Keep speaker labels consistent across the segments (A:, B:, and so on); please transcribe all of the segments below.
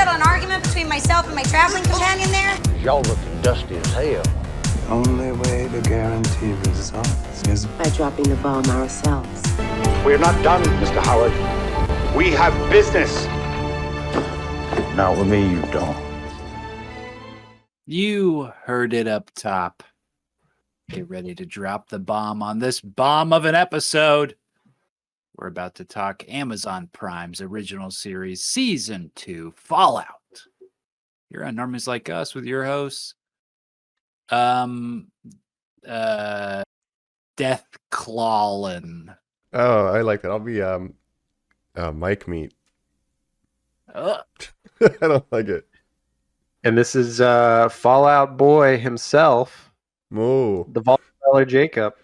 A: settle an argument between myself and my traveling companion there?
B: Y'all looking dusty as hell.
C: Only way to guarantee results is
D: by dropping the bomb ourselves.
B: We're not done, Mr. Howard. We have business. Not with me, you don't.
E: You heard it up top. Get ready to drop the bomb on this bomb of an episode. We're about to talk Amazon Prime's original series, Season 2, Fallout. You're on Normies Like Us with your hosts, Death Clawlin.
F: Oh, I like that. I'll be Mike Meat. I don't like it.
G: And this is Fallout Boy himself,
F: Moo.
G: the Vault Dweller Jacob.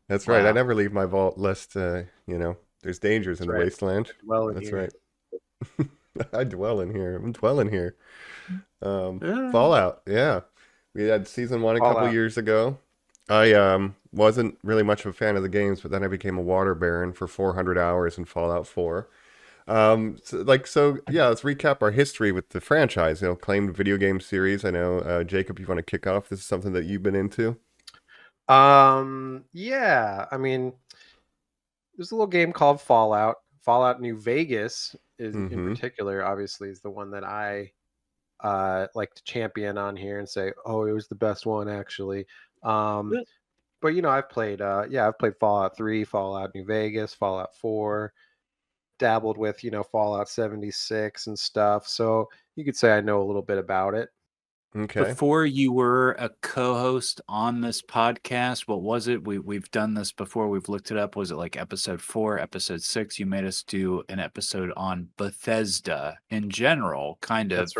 F: That's right. I never leave my vault lest, there's dangers in the Wasteland. That's right. I dwell in here. I'm dwelling here. Fallout, yeah. We had season 1 a couple years ago. I wasn't really much of a fan of the games, but then I became a water baron for 400 hours in Fallout 4. Let's recap our history with the franchise, acclaimed video game series. I know, Jacob, you want to kick off? This is something that you've been into?
G: Yeah, I mean, there's a little game called Fallout. Fallout New Vegas is in particular, obviously, is the one that I like to champion on here and say, oh, it was the best one, actually. But I've played Fallout 3, Fallout New Vegas, Fallout 4, dabbled with Fallout 76 and stuff. So you could say I know a little bit about it.
F: Okay.
E: Before you were a co-host on this podcast, what was it? We've done this before. We've looked it up. Was it like episode 4, episode 6? You made us do an episode on Bethesda in general, kind of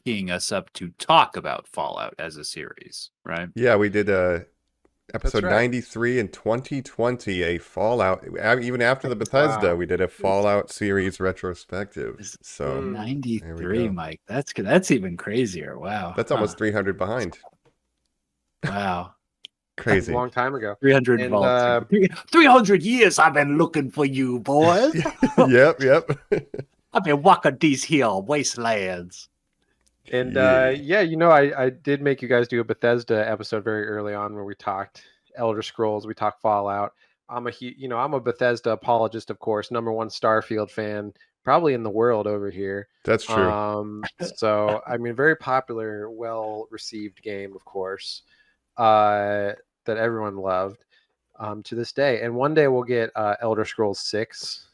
E: keying us up to talk about Fallout as a series, right?
F: Yeah, we did episode 93 in 2020, a Fallout. Even after the Bethesda, we did a Fallout series retrospective. So
E: 93, Mike. That's even crazier. Wow.
F: That's almost 300 behind.
E: Wow.
F: Crazy.
G: A long time ago.
E: 300 300 years I've been looking for you, boys.
F: Yep.
E: I've been walking these here wastelands.
G: And I did make you guys do a Bethesda episode very early on where we talked Elder Scrolls, we talked Fallout. I'm a Bethesda apologist, of course, #1 Starfield fan, probably in the world over here.
F: That's true.
G: So I mean, very popular, well received game, of course, that everyone loved to this day. And one day we'll get Elder Scrolls 6.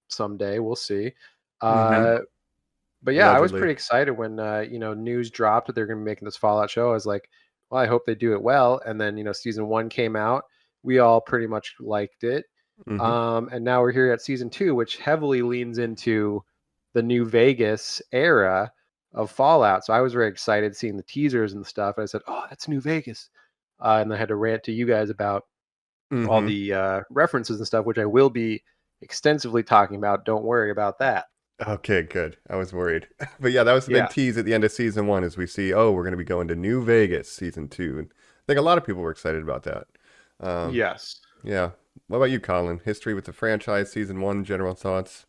G: Someday we'll see. But yeah, allegedly. I was pretty excited when news dropped that they're going to be making this Fallout show. I was like, well, I hope they do it well. And then season 1 came out. We all pretty much liked it. And now we're here at season 2, which heavily leans into the New Vegas era of Fallout. So I was very excited seeing the teasers and stuff. I said, oh, that's New Vegas. And I had to rant to you guys about all the references and stuff, which I will be extensively talking about. Don't worry about that.
F: Okay, good. I was worried. But yeah, that was the big tease at the end of season 1 as we see, we're going to be going to New Vegas season 2. And I think a lot of people were excited about that.
G: Yes.
F: Yeah. What about you, Colin? History with the franchise, season 1, general thoughts?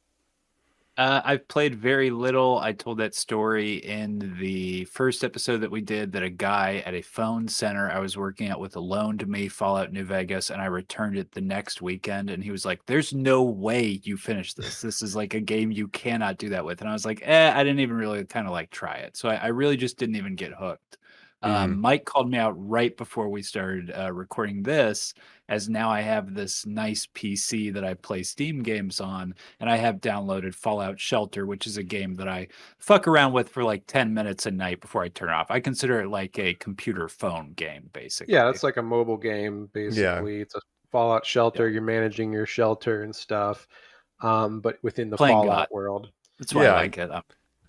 E: I've played very little. I told that story in the first episode that we did, that a guy at a phone center I was working at with loaned me Fallout New Vegas, and I returned it the next weekend, and he was like, there's no way you finish this. This is like a game you cannot do that with. And I was like, I didn't even really kind of like try it. So I really just didn't even get hooked. Mike called me out right before we started recording this, as now I have this nice PC that I play Steam games on, and I have downloaded Fallout Shelter, which is a game that I fuck around with for like 10 minutes a night before I turn it off. I consider it like a computer phone game, basically.
G: Yeah, it's like a mobile game, basically. Yeah. It's a Fallout Shelter. Yeah. You're managing your shelter and stuff, but within the Fallout world.
E: That's why I like it.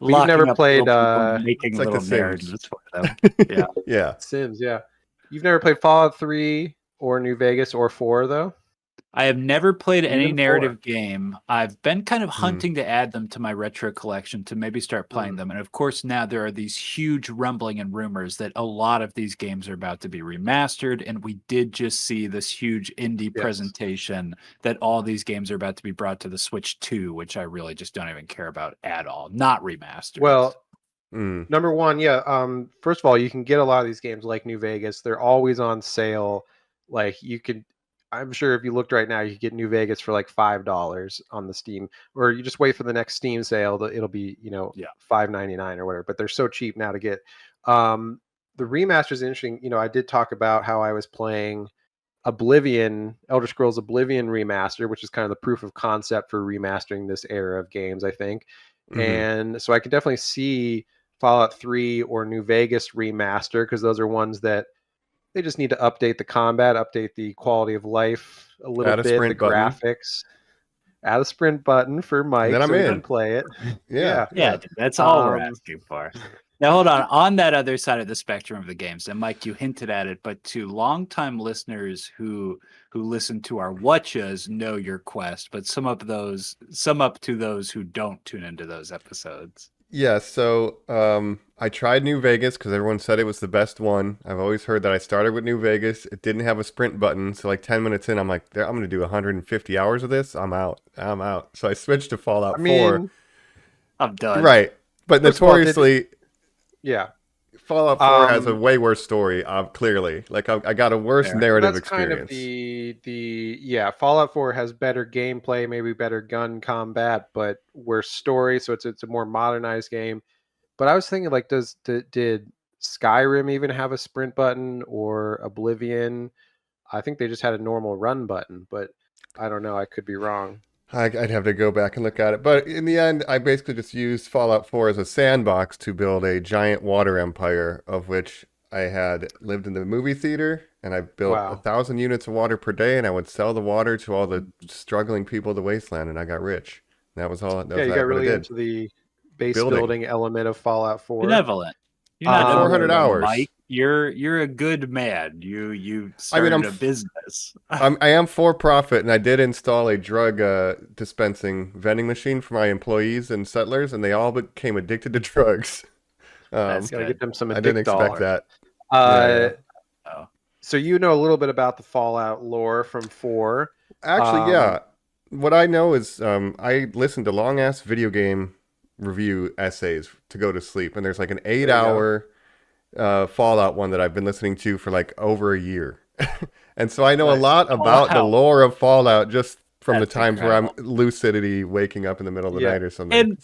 G: You've never played
E: making
F: it's like
E: little
F: the
E: narratives for them.
F: Yeah.
G: Sims, yeah. You've never played Fallout 3 or New Vegas or 4, though?
E: I have never played any
G: Even
E: narrative
G: 4.
E: game. I've been kind of
F: Mm.
E: hunting to add them to my retro collection to maybe start playing them. And of course, now there are these huge rumbling and rumors that a lot of these games are about to be remastered. And we did just see this huge indie
G: Yes.
E: presentation that all these games are about to be brought to the Switch 2, which I really just don't even care about at all. Not remastered.
G: Well,
F: Mm.
G: number one, yeah. First of all, you can get a lot of these games like New Vegas. They're always on sale. Like you could, I'm sure if you looked right now, you could get New Vegas for like $5 on the Steam, or you just wait for the next Steam sale. It'll be
E: Yeah.
G: $5.99 or whatever. But they're so cheap now to get. The remaster is interesting. You know, I did talk about how I was playing Oblivion, Elder Scrolls Oblivion remaster, which is kind of the proof of concept for remastering this era of games, I think.
F: Mhm.
G: And so I can definitely see Fallout 3 or New Vegas remaster, because those are ones that they just need to update the combat, update the quality of life a little
F: Add a
G: bit, the
F: sprint button.
G: graphics. Add a sprint button for Mike
F: then I'm
G: so he
F: in.
G: can play it.
F: Yeah.
E: Yeah, dude, that's all we're
G: Um,
E: asking for. Now, hold on. On that other side of the spectrum of the games, and Mike, you hinted at it, but to longtime listeners who listen to our watches know your quest, but some up to those who don't tune into those episodes.
F: Yeah, so I tried New Vegas because everyone said it was the best one. I've always heard that. I started with New Vegas. It didn't have a sprint button, so like 10 minutes in, I'm like, I'm going to do 150 hours of this. I'm out. So I switched to Fallout 4.
G: mean,
E: I'm done.
F: Right, but
G: First of all,
F: notoriously,
G: yeah.
F: Fallout 4 has a way worse story, clearly. Like, I got a worse
E: Fair.
F: narrative
G: That's
F: experience.
G: kind of the Fallout 4 has better gameplay, maybe better gun combat, but worse story, so it's a more modernized game. But I was thinking, like, did Skyrim even have a sprint button, or Oblivion? I think they just had a normal run button, but I don't know. I could be wrong.
F: I'd have to go back and look at it. But in the end, I basically just used Fallout 4 as a sandbox to build a giant water empire, of which I had lived in the movie theater, and I built
G: Wow.
F: 1,000 units of water per day, and I would sell the water to all the struggling people of the Wasteland, and I got rich. And that was all. That
G: Yeah,
F: was
G: you got
F: what I
G: really
F: did.
G: into the base
F: Building.
G: building element of Fallout 4.
E: Benevolent. You're not
F: 400
E: benevolent,
F: hours.
E: Mike. You're a good man. You started a business.
F: I am for profit, and I did install a drug dispensing vending machine for my employees and settlers, and they all became addicted to drugs.
E: That's
G: Gotta
E: good.
G: get them some
F: I didn't expect
G: dollar.
F: that.
G: Yeah. So you know a little bit about the Fallout lore from 4.
F: Actually, yeah. What I know is I listen to long ass video game review essays to go to sleep, and there's like an 8-hour Fallout one that I've been listening to for like over a year. And so I know a lot about the lore of Fallout just from the times where I'm lucidity waking up in the middle of the night or something.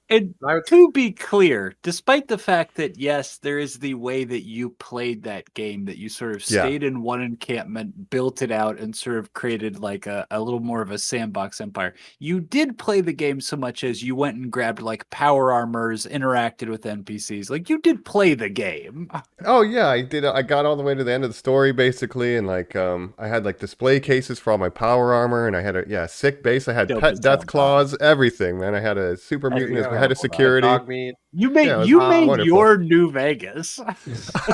E: And to be clear, despite the fact that, yes, there is the way that you played that game, that you sort of stayed in one encampment, built it out, and sort of created like a little more of a sandbox empire, you did play the game so much as you went and grabbed like power armors, interacted with NPCs. Like, you did play the game.
F: Oh, yeah, I did. I got all the way to the end of the story, basically, and like I had like display cases for all my power armor, and I had a sick base. I had pet death claws, everything, man. I had a super mutant as my head of security.
E: You made
F: wonderful.
E: your New Vegas.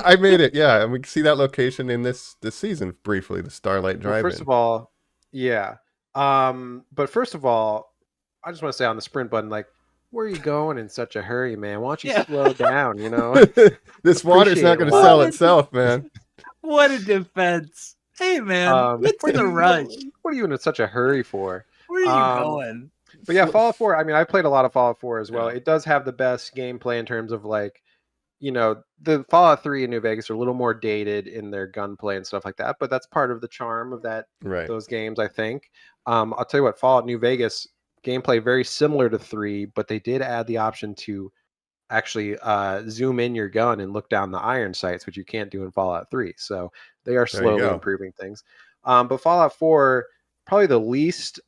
F: I made it, yeah, and we can see that location in this season briefly, the Starlight Drive-In.
G: First of all, yeah. But first of all, I just want to say on the sprint button, like, where are you going in such a hurry, man? Why don't you slow down, you know?
F: This water's not going to sell itself, man.
E: What a defense. Hey, man, what's the rush?
G: What are you in such a hurry for?
E: Where are you going?
G: But yeah, Fallout 4, I mean, I played a lot of Fallout 4 as well. Yeah. It does have the best gameplay in terms of, like, you know, the Fallout 3 and New Vegas are a little more dated in their gunplay and stuff like that, but that's part of the charm of those games, I think. I'll tell you what, Fallout New Vegas gameplay very similar to 3, but they did add the option to actually zoom in your gun and look down the iron sights, which you can't do in Fallout 3. So they are slowly improving things. But Fallout 4, probably the least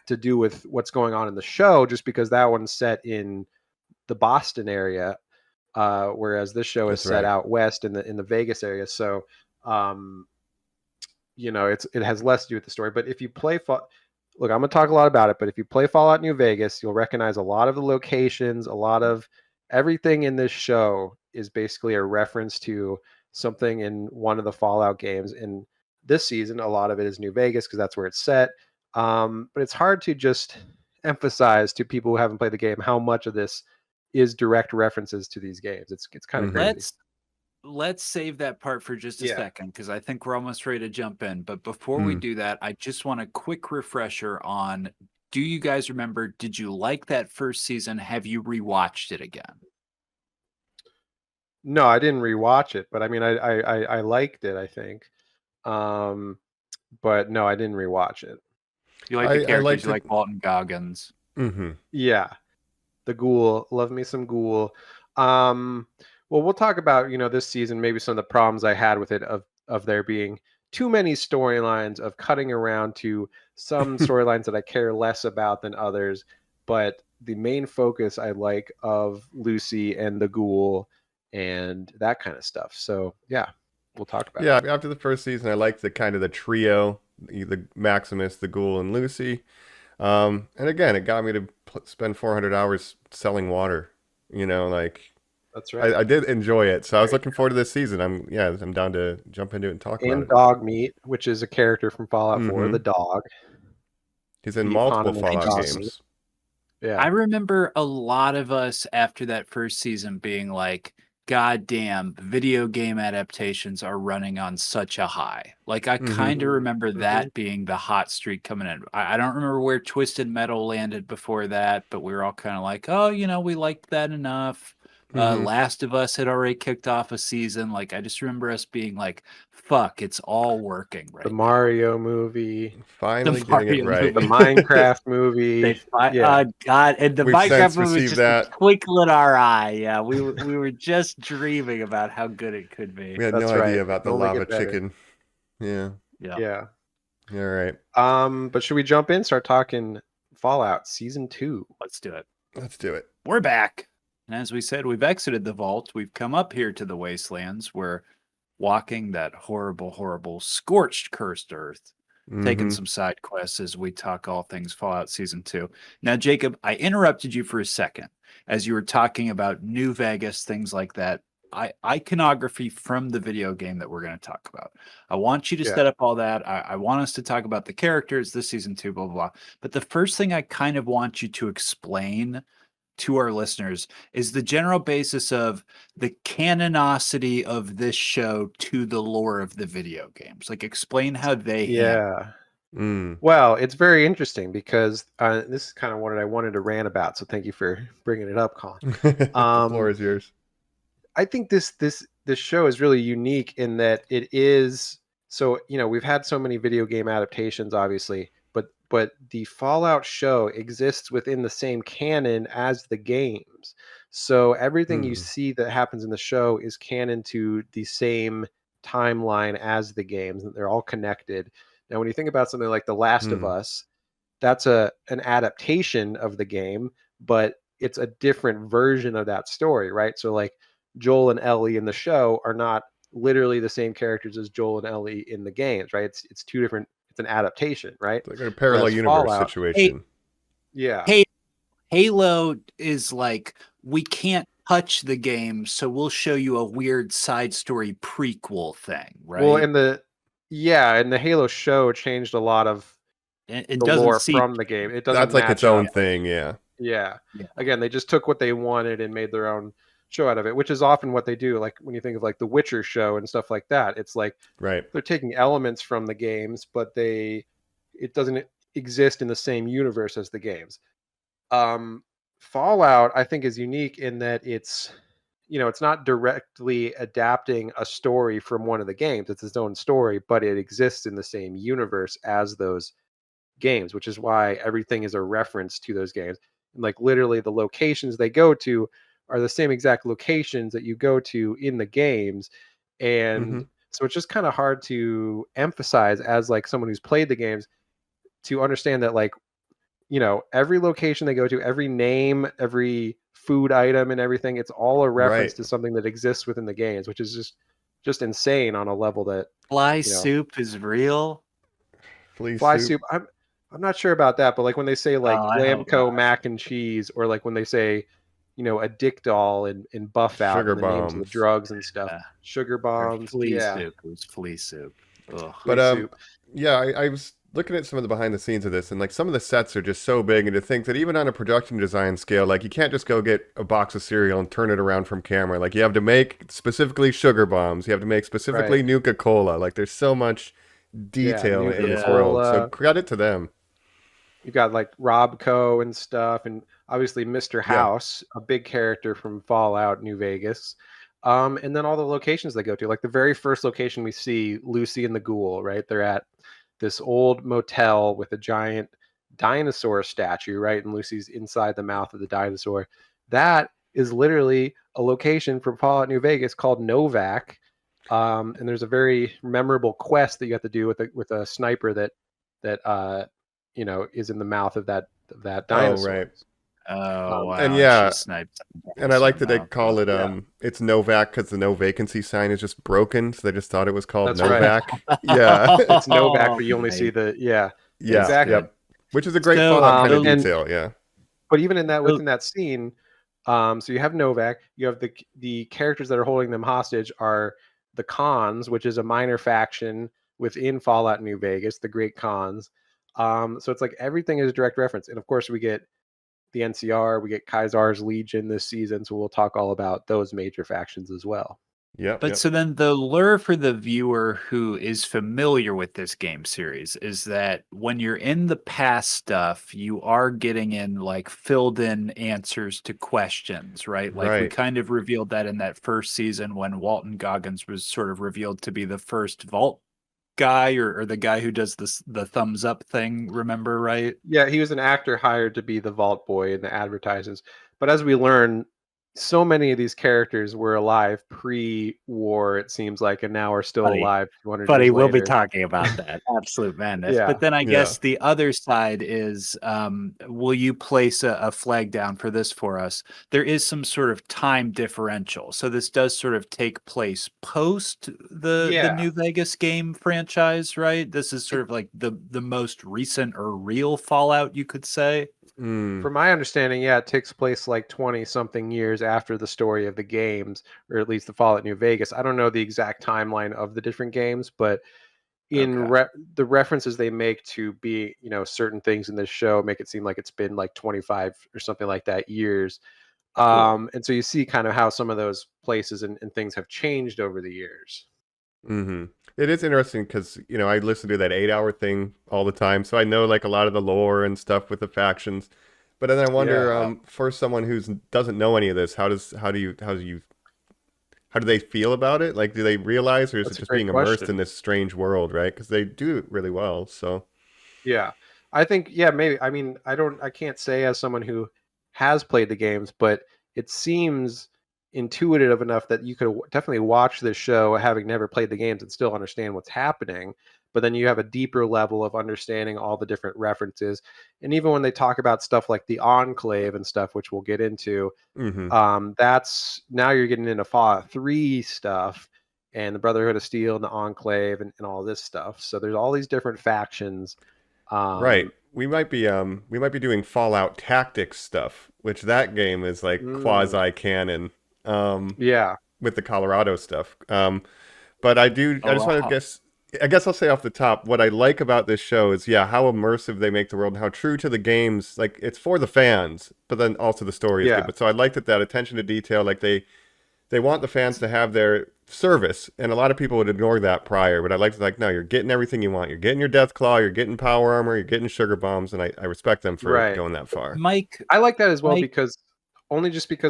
G: to do with what's going on in the show, just because that one's set in the Boston area, whereas this show is set out west in the Vegas area. So, you know, it has less to do with the story. But if you play look, I'm going to talk a lot about it, but if you play Fallout New Vegas, you'll recognize a lot of the locations, a lot of everything in this show is basically a reference to something in one of the Fallout games. And this season, a lot of it is New Vegas because that's where it's set. But it's hard to just emphasize to people who haven't played the game how much of this is direct references to these games. It's kind of crazy.
E: Let's save that part for just a second, because I think we're almost ready to jump in. But before we do that, I just want a quick refresher on, do you guys remember, did you like that first season? Have you rewatched it again?
G: No, I didn't rewatch it, but I mean, I liked it, I think. But no, I didn't rewatch it.
E: You like the characters, you like Walton Goggins.
F: Mm-hmm.
G: Yeah. The Ghoul. Love me some Ghoul. Well, we'll talk about, this season, maybe some of the problems I had with it of there being too many storylines, of cutting around to some storylines that I care less about than others. But the main focus I like of Lucy and the Ghoul and that kind of stuff. So yeah, we'll talk about it.
F: Yeah, after the first season, I liked the kind of the trio, the Maximus, the Ghoul, and Lucy. And again, it got me to spend 400 hours selling water.
G: That's right.
F: I did enjoy it, so I was looking forward to this season. I'm down to jump into it and talk about it.
G: And Dog Meat, which is a character from Fallout 4, the dog.
F: He's in multiple Fallout games.
G: Yeah,
E: I remember a lot of us after that first season being like, God damn, video game adaptations are running on such a high. Like, I kind of remember that being the hot streak coming in. I don't remember where Twisted Metal landed before that, but we were all kind of like, oh, we liked that enough. Last of Us had already kicked off a season. Like, I just remember us being like, fuck, it's all working right
G: the
E: now.
G: Mario movie.
F: Finally getting it right.
G: The Minecraft movie.
E: God, and the Minecraft movie was just a twinkle in our eye. Yeah, we were just dreaming about how good it could be.
F: We had no idea about the lava chicken. Yeah. All right.
G: But should we jump in? Start talking Fallout Season 2.
E: Let's do it.
F: Let's do it.
E: We're back. And as we said, we've exited the vault. We've come up here to the Wastelands. We're walking that horrible, horrible, scorched, cursed earth. Taking some side quests as we talk all things Fallout Season 2. Now, Jacob, I interrupted you for a second as you were talking about New Vegas, things like that. Iconography from the video game that we're going to talk about. I want you to set up all that. I want us to talk about the characters, this Season 2, blah, blah, blah. But the first thing I kind of want you to explain to our listeners is the general basis of the canonicity of this show to the lore of the video games. Like, explain how they
G: Well, it's very interesting because this is kind of what I wanted to rant about, so thank you for bringing it up, Colin.
F: The floor is yours.
G: I think this show is really unique in that it is, so we've had so many video game adaptations, obviously, but the Fallout show exists within the same canon as the games. So everything you see that happens in the show is canon to the same timeline as the games. They're all connected. Now, when you think about something like The Last of Us, that's an adaptation of the game, but it's a different version of that story, right? So like Joel and Ellie in the show are not literally the same characters as Joel and Ellie in the games, right? It's two different. It's an adaptation, right?
F: It's like a parallel universe situation.
E: Halo is like, we can't touch the game, so we'll show you a weird side story prequel thing, right?
G: Well, and the Halo show changed a lot of the lore from the game. It doesn't.
F: That's like its own thing,
G: yeah. Again, they just took what they wanted and made their own show out of it, which is often what they do. Like when you think of like the Witcher show and stuff like that, it's like they're taking elements from the games, but it doesn't exist in the same universe as the games. Fallout, I think, is unique in that it's not directly adapting a story from one of the games. It's its own story, but it exists in the same universe as those games, which is why everything is a reference to those games. And like literally the locations they go to are the same exact locations that you go to in the games. And so it's just kind of hard to emphasize as like someone who's played the games to understand that like, every location they go to, every name, every food item and everything, it's all a reference to something that exists within the games, which is just insane on a level that
E: fly soup is real.
G: Fly soup. I'm not sure about that, but like when they say like Glamco mac and cheese, or like when they say, a dick doll in Buff Out,
F: sugar
G: the
F: bombs,
G: names of the drugs and stuff. Sugar bombs.
E: Flea soup. It was flea soup. Ugh.
F: But
G: soup.
F: yeah, I was looking at some of the behind the scenes of this, and like some of the sets are just so big, and to think that even on a production design scale, like you can't just go get a box of cereal and turn it around from camera. Like you have to make specifically sugar bombs, you have to make specifically Nuka Cola. Like there's so much detail
G: Nuka
F: in this
G: Cola.
F: world. So credit to them.
G: You got like Robco and stuff, and obviously Mr. House, a big character from Fallout New Vegas. And then all the locations they go to. Like the very first location we see, Lucy and the Ghoul, right? They're at this old motel with a giant dinosaur statue, right? And Lucy's inside the mouth of the dinosaur. That is literally a location from Fallout New Vegas called Novak. And there's a very memorable quest that you have to do with a sniper that is in the mouth of that dinosaur.
F: Oh, right.
E: Oh, wow.
F: And yeah,
E: she sniped
F: and I like that they
E: somehow.
F: call it it's Novak because the no vacancy sign is just broken, so they just thought it was called
G: That's
F: Novak.
G: right.
F: Yeah,
G: It's Novak, but you only see the
F: yeah,
G: exactly.
F: Yep. Which is a great
E: So,
F: Fallout kind of
G: and-
F: detail. Yeah,
G: But even in that within that scene, so you have Novak, you have the characters that are holding them hostage are the Khans, which is a minor faction within Fallout New Vegas, the Great Khans. So it's like everything is a direct reference, and of course we get the NCR, we get Kaisar's Legion this season, so we'll talk all about those major factions as well.
E: But so then the lure for the viewer who is familiar with this game series is that when you're in the past stuff, you are getting in like filled in answers to questions, right? Like we kind of revealed that in that first season when Walton Goggins was sort of revealed to be the first vault guy or the guy who does the thumbs up thing, remember, right?
G: Yeah, he was an actor hired to be the vault boy in the advertisements. But as we learn, so many of these characters were alive pre-war, it seems like, and now are still alive 200
E: Buddy,
G: years
E: we'll be
G: later.
E: talking about that. Absolute madness.
G: Yeah.
E: But then I guess the other side is, will you place a flag down for this for us? There is some sort of time differential. So this does sort of take place post the New Vegas game franchise, right? This is sort of like the most recent or real Fallout, you could say.
G: From my understanding, it takes place like 20-something years after the story of the games, or at least the Fallout New Vegas. I don't know the exact timeline of the different games, but in the references they make to be, certain things in this show make it seem like it's been like 25 or something like that years. And so you see kind of how some of those places and things have changed over the years.
F: Mm-hmm. It is interesting because, I listen to that 8-hour thing all the time. So I know like a lot of the lore and stuff with the factions. But then I wonder, for someone who doesn't know any of this, how do they feel about it? Like, do they realize, or is it just being immersed in this strange world, right? Because they do it really well. So,
G: yeah, I think, maybe. I mean, I can't say as someone who has played the games, but it seems intuitive enough that you could definitely watch this show having never played the games and still understand what's happening. But then you have a deeper level of understanding all the different references. And even when they talk about stuff like the Enclave and stuff, which we'll get into, that's now you're getting into Fallout 3 stuff and the Brotherhood of Steel and the Enclave and all this stuff. So there's all these different factions.
F: Right. We might be doing Fallout Tactics stuff, which that game is like quasi canon. With the Colorado stuff. But I just want to I guess I'll say off the top, what I like about this show is, how immersive they make the world and how true to the games. Like, it's for the fans, but then also the story is good. But so I like that attention to detail, like they want the fans to have their service, and a lot of people would ignore that prior, but I like, no, you're getting everything you want. You're getting your Death Claw, you're getting power armor, you're getting sugar bombs, and I respect them for going that far.
E: Mike,
G: I like that as well, because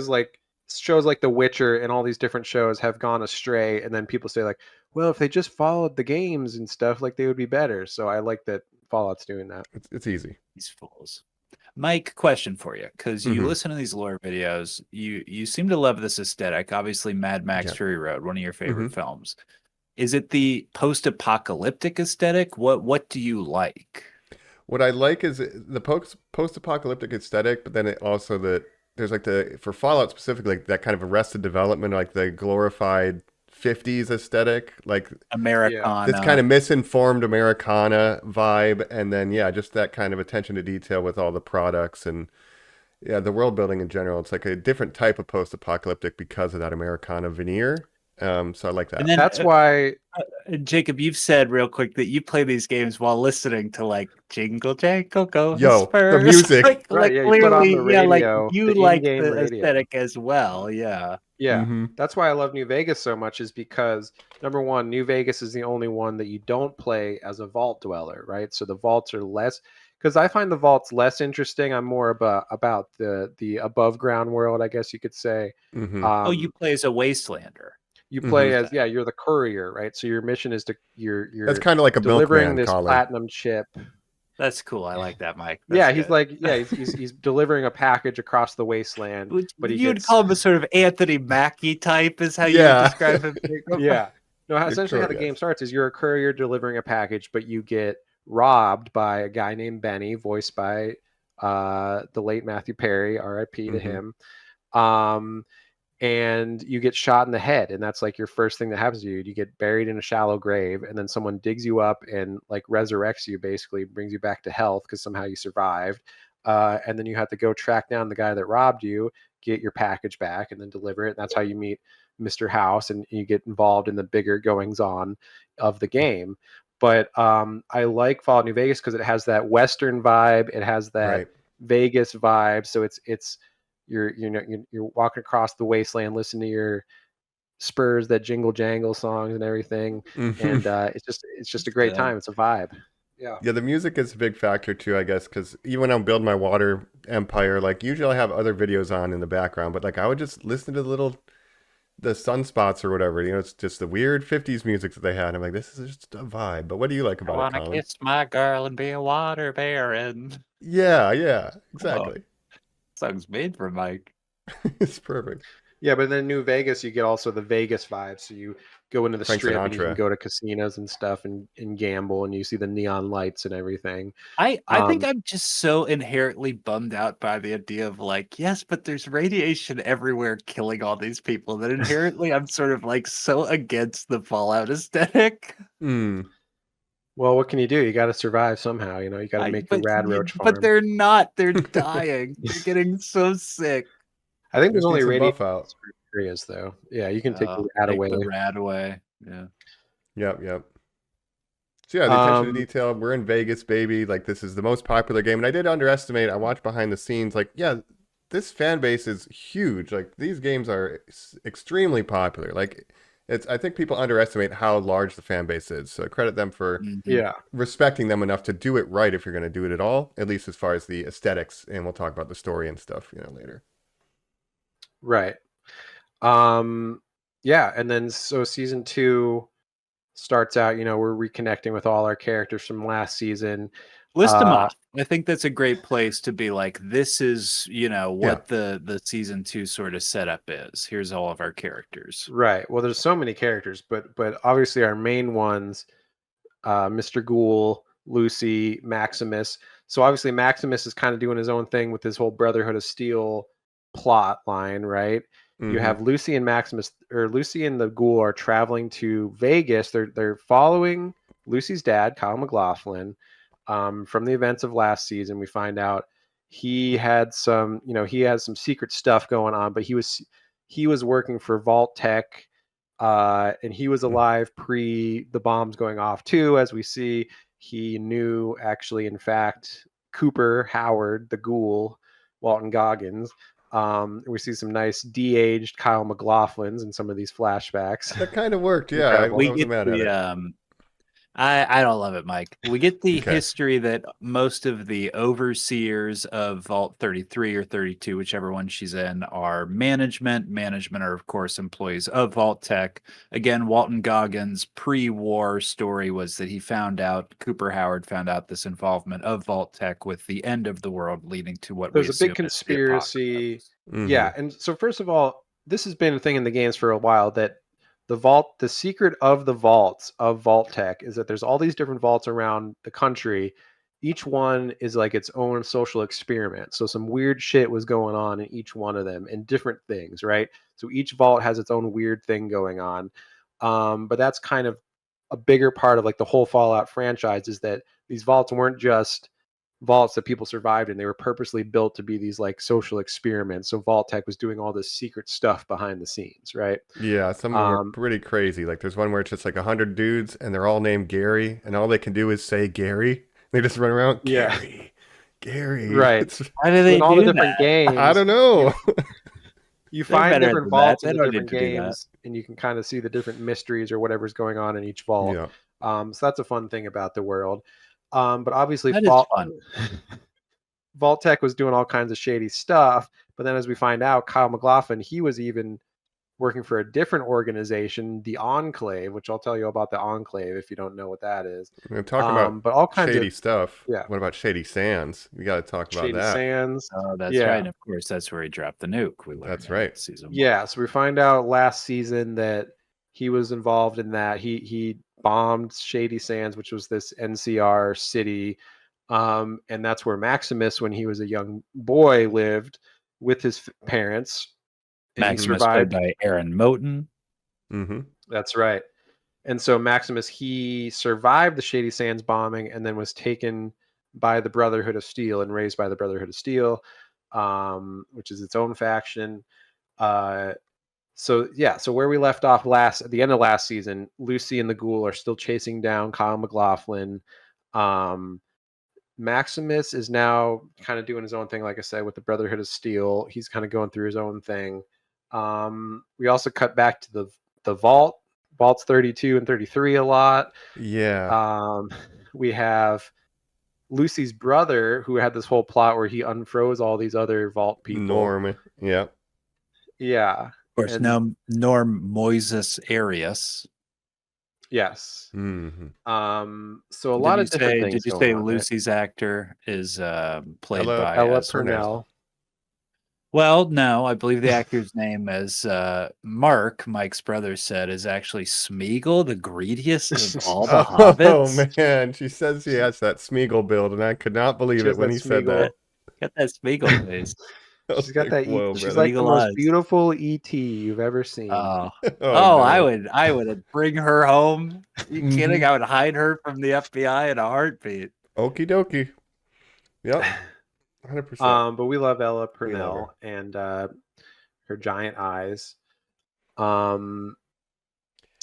G: like shows like The Witcher and all these different shows have gone astray, and then people say like, well, if they just followed the games and stuff, like they would be better. So I like that Fallout's doing that.
F: It's easy.
E: These fools. Mike, question for you, because you listen to these lore videos, you seem to love this aesthetic. Obviously, Mad Max Fury Road, one of your favorite films. Is it the post-apocalyptic aesthetic? What do you like?
F: What I like is the post-apocalyptic aesthetic, but then it also there's like for Fallout specifically, like that kind of Arrested Development, like the glorified 50s aesthetic, like
E: Americana,
F: this kind of misinformed Americana vibe, and then just that kind of attention to detail with all the products and the world building in general. It's like a different type of post-apocalyptic because of that Americana veneer. So I like that.
E: And then
G: That's why
E: Jacob, you've said real quick that you play these games while listening to like Jingle Jangle Go
F: Yo, the
E: Spurs.
F: music.
G: Right, yeah, you put
E: clearly,
G: on the
E: like
G: radio,
E: you
G: the
E: like
G: in-game
E: the
G: radio.
E: aesthetic as well. Yeah.
G: Yeah,
F: Mm-hmm.
G: that's why I love New Vegas so much, is because number one, New Vegas is the only one that you don't play as a vault dweller, right? So the vaults are less, because I find the vaults less interesting. I'm more about the above ground world, I guess you could say.
F: Mm-hmm.
E: Oh, you play as a Wastelander.
G: You play
F: Mm-hmm.
G: as, yeah, you're the courier, right? So your mission is to you're
F: That's kind of like a
G: delivering
F: milkman,
G: this
F: Colin.
G: platinum chip.
E: That's cool. I like that, Mike.
G: Yeah,
E: That's
G: he's delivering a package across the wasteland, but
E: you would call him a sort of Anthony Mackie type, is how you
F: Yeah.
E: would describe him.
G: Yeah. No, essentially how the game starts is you're a courier delivering a package, but you get robbed by a guy named Benny, voiced by the late Matthew Perry, R.I.P. to him. And you get shot in the head, and that's like your first thing that happens to you. You get buried in a shallow grave, and then someone digs you up and like resurrects you, basically brings you back to health because somehow you survived. And then you have to go track down the guy that robbed you, get your package back, and then deliver it. And that's how you meet Mr. House, and you get involved in the bigger goings on of the game. But I like Fallout New Vegas because it has that Western vibe. It has that Vegas vibe. So it's you're walking across the wasteland, listening to your Spurs that jingle jangle songs and everything, and it's just a great time. It's a vibe. Yeah,
F: the music is a big factor too, I guess, because even when I'm building my water empire, like usually I have other videos on in the background, but like I would just listen to the sunspots or whatever. You know, it's just the weird 50s music that they had. I'm like, this is just a vibe. But what do you like about it, Colin?
E: I want to kiss my girl and be a water baron.
F: Yeah, exactly.
E: Song's made for Mike.
F: It's perfect.
G: Yeah, but then New Vegas, you get also the Vegas vibe. So you go into the
F: Frank
G: strip
F: Sinatra.
G: and you can go to casinos and stuff and gamble, and you see the neon lights and everything.
E: I think I'm just so inherently bummed out by the idea of like, yes, but there's radiation everywhere killing all these people, that inherently I'm sort of like so against the Fallout aesthetic.
G: Well, what can you do? You got to survive somehow. You know, you got to make your rad roach farm.
E: But they're not. They're dying. They're getting so sick.
G: I think there's only
F: buff out
G: areas, though. Yeah, you can take the RadAway.
E: The RadAway. Yeah.
F: Yep. So yeah, the attention to detail. We're in Vegas, baby. Like, this is the most popular game, and I did underestimate. I watched behind the scenes. Like, yeah, this fan base is huge. Like, these games are extremely popular. Like, I think people underestimate how large the fan base is. So credit them for respecting them enough to do it right if you're going to do it at all, at least as far as the aesthetics. And we'll talk about the story and stuff, later.
G: Right. Yeah, and then so season 2 starts out. We're reconnecting with all our characters from last season.
E: List them off. I think that's a great place to be like, this is, what the season 2 sort of setup is. Here's all of our characters.
G: Right. Well, there's so many characters, but obviously our main ones, Mr. Ghoul, Lucy, Maximus. So obviously Maximus is kind of doing his own thing with his whole Brotherhood of Steel plot line, right? You have Lucy and Maximus, or Lucy and the Ghoul are traveling to Vegas. They're following Lucy's dad, Kyle MacLachlan. From the events of last season, we find out he had some secret stuff going on, but he was working for Vault Tech, and he was alive pre the bombs going off too. As we see, he knew actually, in fact, Cooper Howard, the Ghoul, Walton Goggins. We see some nice de-aged Kyle MacLachlans in some of these flashbacks.
F: That kind of worked, yeah.
E: We get I don't love it, Mike. We get the history that most of the overseers of Vault 33 or 32, whichever one she's in, are management. Management are, of course, employees of Vault Tech. Again, Walton Goggins' pre-war story was that Cooper Howard found out this involvement of Vault Tech with the end of the world, leading to what
G: there's a big conspiracy. Yeah, and so first of all, this has been a thing in the games for a while, that the secret of the vaults of Vault Tech is that there's all these different vaults around the country. Each one is like its own social experiment. So some weird shit was going on in each one of them, and different things, right? So each vault has its own weird thing going on. But that's kind of a bigger part of like the whole Fallout franchise, is that these vaults weren't just vaults that people survived, and they were purposely built to be these like social experiments. So Vault-Tec was doing all this secret stuff behind the scenes, right?
F: Yeah, some of them are pretty crazy. Like there's one where it's just like 100 dudes and they're all named Gary, and all they can do is say Gary. They just run around Gary, Gary.
G: Right.
E: Why do they
G: in all
E: do
G: the different
E: that?
G: games,
F: I don't know.
G: you
E: They're
G: find
E: better
G: different
E: than
G: vaults
E: that.
G: in
E: They
G: the
E: don't need
G: different
E: to do that.
G: games, and you can kind of see the different mysteries or whatever's going on in each vault.
F: Yeah.
G: So that's a fun thing about the world. But obviously,
E: That is fun.
G: Vault-Tec was doing all kinds of shady stuff. But then, as we find out, Kyle MacLachlan, he was even working for a different organization, the Enclave, which I'll tell you about the Enclave if you don't know what that is.
F: We're talking about
G: but all kinds
F: shady
G: of
F: stuff.
G: Yeah.
F: What about Shady Sands? We got to talk about
G: Shady
F: that.
G: Sands.
E: Oh, that's right. And of course, that's where he dropped the nuke. We learned
F: That's
E: in
F: right.
E: Season 1.
G: Yeah, so we find out last season that he was involved in that. He bombed Shady Sands, which was this NCR city, and that's where Maximus, when he was a young boy, lived with his parents. And he
E: Maximus played
G: survived.
E: by Aaron Moten.
F: Mm-hmm.
G: That's right. And so Maximus, he survived the Shady Sands bombing and then was taken by the Brotherhood of Steel and raised by the Brotherhood of Steel, which is its own faction. So where we left off at the end of last season, Lucy and the Ghoul are still chasing down Kyle MacLachlan. Maximus is now kind of doing his own thing, like I said, with the Brotherhood of Steel. He's kind of going through his own thing. We also cut back to the vaults 32 and 33 a lot.
F: Yeah.
G: We have Lucy's brother, who had this whole plot where he unfroze all these other vault people.
F: Norm. Yeah.
G: Yeah.
E: Of course, Norm Moises Arias.
G: Yes.
F: Mm-hmm.
G: So a lot of different things.
E: Did you say Lucy's actor is played by
G: Ella Purnell?
E: Well, no, I believe the actor's name is Mike's brother said, is actually Smeagol, the greediest of all the hobbits.
F: Oh man, she says he has that Smeagol build, and I could not believe it when he said that.
E: Got that Smeagol face.
G: She's got that.
F: Whoa,
G: she's
F: brother.
G: like the most beautiful ET you've ever seen.
E: No.
F: I
E: would bring her home. Are you kidding? I would hide her from the FBI in a heartbeat.
F: Okie dokie. Yep. 100%.
G: But we love Ella Purnell and her giant eyes. Yeah, and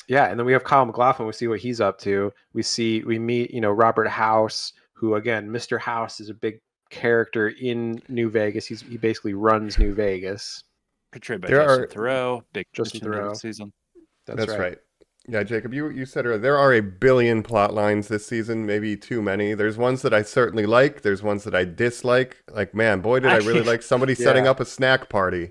G: then we have Kyle MacLachlan. We see what he's up to. We meet, Robert House, who again, Mr. House is a big character in New Vegas. He basically runs New Vegas.
E: Portrayed by Justin Theroux. Big
G: Justin Theroux
E: season.
F: That's right. Yeah, Jacob, you said earlier, there are a billion plot lines this season, maybe too many. There's ones that I certainly like. There's ones that I dislike. Like, man, boy, did I really like somebody setting up a snack party.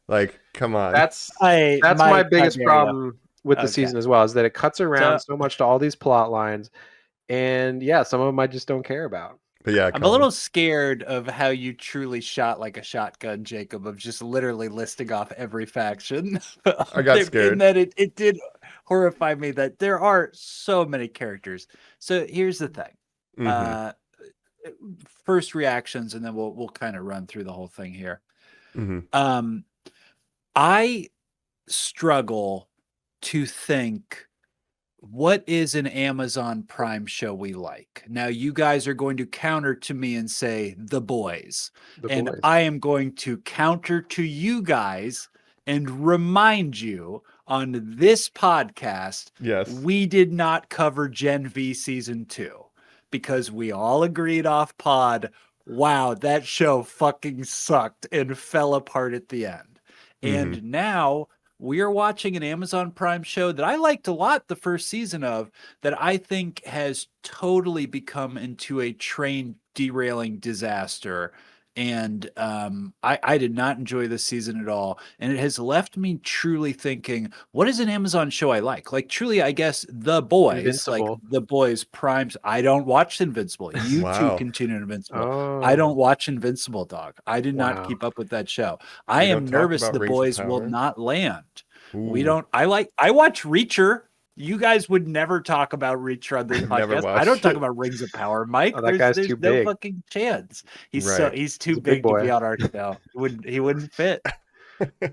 F: Like, come on.
G: That's my biggest problem with the season as well, is that it cuts around so much to all these plot lines. And yeah, some of them I just don't care about.
F: But yeah,
E: I'm a little scared of how you truly shot like a shotgun, Jacob, of just literally listing off every faction.
F: I got scared.
E: And that it did horrify me that there are so many characters. So here's the thing. Mm-hmm. First reactions, and then we'll kind of run through the whole thing here. Mm-hmm. I struggle to think, what is an Amazon Prime show we like? Now, you guys are going to counter to me and say The Boys. I am going to counter to you guys and remind you on this podcast,
F: yes,
E: we did not cover Gen V Season 2 because we all agreed off pod, wow, that show fucking sucked and fell apart at the end. And now we are watching an Amazon Prime show that I liked a lot the first season of, that I think has totally become into a train derailing disaster. And I did not enjoy this season at all. And it has left me truly thinking, what is an Amazon show I like? Like, truly, I guess The Boys,
G: Invincible.
E: like The Boys Primes. I don't watch Invincible. You two continue Invincible.
G: Oh.
E: I don't watch Invincible, dog. I did not keep up with that show. I am nervous The Boys will not land.
F: Ooh.
E: I watch Reacher. You guys would never talk about Reacher on this podcast. I don't talk about Rings of Power, Mike.
G: Oh, that guy's too big.
E: No fucking chance. He's too
G: He's
E: big to be on our show. He wouldn't fit.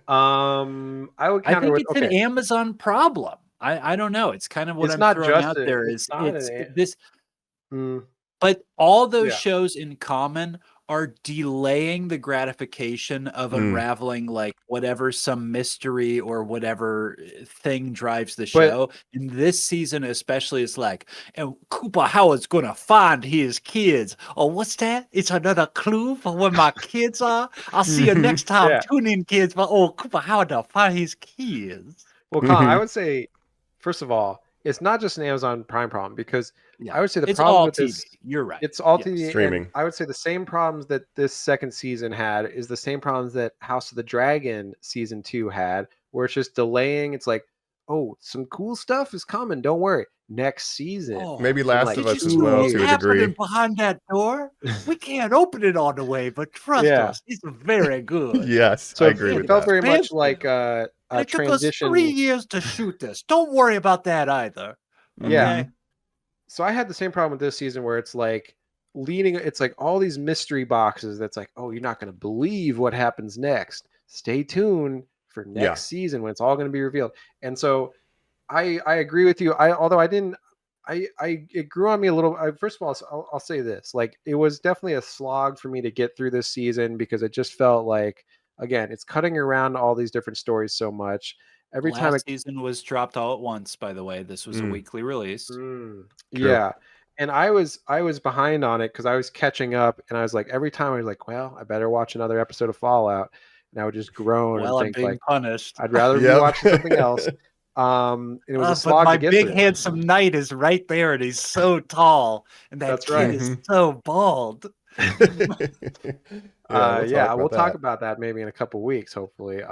G: I would counter
E: think it's an Amazon problem. I don't know. It's kind of what
G: it's
E: I'm
G: not
E: throwing
G: just
E: out there. Is it's this? But all those
G: Yeah.
E: shows in common are delaying the gratification of unraveling like whatever some mystery or whatever thing drives the show. And this season especially is like, and Cooper Howard's gonna find his kids. Oh, what's that? It's another clue for where my kids are. I'll see you next time.
G: Yeah.
E: Tune in, kids. But Cooper Howard to find his kids.
G: Well, Colin, I would say, first of all, it's not just an Amazon Prime problem, because I would say the
E: it's
G: problem
E: all
G: with
E: TV.
G: this,
E: You're right.
G: it's all
E: Yes.
G: TV.
F: Streaming.
G: And I would say the same problems that this second season had is the same problems that House of the Dragon season 2 had, where it's just delaying. It's like, oh, some cool stuff is coming. Don't worry. Next season.
F: Maybe
G: in
F: Last
G: like
F: of
E: Did
F: Us
E: you
F: as
E: see
F: well,
E: what's
F: to a
E: happening
F: degree.
E: behind that door? We can't open it all the way, but trust
G: Yeah.
E: us, it's very good.
F: Yes,
G: So
F: I agree
G: it
F: with
G: felt
F: that.
G: very much
E: Expensive.
G: like
E: And
G: a
E: it took us
G: transition.
E: 3 years to shoot this. Don't worry about that either.
G: Yeah.
E: Okay?
G: So I had the same problem with this season, where it's like it's like all these mystery boxes that's like, oh, you're not going to believe what happens next. Stay tuned for next season when it's all going to be revealed. And so I agree with you. Although I didn't, it grew on me a little. First of all, I'll say this: like, it was definitely a slog for me to get through this season, because it just felt like, again, it's cutting around all these different stories so much. Every time
E: Last season was dropped all at once, by the way. This was a weekly release.
G: Yeah. And I was behind on it because I was catching up, and I was like, every time I was like, well, I better watch another episode of Fallout. And I would just groan
E: Well, I'm
G: and think,
E: being
G: like,
E: punished.
G: I'd rather be
F: Yep.
G: watching something else. And it was a
E: But
G: slog
E: my
G: to get
E: big
G: through.
E: handsome knight is right there, and he's so tall, and that
G: That's
E: kid
G: right.
E: is so bald.
G: We'll talk about that maybe in a couple weeks, hopefully.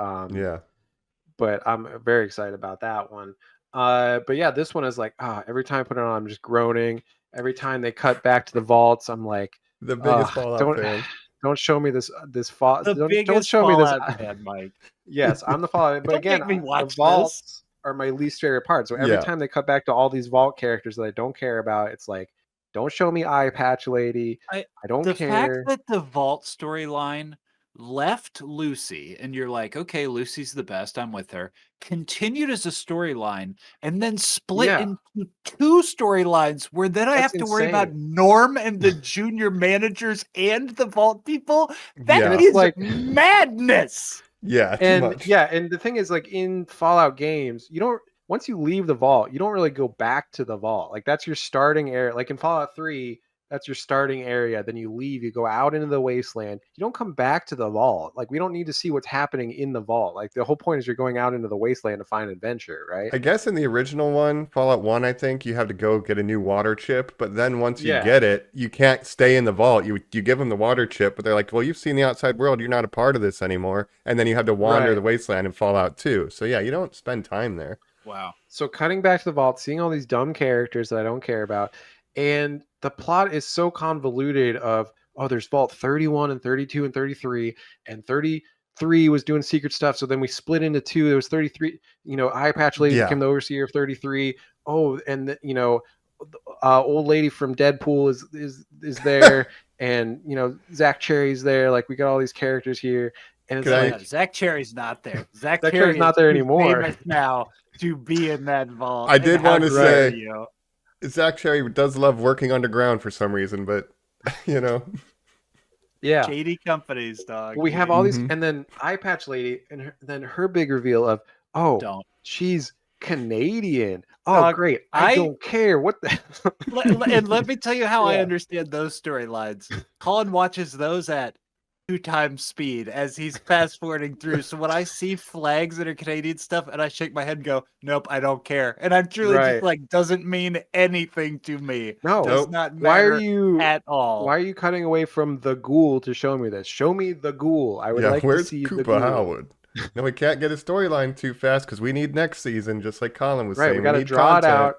G: But I'm very excited about that one. But yeah, this one is like, every time I put it on, I'm just groaning. Every time they cut back to the vaults, I'm like,
F: the biggest Fallout fan.
G: Don't show me this fall.
E: The
G: Don't
E: biggest
G: show me this.
E: Fallout fan, Mike.
G: Yes, I'm the Fallout. But
E: Don't
G: again,
E: make me
G: the
E: watch
G: vaults are my least favorite part. So every
F: Yeah.
G: time they cut back to all these vault characters that I don't care about, it's like, don't show me Eye Patch Lady. I don't
E: The
G: care.
E: fact that the vault storyline left Lucy, and you're like, okay, Lucy's the best, I'm with her, continued as a storyline, and then split
G: Yeah.
E: into two storylines where then I
G: That's
E: have to worry about
G: insane.
E: Norm and the junior managers and the vault people. That
F: Yeah.
E: is
G: Like-
E: madness.
F: Yeah, too
G: And
F: much.
G: yeah, and the thing is, like, in Fallout games, you don't, once you leave the vault, you don't really go back to the vault. Like, that's your starting area. Like in Fallout 3, that's your starting area. Then you leave, you go out into the wasteland. You don't come back to the vault. Like, we don't need to see what's happening in the vault. Like, the whole point is you're going out into the wasteland to find adventure, right?
F: I guess in the original one, Fallout 1, I think, you have to go get a new water chip, but then once you
G: Yeah.
F: get it, you can't stay in the vault. You give them the water chip, but they're like, well, you've seen the outside world. You're not a part of this anymore. And then you have to wander
G: Right.
F: the wasteland in Fallout 2. So yeah, you don't spend time there.
E: Wow.
G: So cutting back to the vault, seeing all these dumb characters that I don't care about, and the plot is so convoluted of, oh, there's vault 31 and 32 and 33, and 33 was doing secret stuff. So then we split into two. There was 33, Eye Patch Lady
F: Yeah.
G: became the overseer of 33. Oh, and old lady from Deadpool is there, and Zach Cherry's there. Like, we got all these characters here, and it's
F: Could I-
G: like,
E: Zach Cherry's not there. Zach
G: Cherry's
E: Cherry
G: not
E: is
G: there
E: too
G: anymore.
E: famous now to be in that vault.
F: I
E: and
F: did
E: how
F: wanna
E: dare
F: say-
E: you.
F: Zach Cherry does love working underground for some reason, but
G: yeah.
E: Shady companies, dog.
G: We have all these,
F: Mhm.
G: and then Eye Patch Lady, and then her big reveal of, oh,
E: Don't.
G: she's Canadian. Oh,
E: Dog,
G: great! I
E: I-
G: don't care what the.
E: And let me tell you how I
G: Yeah.
E: understand those storylines. Colin watches those at 2 times speed as he's fast forwarding through. So when I see flags that are Canadian stuff, and I shake my head and go, "Nope, I don't care," and I'm truly
G: Right.
E: just like, doesn't mean anything to me.
G: No.
E: Does
F: Nope.
E: not
G: Why
E: matter
G: are you?
E: at all.
G: Why are you cutting away from the ghoul to show me this? Show me the ghoul. I would
F: yeah,
G: like to
F: where's
G: see the
F: Koopa
G: ghoul.
F: Howard? No, we can't get a storyline too fast because we need next season, just like Colin was
G: Right,
F: saying.
G: we got to
F: need
G: draw
F: content.
G: it out,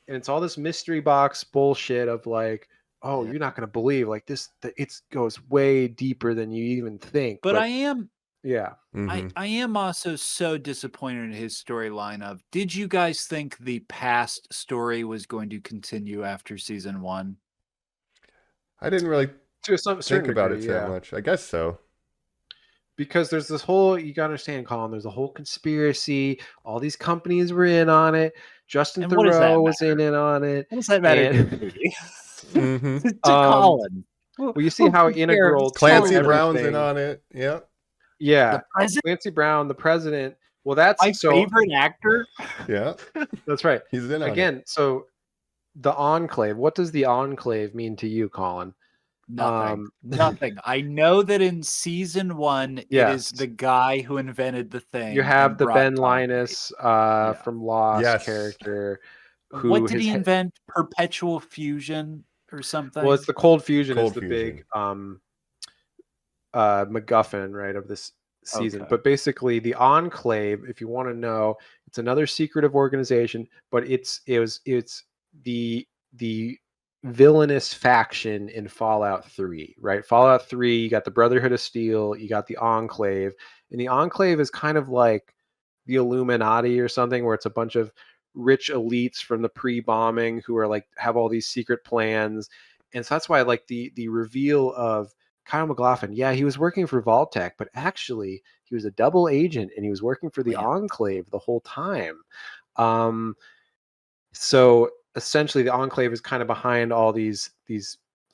G: and it's all this mystery box bullshit of like, oh, you're not gonna believe like this. It goes way deeper than you even think.
E: But I am
G: yeah.
F: Mhm.
E: I am also so disappointed in his storyline of, did you guys think the past story was going to continue after season 1?
F: I didn't really
G: To some
F: think
G: certain
F: about
G: degree,
F: it that much. I guess so.
G: Because there's this whole, you gotta understand, Colin, there's a whole conspiracy. All these companies were in on it. Justin
E: And what does that
G: Theroux was in it on it.
E: What does that matter
G: And-
E: to me?
F: Mm-hmm.
E: to Colin.
G: Well, you see how integral
F: Clancy
G: to
F: Brown's in
G: everything.
F: on it. Yeah.
G: Yeah,
E: The president,
G: Clancy Brown, the president. Well, that's
E: my favorite actor.
F: Yeah.
G: That's right.
F: He's in on it.
G: Again, so the Enclave. What does the Enclave mean to you, Colin?
E: Nothing. Nothing. I know that in season 1, it is the guy who invented the thing.
G: You have
E: and
G: the
E: brought
G: Ben
E: Tommy.
G: Linus from Lost
F: Yes.
G: character. Who
E: What did he invent? Perpetual fusion or something?
G: Well, it's the cold fusion.
F: Cold
G: is the
F: fusion.
G: big MacGuffin, right, of this season.
E: Okay.
G: But basically, the Enclave, if you want to know, it's another secretive organization, but it's the villainous faction in Fallout 3, right? Fallout 3, you got the Brotherhood of Steel, you got the Enclave, and the Enclave is kind of like the Illuminati or something, where it's a bunch of rich elites from the pre-bombing who are like have all these secret plans. And so that's why like the reveal of Kyle MacLachlan, yeah, he was working for Vault-Tec, but actually he was a double agent and he was working for the Enclave the whole time. So essentially the Enclave is kind of behind all these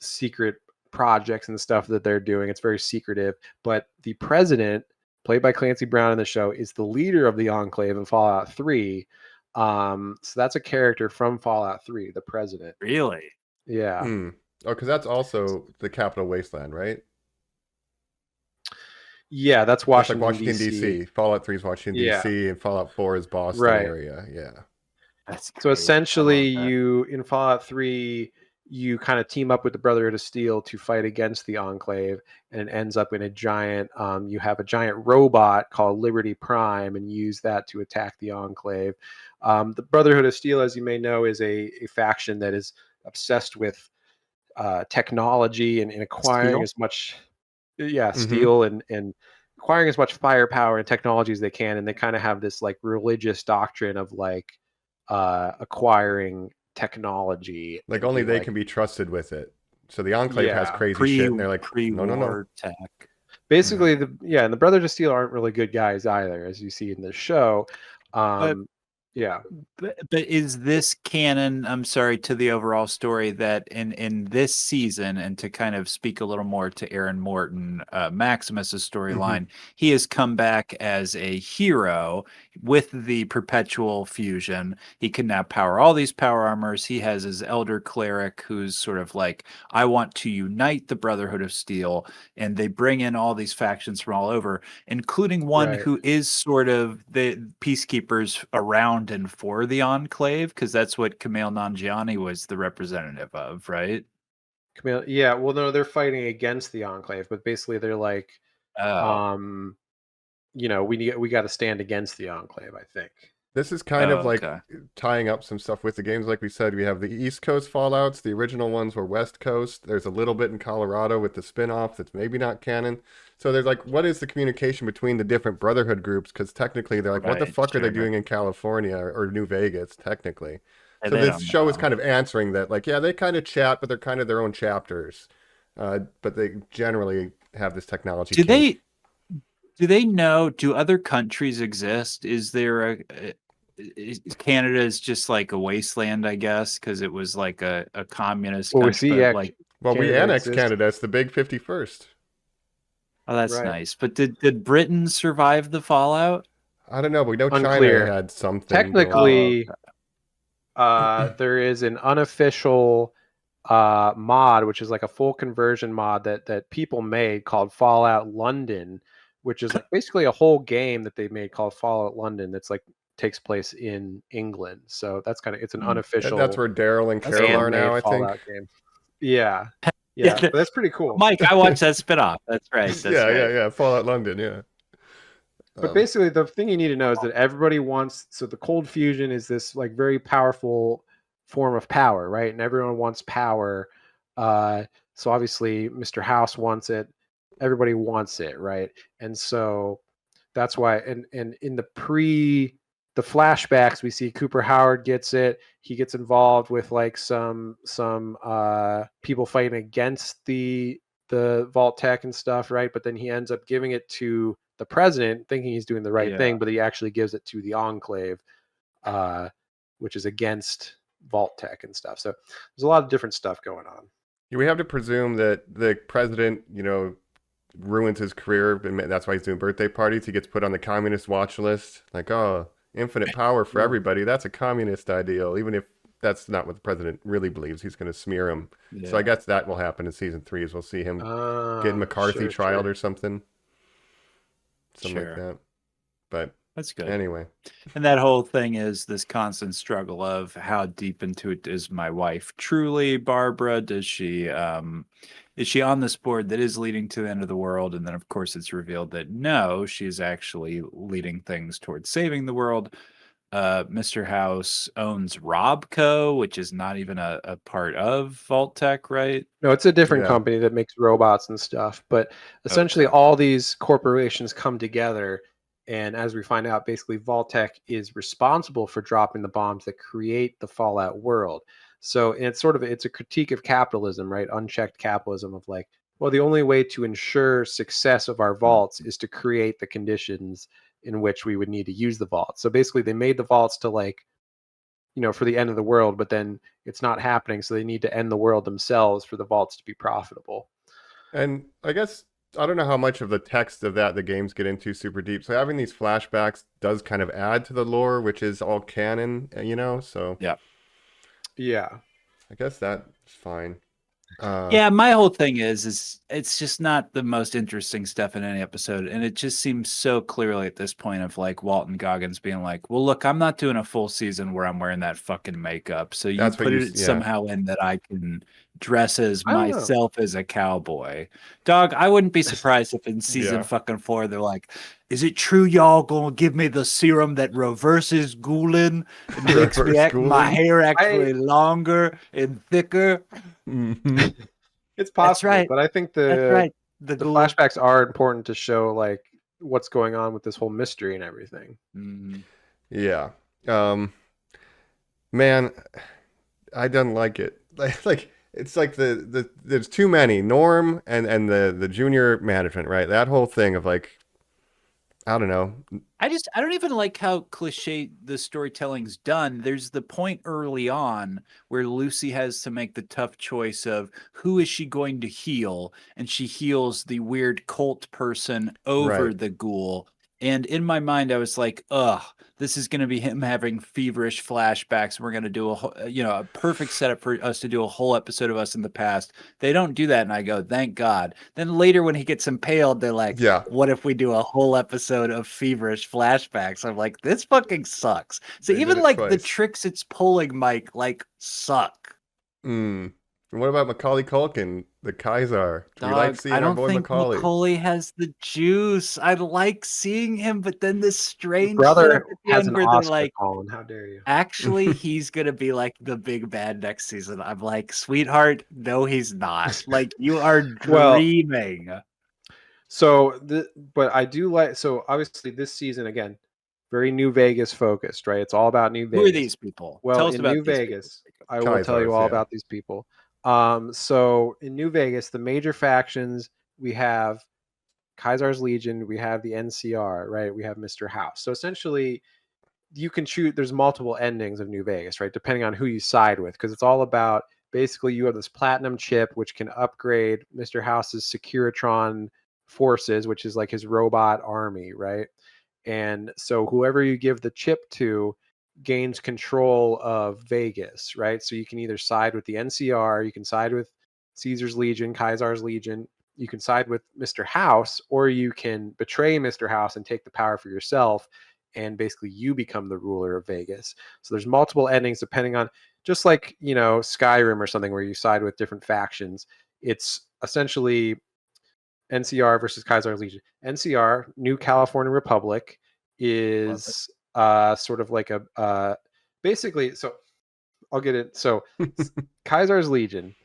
G: secret projects and stuff that they're doing. It's very secretive, but the president, played by Clancy Brown in the show, is the leader of the Enclave in Fallout 3. So that's a character from Fallout 3, the president.
E: Really?
G: Yeah.
F: Oh, because that's also the capital Wasteland, right?
G: Yeah, that's Washington,
F: like Washington D.C. Fallout 3 is Washington D.C. and Fallout 4 is Boston area. Yeah.
E: That's
G: so
E: great.
G: essentially, you in Fallout 3, you kind of team up with the Brotherhood of Steel to fight against the Enclave, and it ends up in a giant. You have a giant robot called Liberty Prime, and use that to attack the Enclave. The Brotherhood of Steel, as you may know, is a faction that is obsessed with technology and acquiring as much steel and acquiring as much firepower and technology as they can, and they kind of have this like religious doctrine of like acquiring technology,
F: like only they can be trusted with it. So the Enclave has crazy shit, and they're like, no.
E: Tech.
G: Basically, and the Brothers of Steel aren't really good guys either, as you see in the show.
E: But is this canon, I'm sorry, to the overall story that in this season, and to kind of speak a little more to Aaron Morton, Maximus's storyline, he has come back as a hero with the perpetual fusion. He can now power all these power armors. He has his elder cleric who's sort of like, I want to unite the Brotherhood of Steel, and they bring in all these factions from all over, including one who is sort of the peacekeepers around and for the Enclave, because that's what Kumail Nanjiani was the representative of, right?
G: Kumail, well, no, they're fighting against the Enclave, but basically they're like, we got to stand against the Enclave, I think.
F: This is kind of like tying up some stuff with the games. Like we said, we have the East Coast Fallouts. The original ones were West Coast. There's a little bit in Colorado with the spin-off that's maybe not canon. So there's like, what is the communication between the different Brotherhood groups? Because technically they're like, what the fuck are they doing in California or New Vegas, technically? So this show is kind of answering that. Like, yeah, they kind of chat, but they're kind of their own chapters. But they generally have this technology.
E: Do they know, do other countries exist? Is there Canada is just like a wasteland, I guess, because it was like a communist country.
F: We annexed Canada. It's the big 51st.
E: Oh, that's nice. But did Britain survive the fallout?
F: I don't know, but we know China had something.
G: Technically, there is an unofficial mod, which is like a full conversion mod that people made called Fallout London, which is like basically a whole game that they made called Fallout London that's like takes place in England. So that's kind of, it's an unofficial.
F: That's where Daryl and Carol are now, I think.
G: Game. Yeah. But that's pretty cool.
E: Mike, I watched that spinoff. That's right.
F: Yeah. Fallout London, yeah.
G: But basically, the thing you need to know is that everybody wants. So the cold fusion is this like very powerful form of power, right? And everyone wants power. So obviously, Mr. House wants it. Everybody wants it, right? And so that's why. And in the flashbacks, we see Cooper Howard gets it. He gets involved with like some people fighting against the Vault-Tec and stuff, right? But then he ends up giving it to the president, thinking he's doing the right thing, but he actually gives it to the Enclave, which is against vault tech and stuff. So there's a lot of different stuff going on.
F: We have to presume that the president, ruins his career, and that's why he's doing birthday parties. He gets put on the communist watch list. Like, oh, infinite power for everybody. That's a communist ideal, even if that's not what the president really believes. He's going to smear him. Yeah. So I guess that will happen in season 3. Is we'll see him get McCarthy trialed or something like that. But
E: that's good.
F: Anyway,
E: and that whole thing is this constant struggle of how deep into it is my wife truly, Barbara? Is she on this board that is leading to the end of the world? And then of course it's revealed that no, she's actually leading things towards saving the world. Mr. House owns Robco, which is not even a part of Vault Tech, right?
G: No, it's a different company that makes robots and stuff. But essentially all these corporations come together. And as we find out, basically Vault Tech is responsible for dropping the bombs that create the Fallout world. So it's a critique of capitalism, right? Unchecked capitalism of like, well, the only way to ensure success of our vaults is to create the conditions in which we would need to use the vaults. So basically they made the vaults to for the end of the world, but then it's not happening. So they need to end the world themselves for the vaults to be profitable.
F: And I guess, I don't know how much of the text of that the games get into super deep. So having these flashbacks does kind of add to the lore, which is all canon, so.
G: Yeah.
F: I guess that's fine.
E: My whole thing is it's just not the most interesting stuff in any episode, and it just seems so clearly at this point of like Walton Goggins being like, well, look, I'm not doing a full season where I'm wearing that fucking makeup, so you put it somehow in that I can dress as myself as a cowboy. Dog, I wouldn't be surprised if in season fucking 4 they're like, is it true y'all gonna give me the serum that reverses Ghoulin and makes my hair actually longer and thicker?
F: Mm-hmm.
G: It's possible, right. But I think the flashbacks are important to show like what's going on with this whole mystery and everything.
E: Mm-hmm.
F: Yeah. Man, I don't like it. Like it's like there's too many. Norm and the junior management, right? That whole thing of like, I don't know.
E: I don't even like how cliche the storytelling's done. There's the point early on where Lucy has to make the tough choice of who is she going to heal, and she heals the weird cult person over the ghoul. And in my mind, I was like, ugh, this is going to be him having feverish flashbacks. We're going to do a perfect setup for us to do a whole episode of us in the past. They don't do that. And I go, thank God. Then later when he gets impaled, they're like, what if we do a whole episode of feverish flashbacks? I'm like, this fucking sucks. So even like the tricks it's pulling, Mike, like suck.
F: What about Macaulay Culkin, the Kaiser? Do you like seeing our boy Macaulay?
E: Macaulay has the juice. I like seeing him, but then this strange
G: brother has an Oscar, like, Colin. How dare you?
E: Actually, he's gonna be like the big bad next season. I'm like, sweetheart, no, he's not. Like, you are dreaming.
G: But I do like. So obviously, this season again, very New Vegas focused, right? It's all about New Vegas.
E: Who are these people?
G: Well,
E: tell us
G: in
E: about
G: New Vegas, I will tell you all about these people. So in New Vegas, the major factions, we have Kaiser's Legion, we have the NCR, right? We have Mr. House. So essentially you can choose, there's multiple endings of New Vegas, right? Depending on who you side with, because it's all about basically you have this platinum chip, which can upgrade Mr. House's Securitron forces, which is like his robot army, right? And so whoever you give the chip to gains control of Vegas, right? So you can either side with the NCR, you can side with Caesar's Legion, Kaiser's Legion, you can side with Mr. House, or you can betray Mr. House and take the power for yourself, and basically you become the ruler of Vegas. So there's multiple endings depending on, just like, Skyrim or something where you side with different factions. It's essentially NCR versus Kaiser's Legion. NCR, New California Republic, is sort of like a basically, so I'll get it. So Kaiser's Legion,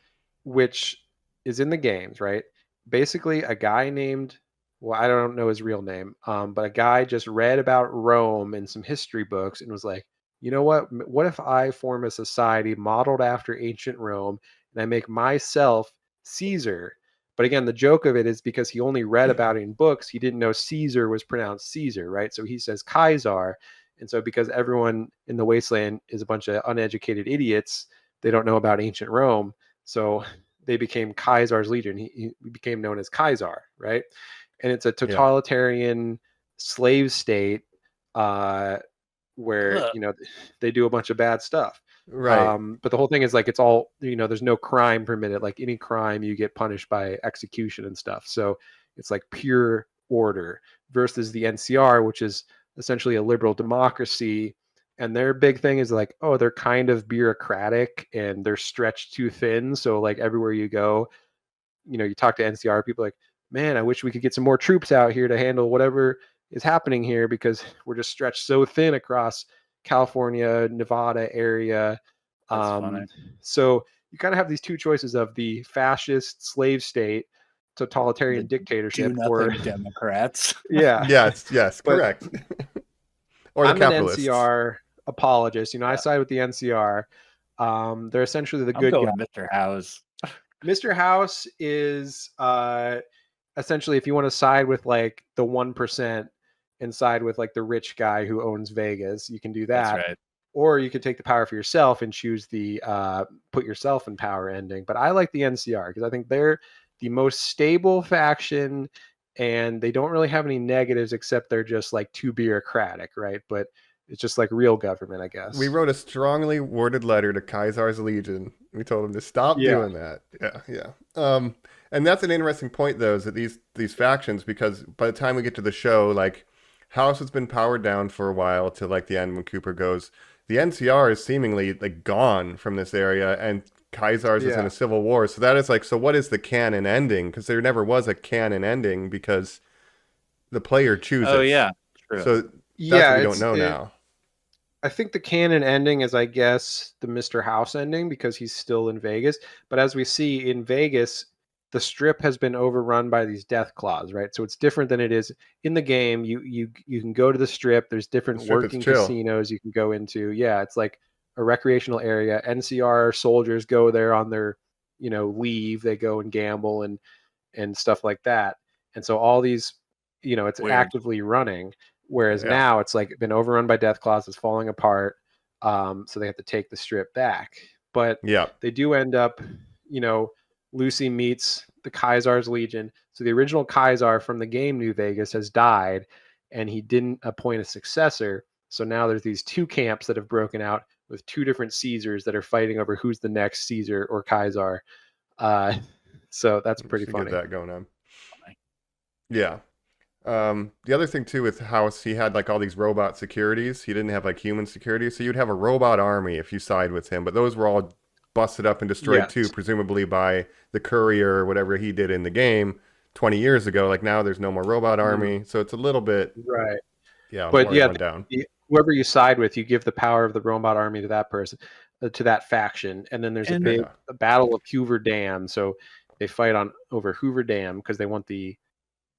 G: which is in the games, right? Basically a guy named, well, I don't know his real name, but a guy just read about Rome in some history books and was like, you know what if I form a society modeled after ancient Rome and I make myself Caesar? But again, the joke of it is because he only read about it in books, he didn't know Caesar was pronounced Caesar, right? So he says Kaiser, And so because everyone in the Wasteland is a bunch of uneducated idiots, they don't know about ancient Rome. So they became Caesar's legion. He became known as Caesar, right? And it's a totalitarian slave state where, they do a bunch of bad stuff.
F: Right.
G: But the whole thing is like, it's all, there's no crime permitted. Like any crime, you get punished by execution and stuff. So it's like pure order versus the NCR, which is essentially a liberal democracy. And their big thing is like, oh, they're kind of bureaucratic and they're stretched too thin. So like everywhere you go, you talk to NCR people like, man, I wish we could get some more troops out here to handle whatever is happening here because we're just stretched so thin across California, Nevada area.
E: That's funny.
G: So you kind of have these two choices of the fascist slave state, totalitarian dictatorship, or
E: Democrats.
G: Yeah.
F: Yes, correct. Or the
G: I'm
F: capitalists.
G: an NCR apologist. I side with the NCR. They're essentially the good guy.
E: Mr. House.
G: Mr. House is essentially, if you want to side with like the 1% and side with like the rich guy who owns Vegas, you can do that.
E: That's right.
G: Or you could take the power for yourself and choose the put yourself in power ending. But I like the NCR because I think they're the most stable faction and they don't really have any negatives except they're just like too bureaucratic, right? But it's just like real government, I guess.
F: We wrote a strongly worded letter to Caesar's Legion. We told him to stop doing that. Yeah. And that's an interesting point, though, is that these factions, because by the time we get to the show, like, House has been powered down for a while to, like, the end when Cooper goes. The NCR is seemingly, like, gone from this area, and Caesar's is in a civil war. So that is, like, so what is the canon ending? Because there never was a canon ending because the player chooses.
E: Oh, yeah. True.
F: So that's what we don't know now.
G: I think the canon ending is, I guess, the Mr. House ending because he's still in Vegas. But as we see in Vegas, the strip has been overrun by these death claws, right? So it's different than it is in the game. You can go to the strip. There's different working casinos you can go into. Yeah, it's like a recreational area. NCR soldiers go there on their, leave. They go and gamble and stuff like that. And so all these, it's actively running. Whereas now it's like been overrun by death claws, it's falling apart. So they have to take the strip back. But they do end up, Lucy meets the Caesar's Legion. So the original Caesar from the game New Vegas has died and he didn't appoint a successor. So now there's these two camps that have broken out with two different Caesars that are fighting over who's the next Caesar or Caesar. So that's pretty funny.
F: Get that going on. Yeah. The other thing too with House, he had like all these robot securities. He didn't have like human security, so you'd have a robot army if you side with him. But those were all busted up and destroyed too, presumably by the courier or whatever he did in the game 20 years ago. Like now, there's no more robot army, so it's a little bit down.
G: Whoever you side with, you give the power of the robot army to that person, to that faction, and then there's a battle of Hoover Dam. So they fight over Hoover Dam because they want the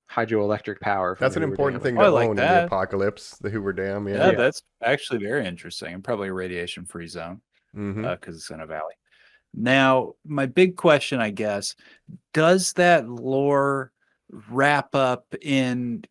G: hydroelectric power.
F: That's an important thing to own in the apocalypse, the Hoover Dam.
E: Yeah, that's actually very interesting and probably a radiation-free zone because it's in a valley. Now, my big question, I guess, does that lore wrap up in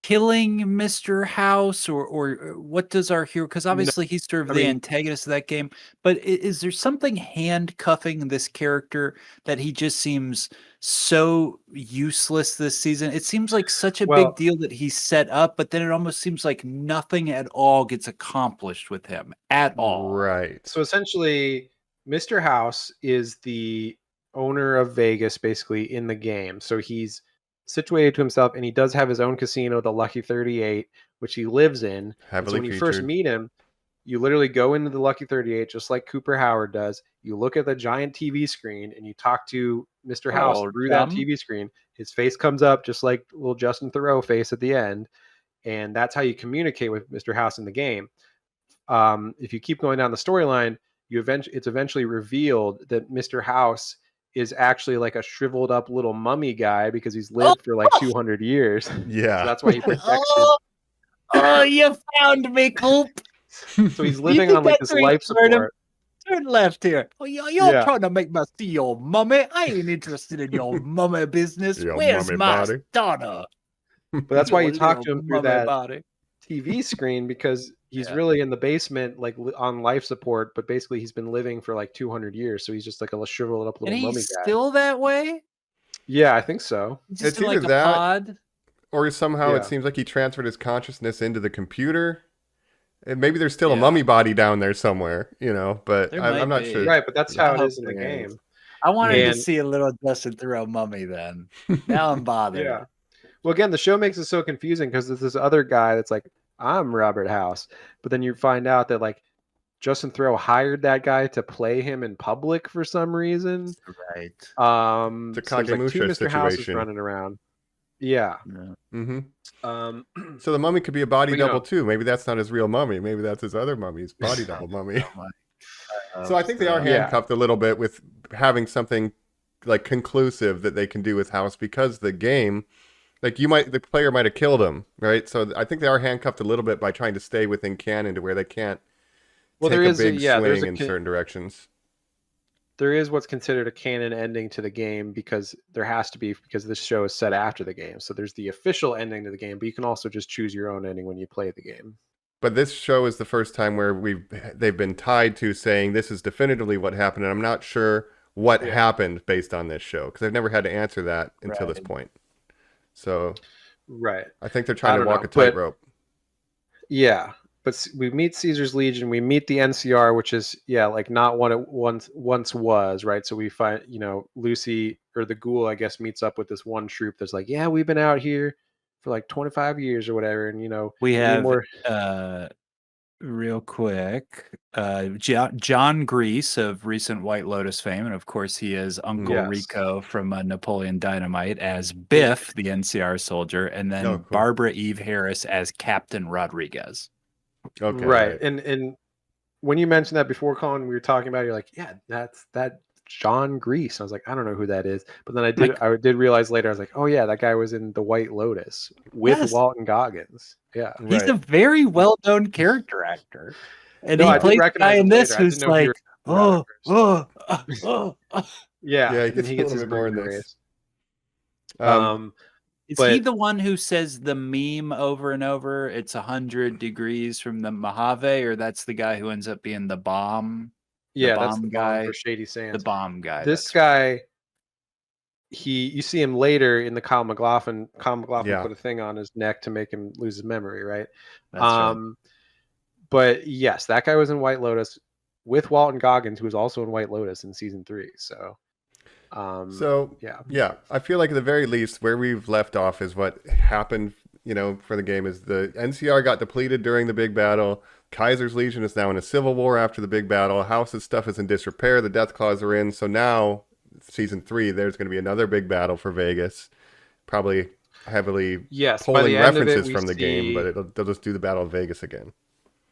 E: killing Mr. House or what does our hero, because obviously he's sort of the antagonist of that game, but is there something handcuffing this character that he just seems so useless this season? It seems like such a big deal that he's set up, but then it almost seems like nothing at all gets accomplished with him at all.
F: Right.
G: So essentially, Mr. House is the owner of Vegas basically in the game. So he's situated to himself and he does have his own casino, the Lucky 38, which he lives in. So when you first meet him, you literally go into the Lucky 38 just like Cooper Howard does. You look at the giant TV screen and you talk to Mr. House through that TV screen. His face comes up just like little Justin Theroux face at the end. And that's how you communicate with Mr. House in the game. If you keep going down the storyline, it's eventually revealed that Mr. House is actually like a shriveled up little mummy guy because he's lived for like 200 years.
F: Yeah.
G: So that's why he protected.
E: Oh, you found me, Coop.
G: So he's living on like this life support.
E: Turn left here. Oh, you're trying to make me see your mummy. I ain't interested in your mummy business. Where's my daughter?
G: But that's why you talk to him through that TV screen because he's really in the basement, like on life support, but basically he's been living for like 200 years, so he's just like a shriveled up little
E: And
G: mummy
E: he's
G: guy.
E: still that way?
G: Yeah, I think so.
E: He's just
F: It's
E: in
F: either
E: like a
F: that,
E: pod?
F: or somehow
G: Yeah.
F: it seems like he transferred his consciousness into the computer. And maybe there's still a
E: Yeah.
F: mummy body down there somewhere, but
E: There might
F: I'm not
E: be.
F: sure.
G: Right, but that's
E: I
G: how it
E: hope
G: is in the
E: there is.
G: game.
E: I wanted to
G: And-
E: see a little Justin Thoreau mummy then. Now I'm bothered.
G: Yeah. Well, again, the show makes it so confusing because there's this other guy that's like, I'm Robert House. But then you find out that like Justin Thoreau hired that guy to play him in public for some reason.
E: Right.
F: It's a
G: So there's like two
F: Kagemusha
G: Mr. Houses
F: situation.
G: running around. Yeah.
F: Mm-hmm.
G: Um,
F: So the mummy could be a body
G: But, you
F: double
G: know-
F: too. Maybe that's not his real mummy. Maybe that's his other mummy, his body double mummy.
E: Oh
F: So I think they are
G: Yeah.
F: handcuffed a little bit with having something like conclusive that they can do with House, because the game, like the player might have killed him, right? So I think they are handcuffed a little bit by trying to stay within canon to where they can't take
G: there
F: a
G: is
F: big
G: there's
F: swing
G: a
F: in certain directions.
G: there is what's considered a canon ending to the game because there has to be, because this show is set after the game. So there's the official ending to the game, but you can also just choose your own ending when you play the game.
F: But this show is the first time where they've been tied to saying this is definitively what happened, and I'm not sure what happened based on this show, because I've never had to answer that until this point. So
G: Right.
F: I think they're
G: I
F: trying to
G: don't
F: walk
G: know,
F: a
G: but-
F: tightrope.
G: Yeah. But we meet Caesar's Legion, we meet the NCR, which is like not what it once was, right? So we find, Lucy, or the ghoul, I guess, meets up with this one troop that's like, yeah, we've been out here for like 25 years or whatever, and
E: We
G: need
E: have
G: more.
E: real quick, John Grease of recent White Lotus fame, and of course he is Uncle
G: Yes.
E: Rico from Napoleon Dynamite as Biff, the NCR soldier, and then
F: Oh, cool.
E: Barbara Eve Harris as Captain Rodriguez.
F: Okay,
G: Right. And when you mentioned that before, Colin, we were talking about it, you're like, yeah, that's John Grease. I was like, I don't know who that is. But then I did realize later, I was like, oh yeah, that guy was in The White Lotus with
E: Yes.
G: Walton Goggins. Yeah.
E: He's a very well-known character actor, and
G: No, I
E: he
G: did
E: plays a
G: recognize
E: guy in
G: him
E: this
G: later. I
E: who's
G: didn't know if you
E: like,
G: were
F: Yeah,
G: Yeah.
F: he
G: and
F: gets
G: he
F: a
G: gets
F: little
G: his
F: bit more in
G: brain
F: this.
G: erased.
E: Is
G: But-
E: he the one who says the meme over and over? It's 100 degrees from the Mojave, or that's the guy who ends up being the bomb?
G: Yeah,
E: the
G: that's
E: bomb
G: the
E: guy.
G: bomb for Shady Sands.
E: The bomb guy.
G: This
E: that's
G: guy, you see him later in the Kyle MacLachlan. Kyle MacLachlan
F: Yeah.
G: put a thing on his neck to make him lose his memory, right?
E: That's right.
G: But yes, that guy was in White Lotus with Walton Goggins, who was also in White Lotus in season 3. So,
F: Yeah, I feel like at the very least where we've left off is what happened, for the game is the NCR got depleted during the big battle. Kaiser's Legion is now in a civil war after the big battle. House's stuff is in disrepair. The Death Claws are in. So now, season 3, there's going to be another big battle for Vegas. Probably heavily
G: by
F: pulling
G: the end of it,
F: references
G: we
F: from the game,
G: see-
F: but they'll just do the Battle of Vegas again.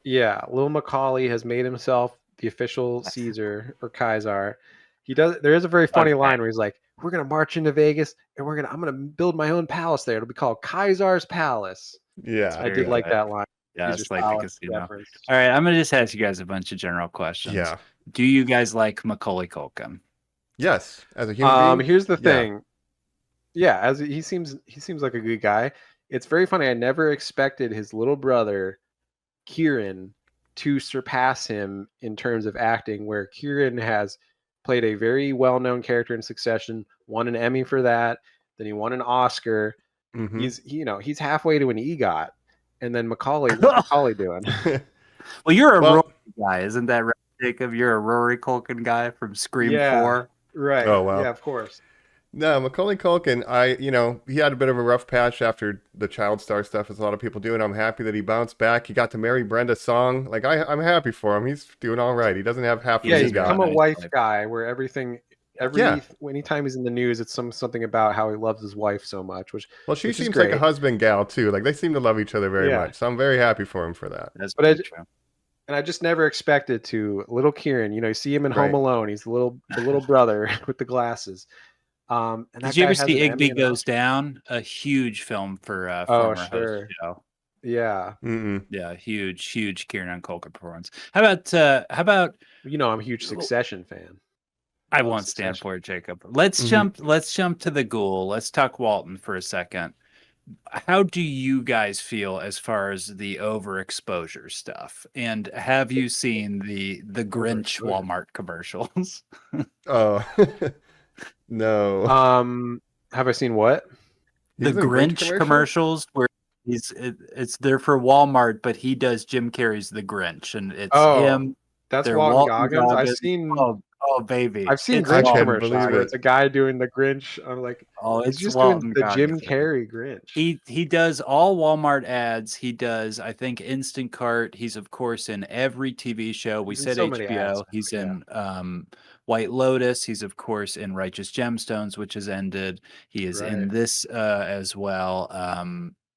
G: yeah, Lil Macaulay has made himself the official Caesar or Kaiser. He does. There is a very funny line where he's like, "We're gonna march into Vegas, and I'm gonna build my own palace there. It'll be called Kaiser's Palace."
F: Yeah.
G: I did like that line.
E: Yeah,
G: Caesar's
E: it's like the
G: Palace
E: casino.
G: reference.
E: All right, I'm gonna just ask you guys a bunch of general questions.
F: Yeah.
E: Do you guys like Macaulay Culkin?
F: Yes. As a human being.
G: Here's the
F: yeah.
G: thing. Yeah, as he seems like a good guy. It's very funny. I never expected his little brother, Kieran, to surpass him in terms of acting, where Kieran has played a very well-known character in Succession, won an Emmy for that, then he won an Oscar.
F: Mhm.
G: He's halfway to an EGOT. And then Macaulay, what's Macaulay doing?
E: Well, you're a
F: Well-
E: Rory guy, isn't that right, Jacob? You're a Rory Culkin guy from Scream
G: Yeah.
E: 4.
G: Right.
F: Oh, wow.
G: Yeah, of course.
F: No, Macaulay Culkin, he had a bit of a rough patch after the child star stuff, as a lot of people do, and I'm happy that he bounced back. He got to marry Brenda Song. Like, I'm happy for him. He's doing all right. He doesn't have half
G: Yeah,
F: of
G: he's
F: his
G: become a
E: nice
G: wife
E: life.
G: guy where everything anytime he's in the news, it's something about how he loves his wife so much, which
F: Well, she
G: which is
F: seems like a
G: great.
F: husband gal, too. Like, they seem to love each other very
G: Yeah.
F: much. So I'm very happy for him for that.
E: That's
G: But I-
E: pretty true.
G: and I just never expected to. Little Kieran, you see him in
F: Right.
G: Home Alone. He's the little brother with the glasses. And that
E: Did you
G: guy
E: ever
G: has
E: see
G: an Emmy
E: Igby
G: and
E: Goes Down? A huge film for
G: Oh,
E: former
G: sure.
E: host show.
G: Yeah,
F: Mm-mm.
E: Yeah, huge Kieran Culkin performance. How about
G: I'm a huge Succession fan.
E: I
G: Love
E: won't stand
G: Succession.
E: for it, Jacob. Let's jump to the ghoul. Let's talk Walton for a second. how do you guys feel as far as the overexposure stuff? And have you seen the Grinch Walmart commercials?
F: Oh, no.
G: Have I seen what?
E: The Grinch commercials where it's there for Walmart, but he does Jim Carrey's The Grinch, and it's him.
G: That's
E: they're
G: Walton
E: Walton
G: Goggins.
E: Goggins. Oh baby,
G: I've seen
E: It's
G: Grinch
E: Walton
G: commercials
F: believe
G: where
F: it.
G: it's a guy doing the Grinch. I'm like,
E: Oh,
G: he's
E: it's
G: just
E: Walton
G: doing the Jim
E: Goggins.
G: Carrey Grinch.
E: He does all Walmart ads. He does, I think, Instacart. He's of course in every TV show. We
G: He's in
E: said
G: so many
E: HBO.
G: ads now,
E: He's
G: yeah.
E: in White Lotus. He's of course in Righteous Gemstones, which has ended. He is in
G: Right.
E: this as well.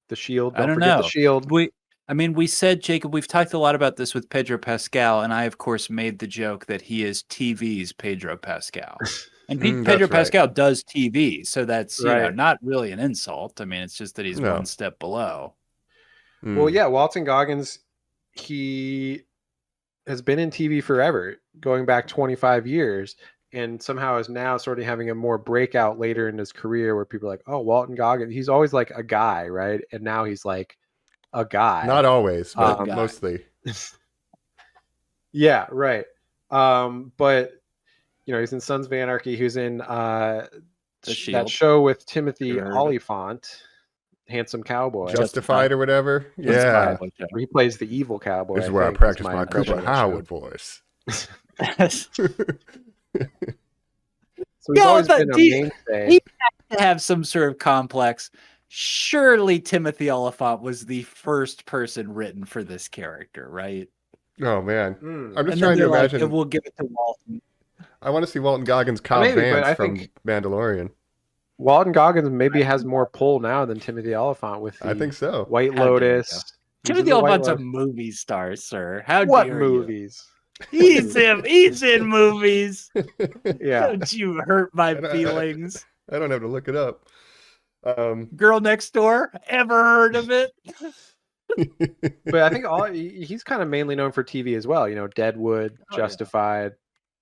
G: The Shield.
E: I
G: Don't
E: don't
G: forget
E: know.
G: the Shield.
E: We said, Jacob, we've talked a lot about this with Pedro Pascal, and I, of course, made the joke that he is TV's Pedro Pascal. And Pedro
F: that's right.
E: Pascal does TV, so that's
G: Right.
E: not really an insult. I mean, it's just that he's
F: No.
E: one step below.
G: Well, yeah, Walton Goggins, he has been in TV forever, going back 25 years, and somehow is now sort of having a more breakout later in his career where people are like, oh, Walton Goggins, he's always like a guy, right? And now he's like a guy.
F: Not always, but
E: guy.
F: mostly.
G: Yeah, right. But he's in Sons of Anarchy. He was in that
E: Shield.
G: show with Timothy
E: Sure.
G: Olyphant, Handsome Cowboy.
F: Justified or whatever. Yeah.
G: Where he plays the evil cowboy.
F: This is
G: I
F: where I
G: think,
F: practice
G: is
F: my
G: impression
F: Cooper
G: of that
F: Howard
G: show.
F: voice.
G: So he's always been a
E: He
G: mainstay.
E: has to have some sort of complex. Surely Timothy Oliphant was the first person written for this character, right?
F: Oh man,
G: Mm.
F: I'm just
E: And
F: trying to
E: they're like,
F: imagine.
E: we'll give it to Walton.
F: I want to see Walton Goggins' Cobb
G: Maybe, but
F: Vance
G: I
F: from
G: think-
F: Mandalorian.
G: Walton Goggins maybe has more pull now than Timothy Oliphant with the
F: I think so.
G: White
E: How dare you.
G: Lotus. He's in
E: Timothy
G: the White
E: Oliphant's a
G: Lotus.
E: movie star, sir. How
G: What
E: dare
G: movies?
E: you? He's in movies.
G: Yeah.
E: Don't you hurt my
F: I don't-
E: feelings.
F: I don't have to look it up.
E: Girl Next Door? Ever heard of it?
G: But I think he's kind of mainly known for TV as well. Deadwood,
E: Oh, yeah.
G: Justified,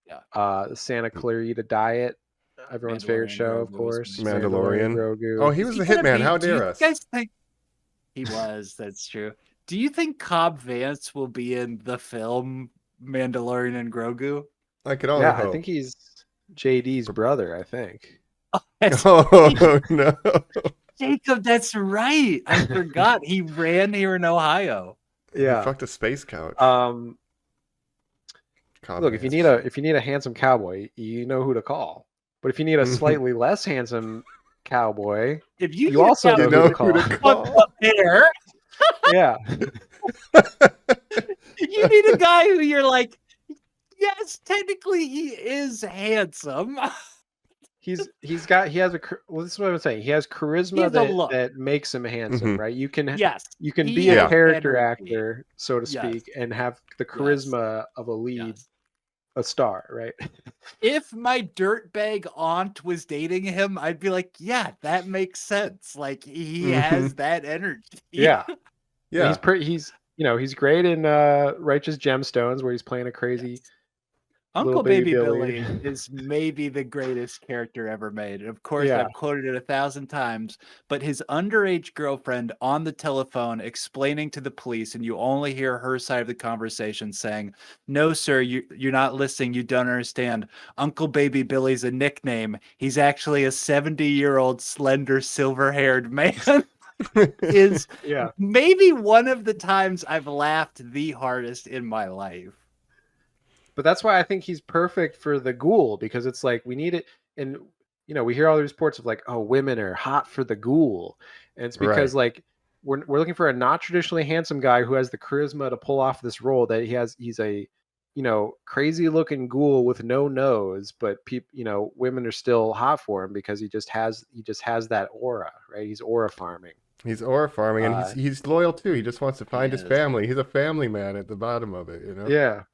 E: Yeah.
G: The Santa Clarita Diet, everyone's favorite
E: Mandalorian
G: show, of
E: Grogu
G: course.
E: was
F: Mandalorian.
G: Grogu.
F: Oh, he was the
E: gonna
F: hitman.
E: be-
F: How
E: do you
F: dare us?
E: guys think he was? That's true. Do you think Cobb Vance will be in the film Mandalorian and Grogu?
F: I could only
G: Yeah,
F: hope.
G: I think he's JD's brother. I think.
E: That's
F: Oh no!
E: Jacob, that's right. I forgot. He ran here in Ohio.
F: He
G: Yeah.
F: fucked a space couch.
G: Look,
F: Cobb
G: if you
F: Vance.
G: need a handsome cowboy, you know who to call. But if you need a slightly less handsome cowboy,
E: If you,
G: you also
F: You
G: know
F: know
G: who to
F: who to
G: call.
F: call.
E: there,
G: Yeah.
E: you need a guy who you're like, yes, technically he is handsome.
G: He has well, this is what I'm saying. He has
E: He
G: charisma
E: has a look.
G: that makes him handsome,
F: Mhm.
G: right? You can
E: Yes.
G: you can
E: he
G: be a
E: has
G: character
E: energy.
G: actor, so to
E: Yes.
G: speak, and have the charisma of a lead,
E: Yes.
G: a star, right?
E: If my dirtbag aunt was dating him, I'd be like, yeah, that makes sense. Like he has that energy.
G: Yeah.
F: Yeah.
G: He's great in Righteous Gemstones where he's playing a crazy
E: Uncle
G: little
E: Baby
G: baby
E: Billy
G: Billy.
E: is maybe the greatest character ever made. And of course,
G: Yeah.
E: I've quoted it 1,000 times, but his underage girlfriend on the telephone explaining to the police, and you only hear her side of the conversation saying, no, sir, you're not listening. You don't understand. Uncle Baby Billy's a nickname. He's actually a 70-year-old slender silver-haired man. Is
G: Yeah.
E: maybe one of the times I've laughed the hardest in my life.
G: But that's why I think he's perfect for the ghoul, because it's like we need it. And we hear all the reports of like, oh, women are hot for the ghoul, and it's because like we're looking for a not traditionally handsome guy who has the charisma to pull off this role. That he's a crazy looking ghoul with no nose, but women are still hot for him because he just has that aura, right? He's aura farming.
F: He's aura farming, and he's loyal too. He just wants to find his
E: is.
F: family. He's a family man at the bottom of it,
G: Yeah.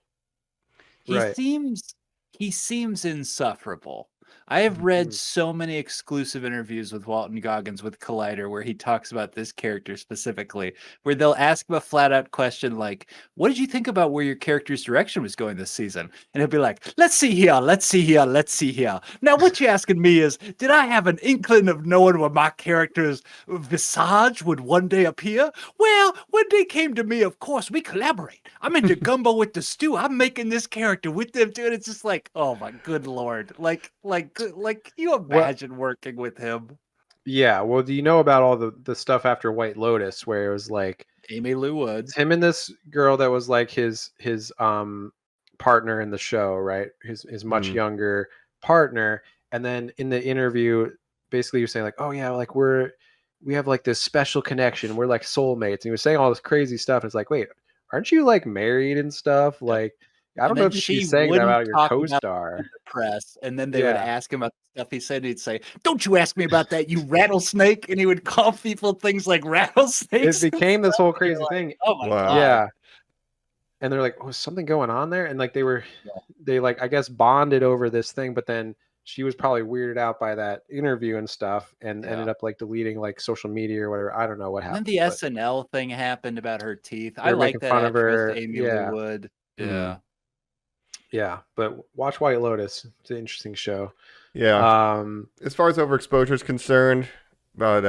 E: He
G: Right.
E: seems insufferable. I have read so many exclusive interviews with Walton Goggins with Collider where he talks about this character specifically, where they'll ask him a flat out question like, what did you think about where your character's direction was going this season? And he'll be like, let's see here, let's see here, let's see here. Now, what you're asking me is, did I have an inkling of knowing where my character's visage would one day appear? Well, when they came to me, of course, we collaborate. I'm into gumbo with the stew. I'm making this character with them, dude. It's just like, oh my good Lord. Like, can you imagine working with him?
G: Yeah. Well, do you know about all the stuff after White Lotus where it was like
E: Amy Lou Woods,
G: him and this girl that was like his partner in the show, right? His much younger partner. And then in the interview, basically you're saying like, oh yeah, like we have like this special connection. We're like soulmates. And he was saying all this crazy stuff. And it's like, wait, aren't you like married and stuff? Like, I don't know if she's saying that about your co-star.
E: The press, and then they would ask him about the stuff he said. And he'd say, "Don't you ask me about that, you rattlesnake!" And he would call people things like rattlesnakes.
G: It became this whole crazy thing.
E: Oh my God!
G: Yeah, and they're like, "Was something going on there?" And like they like I guess bonded over this thing, but then she was probably weirded out by that interview and stuff, and ended up like deleting like social media or whatever. I don't know what happened.
E: And then the SNL thing happened about her teeth. I like that
G: fun of her.
E: Amy Lou Wood. Yeah.
G: Yeah, but watch White Lotus. It's an interesting show.
F: Yeah. As far as overexposure is concerned, about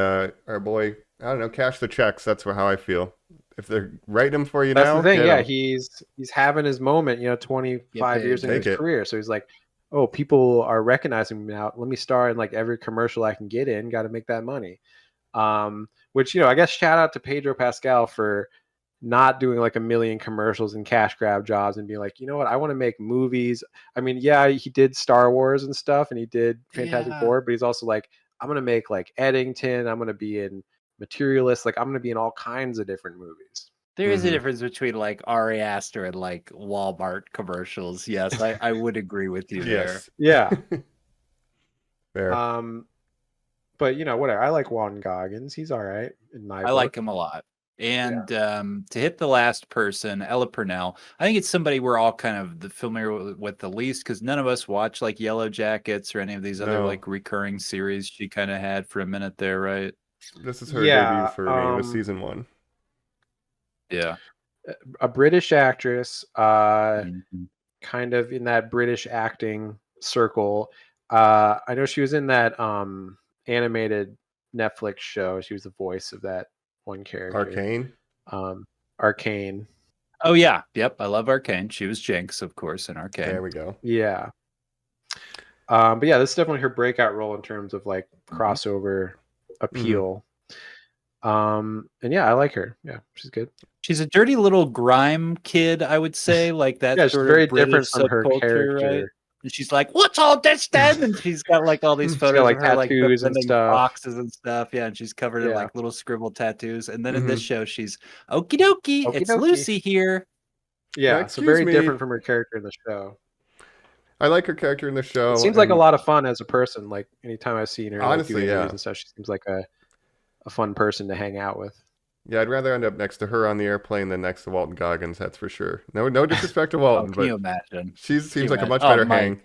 F: our boy, I don't know, cash the checks. That's how I feel. If they're writing him for you
G: That's
F: now,
G: the thing. Yeah, he's having his moment. 25 years into his career, so he's like, oh, people are recognizing me now. Let me star in like every commercial I can get in. Got to make that money. Which I guess shout out to Pedro Pascal for not doing like a million commercials and cash grab jobs and being like, you know what, I want to make movies. I mean, yeah, he did Star Wars and stuff and he did Fantastic Four, but he's also like, I'm going to make like Eddington. I'm going to be in Materialist. Like I'm going to be in all kinds of different movies.
E: There is a difference between like Ari Aster and like Walmart commercials. Yes, I would agree with you there.
G: Yeah.
F: Fair.
G: But whatever. I like Walton Goggins. He's all right in my book.
E: Like him a lot. And to hit the last person, Ella Purnell, I think it's somebody we're all kind of familiar with the least because none of us watch like Yellow Jackets or any of these other like recurring series she kind of had for a minute there, right?
F: This is her debut for me. It was season 1.
E: Yeah.
G: A British actress, kind of in that British acting circle. I know she was in that animated Netflix show. She was the voice of that one character. Arcane.
E: Oh yeah. Yep. I love Arcane. She was Jinx, of course, in Arcane.
F: There we go.
G: Yeah. But yeah, this is definitely her breakout role in terms of like crossover appeal. And yeah, I like her. Yeah, she's good.
E: She's a dirty little grime kid, I would say. Like that
G: sort
E: of
G: very
E: British
G: different from her character.
E: Right? And she's like, "What's all this then?" And she's got like all these photos
G: like
E: of her
G: tattoos
E: like
G: and stuff,
E: boxes and stuff. Yeah, and she's covered in like little scribbled tattoos. And then in this show, she's okie dokie. It's Lucy here.
G: Yeah, so very different from her character in the show.
F: I like her character in the show.
G: It seems like a lot of fun as a person. Like anytime I've seen her,
F: honestly,
G: like, and stuff, she seems like a fun person to hang out with.
F: Yeah, I'd rather end up next to her on the airplane than next to Walton Goggins. That's for sure. No disrespect to Walton,
E: can you imagine?
F: She seems like a much better hang.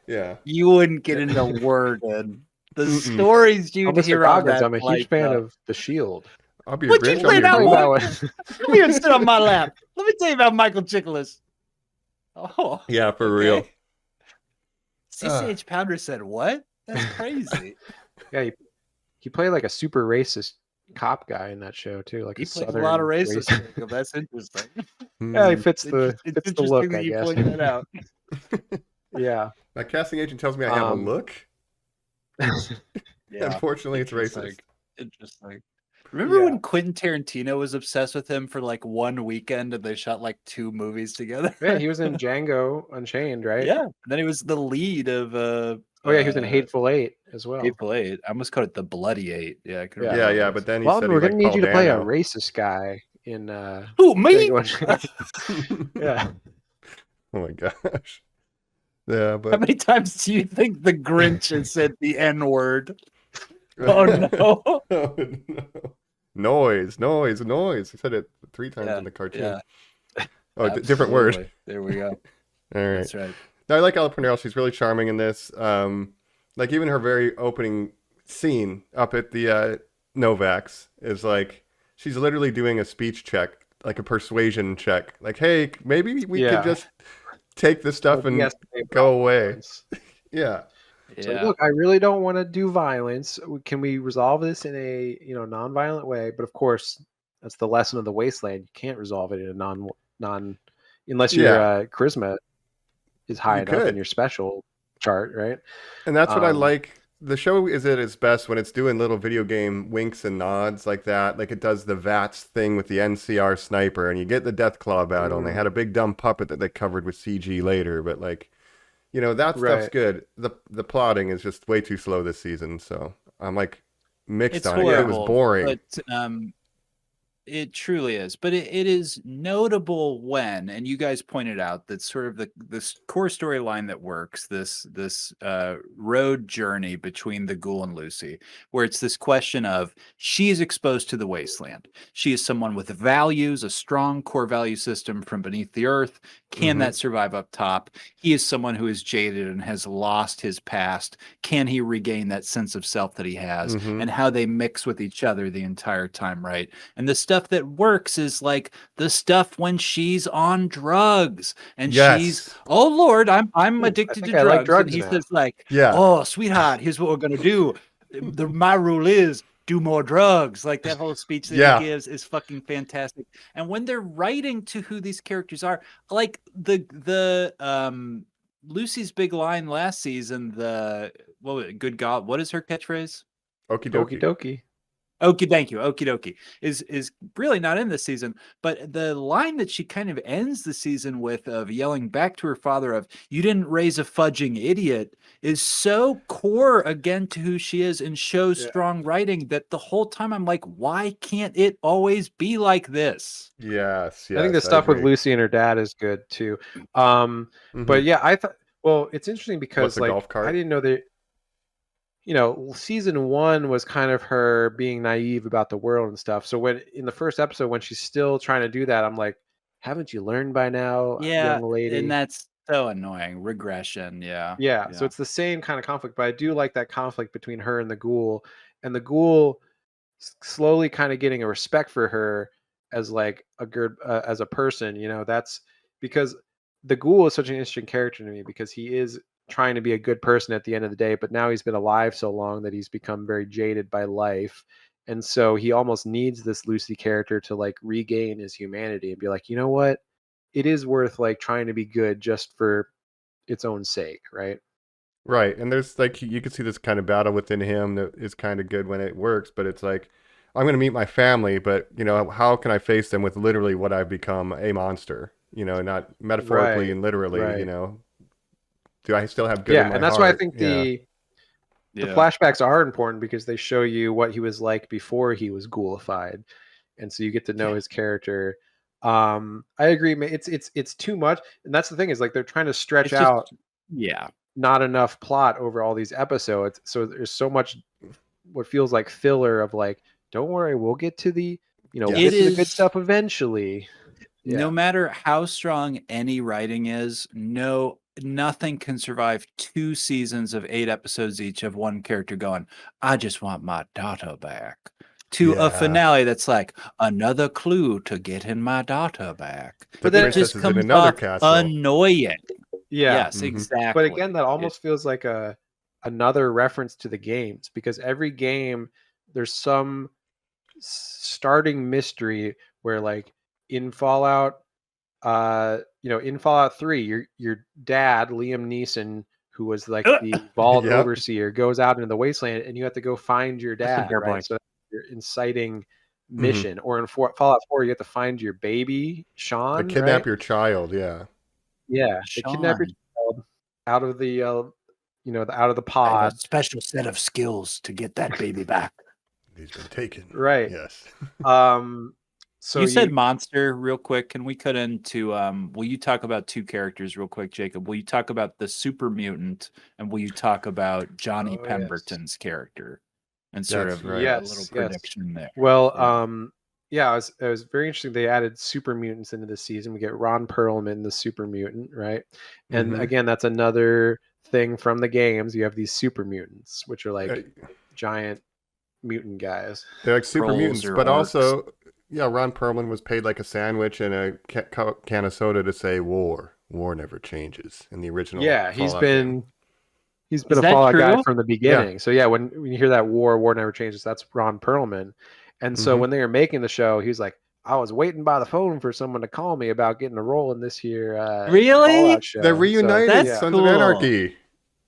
F: Yeah,
E: you wouldn't get into word and the stories you'd hear on that.
G: I'm a huge fan of The Shield.
F: I'll be
E: Would you play that one? Come here and sit on my lap. Let me tell you about Michael Chiklis. Oh,
F: yeah, for real.
E: CCH Pounder said, "What? That's crazy."
G: Yeah, he played like a super racist cop guy in that show too. Like
E: he plays a lot of racist. That's interesting.
G: Yeah, he fits the look.
E: I guess. Pointed that out.
G: Yeah.
F: My casting agent tells me I have a look. Unfortunately, it's racist.
E: Interesting. Remember when Quentin Tarantino was obsessed with him for like one weekend and they shot like 2 movies together?
G: Yeah, he was in Django Unchained, right?
E: Yeah. And then he was the lead of
G: he was in Hateful Eight as well.
E: Hateful Eight. I almost called it the Bloody Eight. Yeah,
F: but then he said
G: we're gonna need you to play a racist guy in
E: Who, me?
G: Yeah.
F: Oh my gosh. Yeah, but
E: how many times do you think the Grinch has said the N-word? Oh no.
F: Oh, no. Noise. He said it 3 times in the cartoon.
E: Yeah.
F: Oh, different word.
E: There we go.
F: All right.
E: That's right.
F: No, I like Ella Purnell. She's really charming in this. Like even her very opening scene up at the Novak's is like she's literally doing a speech check, like a persuasion check. Like, hey, maybe we could just take this stuff and go away. Yeah.
G: It's like, look, I really don't want to do violence. Can we resolve this in a non-violent way? But of course, that's the lesson of the Wasteland. You can't resolve it in a non unless your charisma is high enough in your special chart, right?
F: And that's what I like. The show is at its best when it's doing little video game winks and nods like that. Like it does the VATS thing with the NCR sniper, and you get the Deathclaw battle, and they had a big dumb puppet that they covered with CG later. But like, that stuff's good. The plotting is just way too slow this season, so I'm like mixed on it. Yeah, it was boring.
E: But it truly is, but it is notable when, and you guys pointed out that sort of this core storyline that works, this road journey between the ghoul and Lucy, where it's this question of she is exposed to the Wasteland. She is someone with values, a strong core value system from beneath the earth. Can that survive up top? He is someone who is jaded and has lost his past. Can he regain that sense of self that he has? And how they mix with each other the entire time, right? And the stuff that works is like the stuff when she's on drugs and she's, oh Lord, I'm addicted to drugs.
G: Like drugs.
E: And he says like, oh sweetheart, here's what we're gonna do. My rule is do more drugs. Like that whole speech that he gives is fucking fantastic. And when they're writing to who these characters are, like the Lucy's big line last season, good God, what is her catchphrase?
F: Okie dokie.
E: Thank you. Okie dokie is really not in this season, but the line that she kind of ends the season with of yelling back to her father of "You didn't raise a fudging idiot" is so core again to who she is and shows strong writing that the whole time I'm like, why can't it always be like this?
F: Yes.
G: I think the stuff with Lucy and her dad is good too. But yeah, I thought. Well, it's interesting because like I didn't know that. Season 1 was kind of her being naive about the world and stuff. So when in the first episode, when she's still trying to do that, I'm like, haven't you learned by now, young lady?
E: And that's so annoying. Regression, yeah.
G: So it's the same kind of conflict, but I do like that conflict between her and the ghoul slowly kind of getting a respect for her as like a good as a person. That's because the ghoul is such an interesting character to me because he is trying to be a good person at the end of the day, but now he's been alive so long that he's become very jaded by life, and so he almost needs this Lucy character to like regain his humanity and be like, you know what, it is worth like trying to be good just for its own sake, right?
F: And there's like you can see this kind of battle within him that is kind of good when it works, but it's like I'm going to meet my family, but how can I face them with literally what I've become, a monster, not metaphorically and literally, do I still have good in my
G: and that's
F: heart?
G: why I think the flashbacks are important because they show you what he was like before he was ghoulified, and so you get to know his character. I agree. It's too much, and that's the thing is like they're trying to stretch out. Not enough plot over all these episodes, so there's so much what feels like filler of like, don't worry, we'll get to the get to the good stuff eventually.
E: No matter how strong any writing is, nothing can survive 2 seasons of 8 episodes each of one character going, I just want my daughter back, to a finale that's like another clue to getting my daughter back.
F: But then it just comes off
E: annoying. Yes, exactly.
G: But again, that almost feels like another reference to the games, because every game there's some starting mystery where like in Fallout in Fallout 3, your dad, Liam Neeson, who was like the bald overseer, goes out into the wasteland and you have to go find your dad, right? So that's your inciting mission. Or in Fallout 4, you have to find your baby, Sean.
F: Kidnap your child,
G: Yeah, they kidnap your child out of the out of the pod.
E: I have a special set of skills to get that baby back.
F: He's been taken.
G: Right.
F: Yes.
E: So you said monster real quick. Can we cut into will you talk about 2 characters real quick, Jacob? Will you talk about the super mutant, and will you talk about Johnny Pemberton's character and sort of a little prediction there?
G: Well, it was very interesting. They added super mutants into the season. We get Ron Perlman, the super mutant, right? And again, that's another thing from the games, you have these super mutants, which are like giant mutant guys.
F: They're like super
E: Trolls
F: mutants,
E: or
F: but
E: orcs.
F: also, yeah, Ron Perlman was paid like a sandwich and a can of soda to say war. War never changes in the original.
G: Yeah, he's
F: Fallout
G: been
F: game.
G: he's been
E: Is
G: a
E: that
G: Fallout guy
E: true?
G: from the beginning. So yeah, when you hear that war never changes, that's Ron Perlman. And so when they were making the show, he was like, I was waiting by the phone for someone to call me about getting a role in this here
E: Really?
G: Fallout show.
F: They're reunited.
E: That's
F: Sons
E: cool.
F: of Anarchy.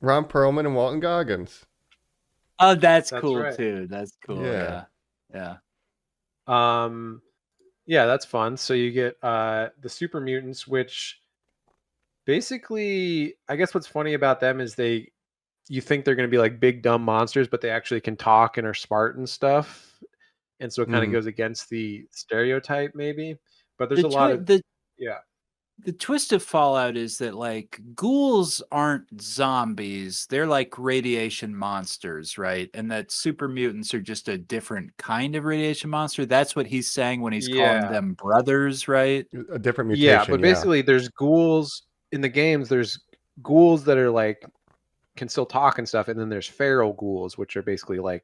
F: Ron Perlman and Walton Goggins.
E: Oh, that's
G: That's
E: cool
G: right.
E: too. That's cool.
F: Yeah.
E: Yeah.
G: Yeah, that's fun. So you get the super mutants, which basically, I guess what's funny about them is you think they're going to be like big dumb monsters, but they actually can talk and are smart and stuff. And so it kind of goes against the stereotype, maybe. But there's a lot of
E: The twist of Fallout is that like ghouls aren't zombies; they're like radiation monsters, right? And that super mutants are just a different kind of radiation monster. That's what he's saying when he's calling them brothers, right?
F: A different mutation.
G: Yeah, but basically, there's ghouls in the games. There's ghouls that are like can still talk and stuff, and then there's feral ghouls, which are basically like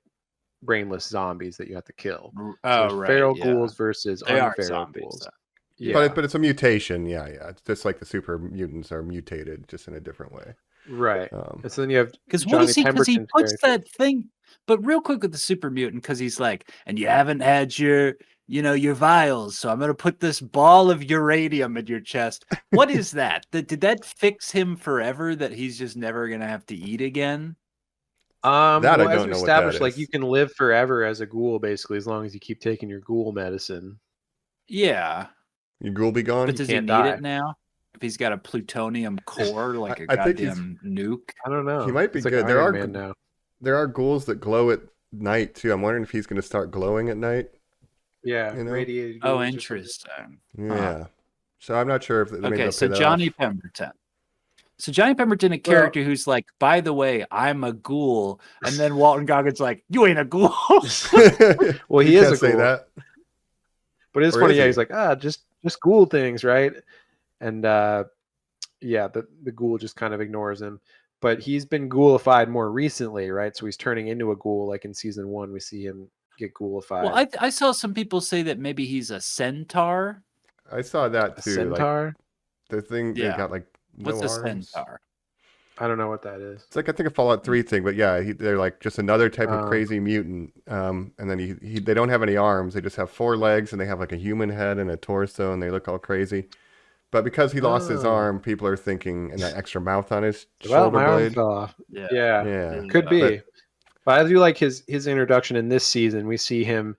G: brainless zombies that you have to kill. So there's feral ghouls versus unferal ghouls.
E: Though.
G: Yeah,
F: but it's a mutation. Yeah. It's just like the super mutants are mutated, just in a different way.
G: Right. And so then you have
E: because what is he? Because he puts that thing. But real quick with the super mutant, because he's like, and you haven't had your vials, so I'm gonna put this ball of uranium in your chest. What is that? Did that fix him forever? That he's just never gonna have to eat again?
F: I don't
G: as we
F: know
G: established,
F: what that
G: like
F: is.
G: you can live forever as a ghoul, basically, as long as you keep taking your ghoul medicine.
E: Yeah.
F: Your ghoul be gone.
E: But does he need it now? If he's got a plutonium core, like a goddamn nuke?
G: I don't know.
F: He might be
G: It's like
F: good.
G: Iron Man now.
F: There are ghouls that glow at night too. I'm wondering if he's going to start glowing at night.
G: Yeah, radiated.
E: Oh, interesting.
F: Yeah. So I'm not sure if
E: okay. So Johnny Pemberton. So Johnny Pemberton, a character who's like, by the way, I'm a ghoul, and then Walton Goggins like, you ain't a ghoul.
G: Well, he is a ghoul.
F: Say that.
G: But it's funny. Yeah, he's like, just ghoul things, right? And the ghoul just kind of ignores him. But he's been ghoulified more recently, right? So he's turning into a ghoul. Like in season 1, we see him get ghoulified.
E: Well, I saw some people say that maybe he's a centaur.
F: I saw that too.
G: A centaur?
F: Like, the thing they got like
E: what's
F: no
E: a
F: arms.
E: centaur?
G: I don't know what that is.
F: It's like I think a Fallout 3 thing, but yeah, they're like just another type of crazy mutant. And then they don't have any arms; they just have 4 legs, and they have like a human head and a torso, and they look all crazy. But because he lost his arm, people are thinking, and that extra mouth on his shoulder
G: my
F: blade.
G: arm fell off.
F: Yeah.
G: Could be. But I do like his introduction in this season. We see him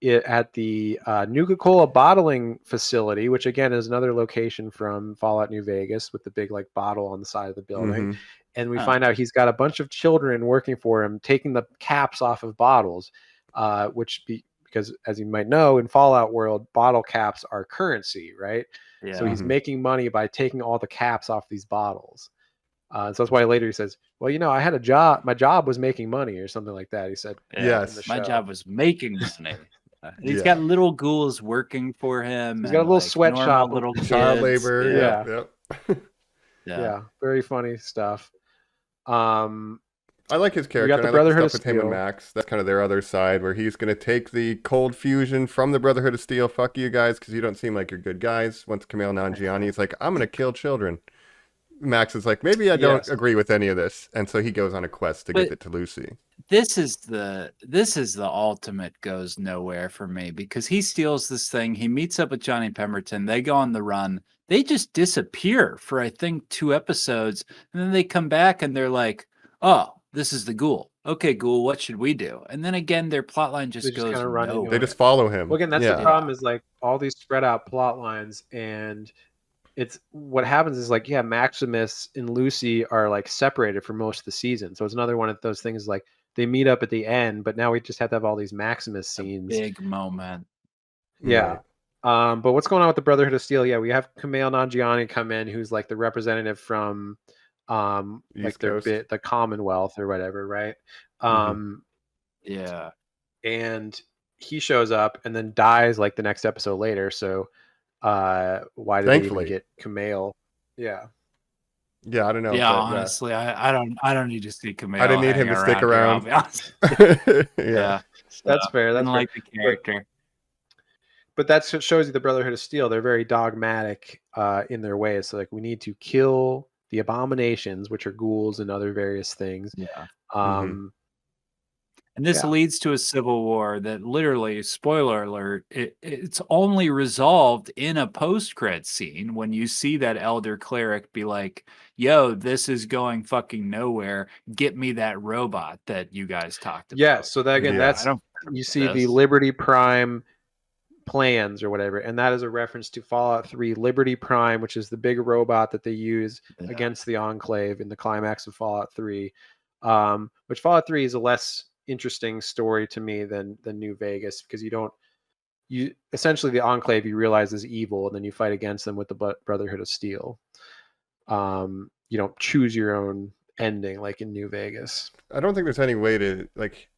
G: at the Nuka-Cola bottling facility, which again is another location from Fallout New Vegas with the big like bottle on the side of the building. And we find out he's got a bunch of children working for him, taking the caps off of bottles, because as you might know, in Fallout world, bottle caps are currency, right? Yeah. So he's making money by taking all the caps off these bottles. So that's why later he says, well, I had a job. My job was making money or something like that. He said,
F: yes,
E: my job was making money. He's got little ghouls working for him.
G: He's got a little sweatshop,
E: little
F: child labor.
G: Yeah. Very funny stuff.
F: I like his character.
G: We got the
F: and
G: Brotherhood
F: I
G: of
F: like the stuff with him and
G: Steel.
F: Max. That's kind of their other side, where he's going to take the cold fusion from the Brotherhood of Steel. Fuck you guys, because you don't seem like you're good guys. Once Kumail Nanjiani's like, I'm going to kill children. Max is like, maybe I don't agree with any of this, and so he goes on a quest to get it to Lucy.
E: This is the ultimate goes nowhere for me, because he steals this thing. He meets up with Johnny Pemberton. They go on the run. They just disappear for I think 2 episodes, and then they come back and they're like, oh, this is the ghoul. Okay, ghoul, what should we do? And then again, their plotline just goes nowhere.
F: They just follow him.
G: Well, again, that's the problem is like all these spread out plot lines, and it's what happens is like, Maximus and Lucy are like separated for most of the season. So it's another one of those things like they meet up at the end, but now we just have to have all these Maximus scenes.
E: Big moment.
G: Yeah. Right. But what's going on with the Brotherhood of Steel? Yeah, we have Kumail Nanjiani come in, who's like the representative from like the Commonwealth or whatever, right?
E: Yeah.
G: And he shows up and then dies like the next episode later. So why did they even get Kumail? Yeah.
F: Yeah, I don't know,
E: Yeah,
F: but
E: honestly, I don't need to see
F: I didn't
E: Camille
F: need him
E: hanging
F: to stick
E: around here. I'll
F: around.
E: be honest.
F: Yeah.
E: Yeah, so
G: That's fair. That's
E: didn't
G: fair.
E: like the character.
G: But that shows you the Brotherhood of Steel. They're very dogmatic in their ways. So like, we need to kill the abominations, which are ghouls and other various things.
E: Yeah.
G: Um,
E: And this
G: Yeah.
E: leads to a civil war that literally, spoiler alert, it's only resolved in a post-cred scene when you see that elder cleric be like, yo, this is going fucking nowhere. Get me that robot that you guys talked about.
G: Yeah. So that again,
F: Yeah.
E: I don't
G: you see the
E: this.
G: Liberty Prime plans or whatever, and that is a reference to Fallout 3 Liberty Prime, which is the big robot that they use
E: Yeah.
G: against the Enclave in the climax of Fallout 3. Which Fallout 3 is a less interesting story to me than New Vegas, because you essentially, the Enclave, you realize, is evil, and then you fight against them with the Brotherhood of Steel. You don't choose your own ending like in New Vegas.
F: I don't think there's any way to like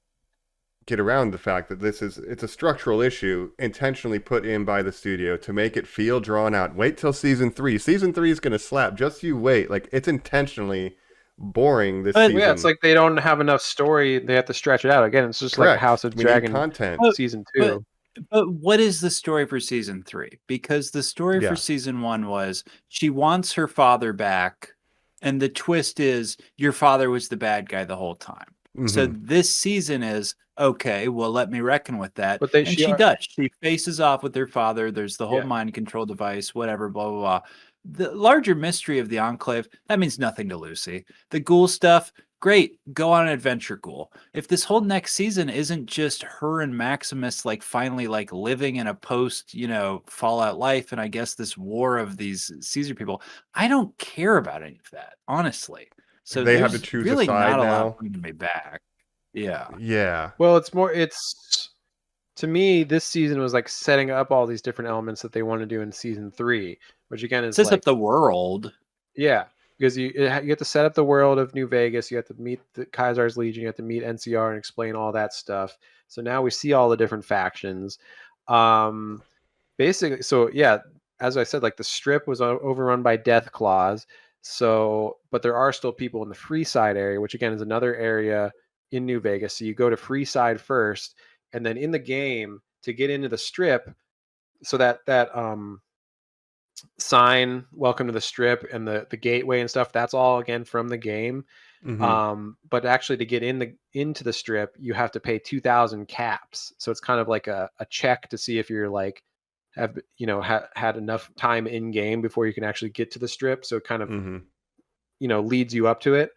F: get around the fact that it's a structural issue intentionally put in by the studio to make it feel drawn out. Wait till season 3. Season 3 is going to slap. Just you wait. Like, it's intentionally boring this season.
G: Yeah, it's like they don't have enough story. They have to stretch it out. Again, it's just
F: Correct.
G: like House of
F: We
G: Dragon
F: need content.
G: season 2.
E: But what is the story for season 3? Because the story for season 1 was she wants her father back, and the twist is your father was the bad guy the whole time. So this season is, okay, well, let me reckon with that. But she does. She faces off with her father. There's the whole mind control device, whatever, blah, blah, blah. The larger mystery of the Enclave, that means nothing to Lucy. The ghoul stuff, great, go on an adventure, ghoul. If this whole next season isn't just her and Maximus like finally like living in a post, Fallout life, and I guess this war of these Caesar people, I don't care about any of that, honestly. So
F: they have to choose
E: really
F: a side
E: not a
F: now.
E: lot bringing me back. Yeah.
F: Yeah.
G: Well, to me, this season was like setting up all these different elements that they want to do in season 3, which again is
E: sets
G: like
E: up the world.
G: Yeah, because you have to set up the world of New Vegas. You have to meet the Kaiser's Legion. You have to meet NCR and explain all that stuff. So now we see all the different factions. Basically, so yeah, as I said, like the strip was overrun by Death Claws. So, but there are still people in the Freeside area, which again is another area in New Vegas. So you go to Freeside first, and then in the game to get into the strip, so that sign, welcome to the strip, and the gateway and stuff, that's all again from the game. But actually to get into the strip, you have to pay 2,000 caps. So it's kind of like a check to see if you're like have had enough time in game before you can actually get to the strip. So it kind of leads you up to it.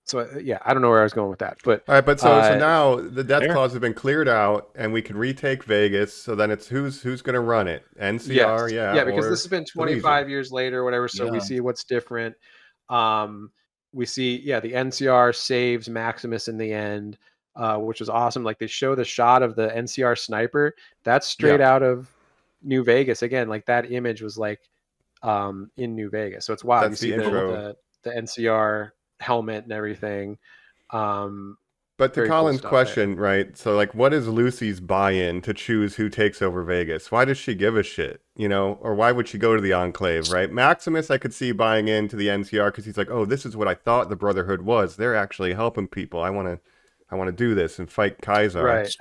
G: So yeah, I don't know where I was going with that, but
F: all right. But so now the Death Claws have been cleared out, and we can retake Vegas. So then it's who's going to run it? NCR,
G: yeah, because this has been 25 years later, or whatever. So we see what's different. We see the NCR saves Maximus in the end, which was awesome. Like they show the shot of the NCR sniper. That's straight out of New Vegas. Again, like that image was like in New Vegas. So it's wild.
F: That's
G: you see
F: the intro.
G: the NCR helmet and everything.
F: But to Colin's question, right? So like, what is Lucy's buy-in to choose who takes over Vegas? Why does she give a shit? Or why would she go to the Enclave, right? Maximus, I could see buying into the NCR because he's like, oh, this is what I thought the Brotherhood was. They're actually helping people. I want to do this and fight Kaiser.
G: Right.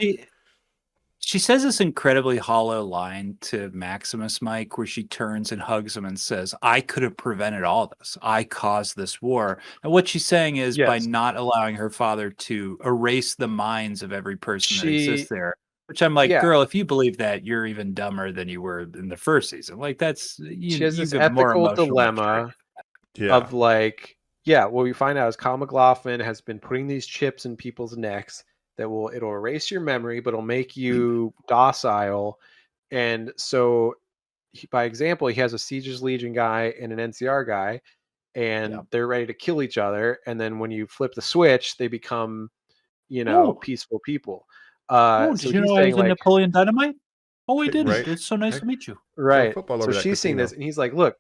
E: She says this incredibly hollow line to Maximus, Mike, where she turns and hugs him and says, I could have prevented all this. I caused this war. And what she's saying is by not allowing her father to erase the minds of every person that exists there, which I'm like, girl, if you believe that, you're even dumber than you were in the first season. Like that's,
G: she has this ethical dilemma of like, what we find out is Kyle MacLachlan has been putting these chips in people's necks that it'll erase your memory, but it'll make you docile. And so by example, he has a Siege's Legion guy and an NCR guy, and they're ready to kill each other. And then when you flip the switch, they become, peaceful people.
E: Did you know I was in Napoleon Dynamite? Oh, we did.
F: Right.
E: It's so nice to meet you.
G: Right. So she's seeing this, and he's like, look,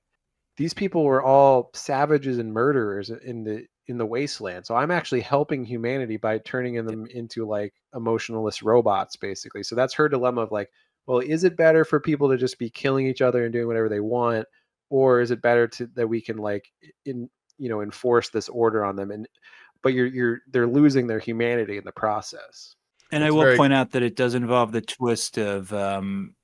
G: these people were all savages and murderers in the Wasteland. So I'm actually helping humanity by turning them into like emotionless robots, basically. So that's her dilemma of like, well, is it better for people to just be killing each other and doing whatever they want? or is it better that we can like enforce this order on them, but they're losing their humanity in the process.
E: And I will point out that it does involve the twist of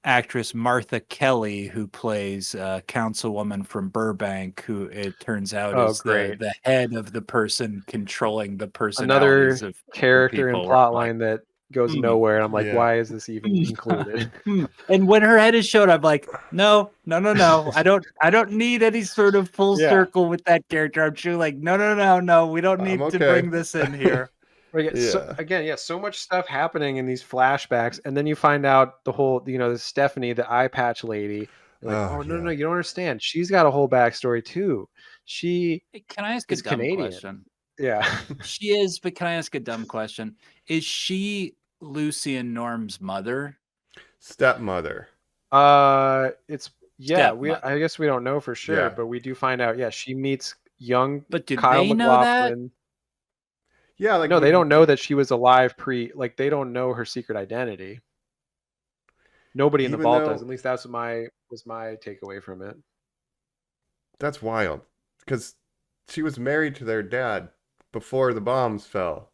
E: actress Martha Kelly, who plays councilwoman from Burbank, who it turns out is the head of the person controlling the personalities
G: Another
E: of
G: character and plot line that goes nowhere. And I'm like,
F: Yeah.
G: why is this even included?
E: And when her head is showed, I'm like, no. I don't need any sort of full circle with that character. I'm sure like, no. We don't need to bring this in here.
G: So much stuff happening in these flashbacks, and then you find out the whole, the Stephanie, the eye patch lady. Like, no, you don't understand. She's got a whole backstory too. Can
E: I ask a dumb
G: Canadian.
E: question?
G: Yeah,
E: she is. But can I ask a dumb question? Is she Lucy and Norm's mother?
F: Stepmother.
G: It's Stepmother. I guess we don't know for sure, but we do find out. Yeah, she meets young.
E: But do
G: Kyle
E: they
G: MacLachlan.
E: know that?
F: Yeah, like
G: no, they don't know that she was alive they don't know her secret identity. Nobody in the vault does. At least that's was my takeaway from it.
F: That's wild, because she was married to their dad before the bombs fell.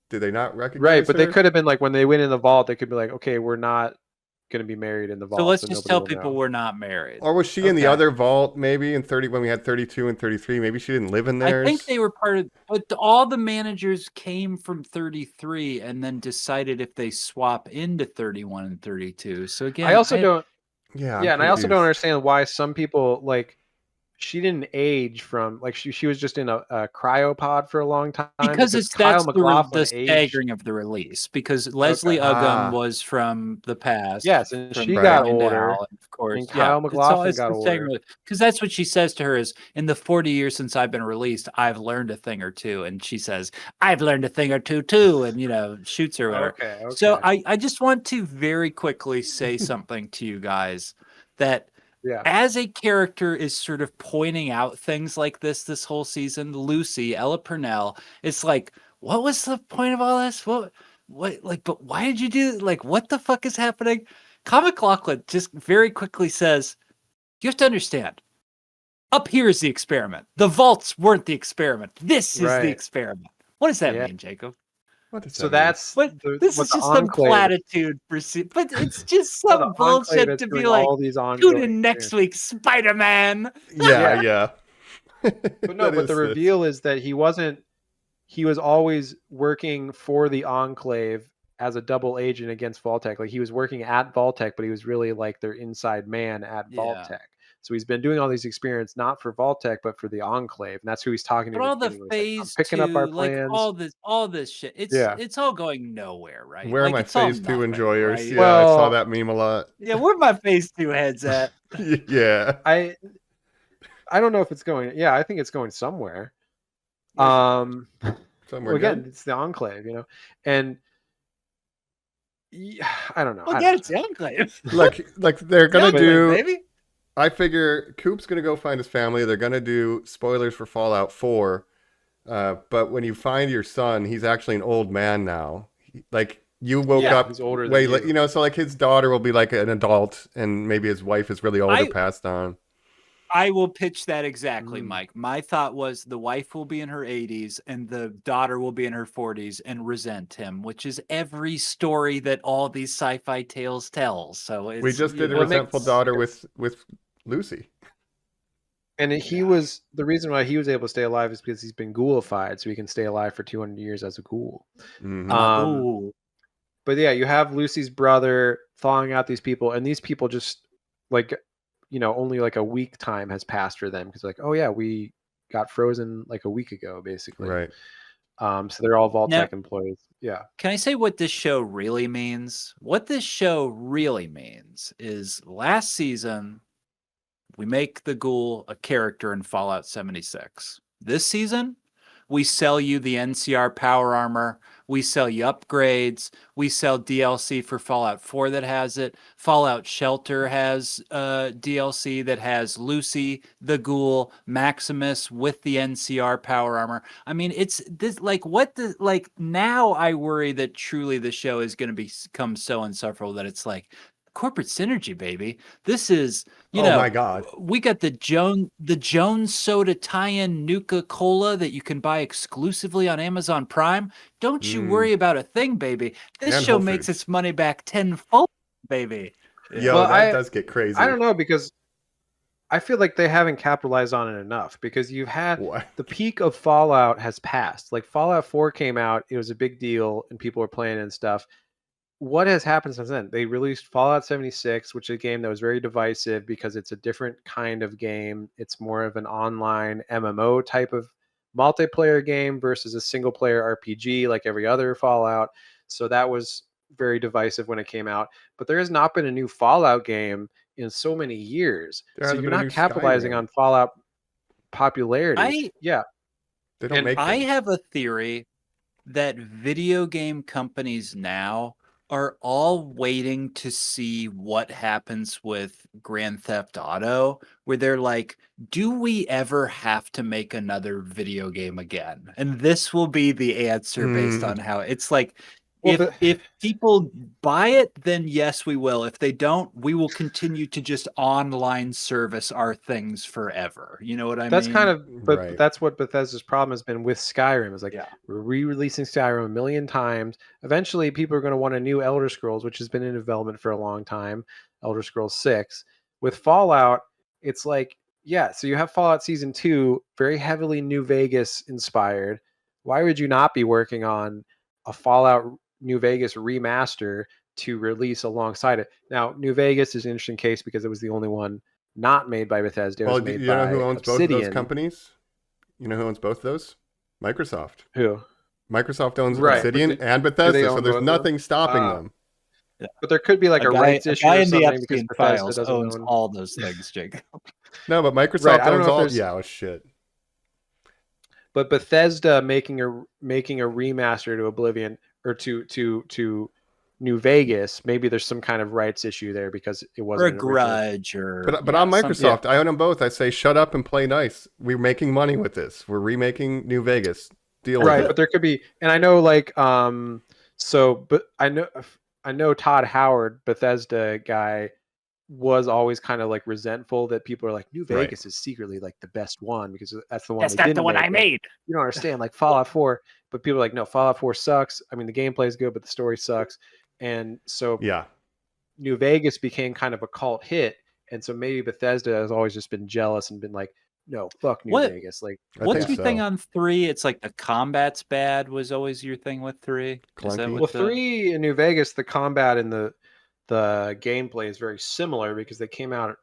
F: Did they not recognize her?
G: Right, but they could have been like, when they went in the vault, they could be like, okay, we're not going to be married in the vault.
E: So let's just tell people we're not married.
F: Or was she in the other vault, maybe in 30 when we had 32 and 33? Maybe she didn't live in there.
E: I think they were part of, but all the managers came from 33 and then decided if they swap into 31 and 32. So again,
G: I also don't.
F: Yeah,
G: and I also don't understand why some people like. She didn't age from like she was just in a cryopod for a long time
E: because that's the staggering of the release. Because Leslie Uggam was from the past,
G: yes, and she got older,
E: of course.
G: And Kyle MacLachlan got older.
E: Because that's what she says to her: is in the 40 years since I've been released, I've learned a thing or two. And she says, "I've learned a thing or two too," and shoots her.
G: Okay.
E: So I just want to very quickly say something to you guys that.
G: Yeah.
E: As a character is sort of pointing out things like this whole season, Lucy, Ella Purnell, it's like, what was the point of all this? What, but why did you do, like, what the fuck is happening? Colin MacLachlan just very quickly says, you have to understand, up here is the experiment. The vaults weren't the experiment. This is the experiment. What does that mean, Jacob?
G: So that's
E: this is just some platitude for but it's just some bullshit to be like tune in next week, Spider-Man.
F: Yeah.
G: But the reveal is that he was always working for the Enclave as a double agent against Vault-Tec. Like he was working at Vault-Tec, but he was really like their inside man at Vault-Tec. So he's been doing all these experiments, not for Vault-Tec, but for the Enclave, and that's who he's talking to.
E: But all the phase like, picking up our plans, like all this shit. It's all going nowhere, right?
F: Where are my phase 2 enjoyers?
E: Right?
F: Yeah, well, I saw that meme a lot.
E: Yeah, where my phase 2 heads at?
F: Yeah,
G: I don't know if it's going. Yeah, I think it's going somewhere. Somewhere again, it's the Enclave, and. I don't know.
E: Well, yeah, it's the Enclave.
F: Like they're gonna do. Maybe. I figure Coop's going to go find his family. They're going to do spoilers for Fallout 4. But when you find your son, he's actually an old man now. Like you woke up
G: he's older
F: way
G: than you.
F: So like his daughter will be like an adult and maybe his wife is really old or passed on.
E: I will pitch that exactly, Mike. My thought was the wife will be in her 80s and the daughter will be in her 40s and resent him, which is every story that all these sci-fi tales tell. So
F: we just did a resentful daughter with Lucy.
G: And he was the reason why he was able to stay alive is because he's been ghoulified, so he can stay alive for 200 years as a ghoul.
F: Mm-hmm.
G: But yeah, you have Lucy's brother thawing out these people, and these people just like, only like a week time has passed for them because like, oh yeah, we got frozen like a week ago, basically.
F: Right.
G: So they're all Vault-Tec employees. Yeah.
E: Can I say what this show really means? What this show really means is last season, we make the ghoul a character in Fallout 76. This season, we sell you the NCR power armor. We sell you upgrades. We sell DLC for Fallout 4 that has it. Fallout Shelter has DLC that has Lucy, the ghoul, Maximus with the NCR power armor. I mean, it's this now I worry that truly the show is going to become so insufferable that it's like, corporate synergy, baby. This is, you
F: Oh
E: know,
F: my God.
E: we got the Jones Soda tie-in Nuka-Cola that you can buy exclusively on Amazon Prime. Don't you worry about a thing, baby. This
F: And
E: show
F: Whole
E: makes
F: Foods.
E: its money back tenfold, baby.
F: Yo,
G: Well,
F: that does get crazy.
G: I don't know, because I feel like they haven't capitalized on it enough, because you've had
F: What?
G: the peak of Fallout has passed. Like Fallout 4 came out, it was a big deal and people were playing it and stuff. What has happened since then? They released Fallout 76, which is a game that was very divisive because it's a different kind of game. It's more of an online MMO type of multiplayer game versus a single player RPG like every other Fallout. So that was very divisive when it came out. But there has not been a new Fallout game in so many years.
F: There
G: So
F: hasn't
G: you're
F: been a
G: not
F: new
G: capitalizing
F: Skyrim.
G: on Fallout popularity. Yeah.
F: They don't
G: And
F: make
E: I
F: them.
E: have a theory that video game companies now are all waiting to see what happens with Grand Theft Auto, where they're like, do we ever have to make another video game again? And this will be the answer based on how it's like,
G: Well,
E: if people buy it, then yes, we will. If they don't, we will continue to just online service our things forever. You know what I
G: that's
E: mean?
G: kind of, but
F: Right.
G: that's what Bethesda's problem has been with Skyrim. Is like,
E: Yeah.
G: we're re-releasing Skyrim a million times. Eventually, people are going to want a new Elder Scrolls, which has been in development for a long time. Elder Scrolls 6. With Fallout, it's like, yeah. So you have Fallout Season 2, very heavily New Vegas inspired. Why would you not be working on a Fallout New Vegas remaster to release alongside it? Now, New Vegas is an interesting case because it was the only one not made by Bethesda. It
F: Well,
G: was
F: do
G: made
F: you know
G: by
F: who owns both of those
G: Obsidian.
F: companies? You know who owns both of those? Microsoft.
G: Who?
F: Microsoft owns
G: Right, but
F: Obsidian
G: do
F: and
G: they
F: Bethesda, so
G: own
F: there's
G: both of them?
F: nothing stopping
G: Ah.
F: them.
G: But there could be like a rights issue or
E: in the
G: something because
E: Epstein
G: Bethesda
E: files
G: doesn't
E: owns
G: own.
E: all those things, Jake.
F: No, but Microsoft
G: Right, I don't
F: owns
G: know if
F: all.
G: there's-
F: Yeah, oh shit.
G: But Bethesda making a remaster to Oblivion or to New Vegas, maybe there's some kind of rights issue there because it
E: Or
G: wasn't
E: a
G: an original.
E: grudge, or
F: But
E: yeah,
F: on
E: some-
F: Microsoft, I own them both. I say, shut up and play nice. We're making money with this. We're remaking New Vegas. Deal with
G: Right,
F: it.
G: but there could be, and I know like but I know Todd Howard, Bethesda guy, was always kind of like resentful that people are like, New
F: Right.
G: Vegas is secretly like the best one because that's the one
E: That's
G: they
E: not
G: didn't
E: the one
G: make.
E: I made.
G: You don't understand, like Fallout 4, but people are like, no, Fallout 4 sucks. I mean, the gameplay is good, but the story sucks. And so
F: Yeah.
G: New Vegas became kind of a cult hit. And so maybe Bethesda has always just been jealous and been like, no, fuck New
E: What-
G: Vegas. Like,
F: I
E: What's
F: think
E: your thing
F: so.
E: on 3? It's like the combat's bad was always your thing with 3. Is that
F: Clunky.
E: what
G: well,
E: the...
G: 3 in New Vegas, the combat and the gameplay is very similar because they came out.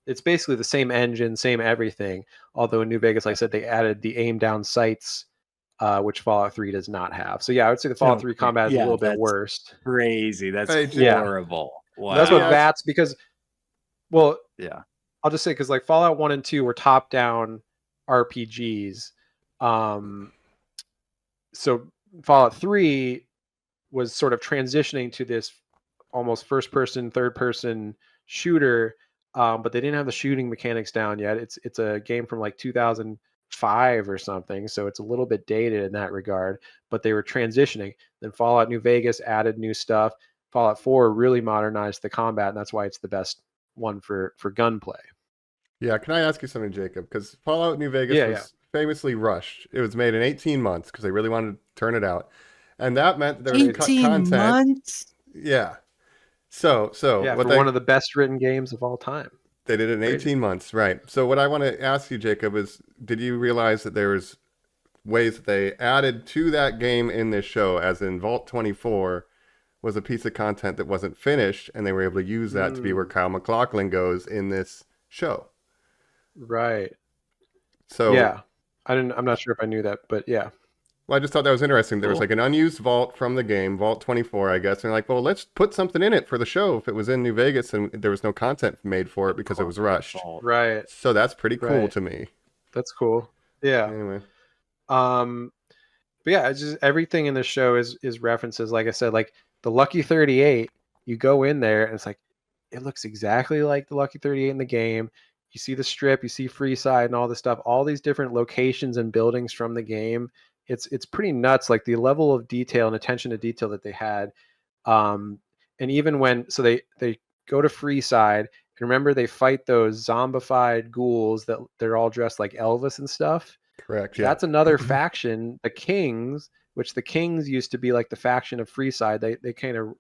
G: It's basically the same engine, same everything. Although in New Vegas, like I said, they added the aim down sights, which Fallout 3 does not have. So yeah, I would say the Fallout 3 combat is a
E: Yeah,
G: little bit
E: that's
G: worse.
E: crazy. That's
F: Hey,
G: Yeah.
E: horrible. Wow.
G: That's what
F: Yeah.
G: VATS, because, well,
E: Yeah.
G: I'll just say because like Fallout 1 and 2 were top down RPGs. So Fallout 3 was sort of transitioning to this almost first person, third person shooter, but they didn't have the shooting mechanics down yet. It's a game from like 2005 or something, so it's a little bit dated in that regard, but they were transitioning. Then Fallout New Vegas added new stuff. Fallout 4 really modernized the combat, and that's why it's the best one for gunplay.
F: Yeah, can I ask you something, Jacob? Because Fallout New Vegas
G: Yeah,
F: was famously rushed. It was made in 18 months because they really wanted to turn it out. And that meant that there was cut
E: 18
F: content.
E: months?
F: Yeah. So
G: Yeah,
F: what
G: for one of the best written games of all time.
F: they did it in 18 months, right? So what I want to ask you, Jacob, is did you realize that there was ways that they added to that game in this show, as in Vault 24 was a piece of content that wasn't finished, and they were able to use that to be where Kyle MacLachlan goes in this show.
G: Right.
F: So
G: Yeah. I'm not sure if I knew that, but yeah.
F: well, I just thought that was interesting. There was
E: Cool.
F: like an unused vault from the game, Vault 24, I guess. And they're like, well, let's put something in it for the show if it was in New Vegas and there was no content made for it because it was rushed.
G: Right.
F: So that's pretty cool
G: Right.
F: to me.
G: That's cool. Yeah.
F: Anyway.
G: But yeah, it's just everything in the show is references. Like I said, like the Lucky 38, you go in there and it's like, it looks exactly like the Lucky 38 in the game. You see the strip, you see Freeside and all this stuff, all these different locations and buildings from the game. It's pretty nuts, like the level of detail and attention to detail that they had. And even when, so they go to Freeside, and remember they fight those zombified ghouls that they're all dressed like Elvis and stuff.
F: Correct. Yeah.
G: That's another faction, the Kings, which the Kings used to be like the faction of Freeside. They kind of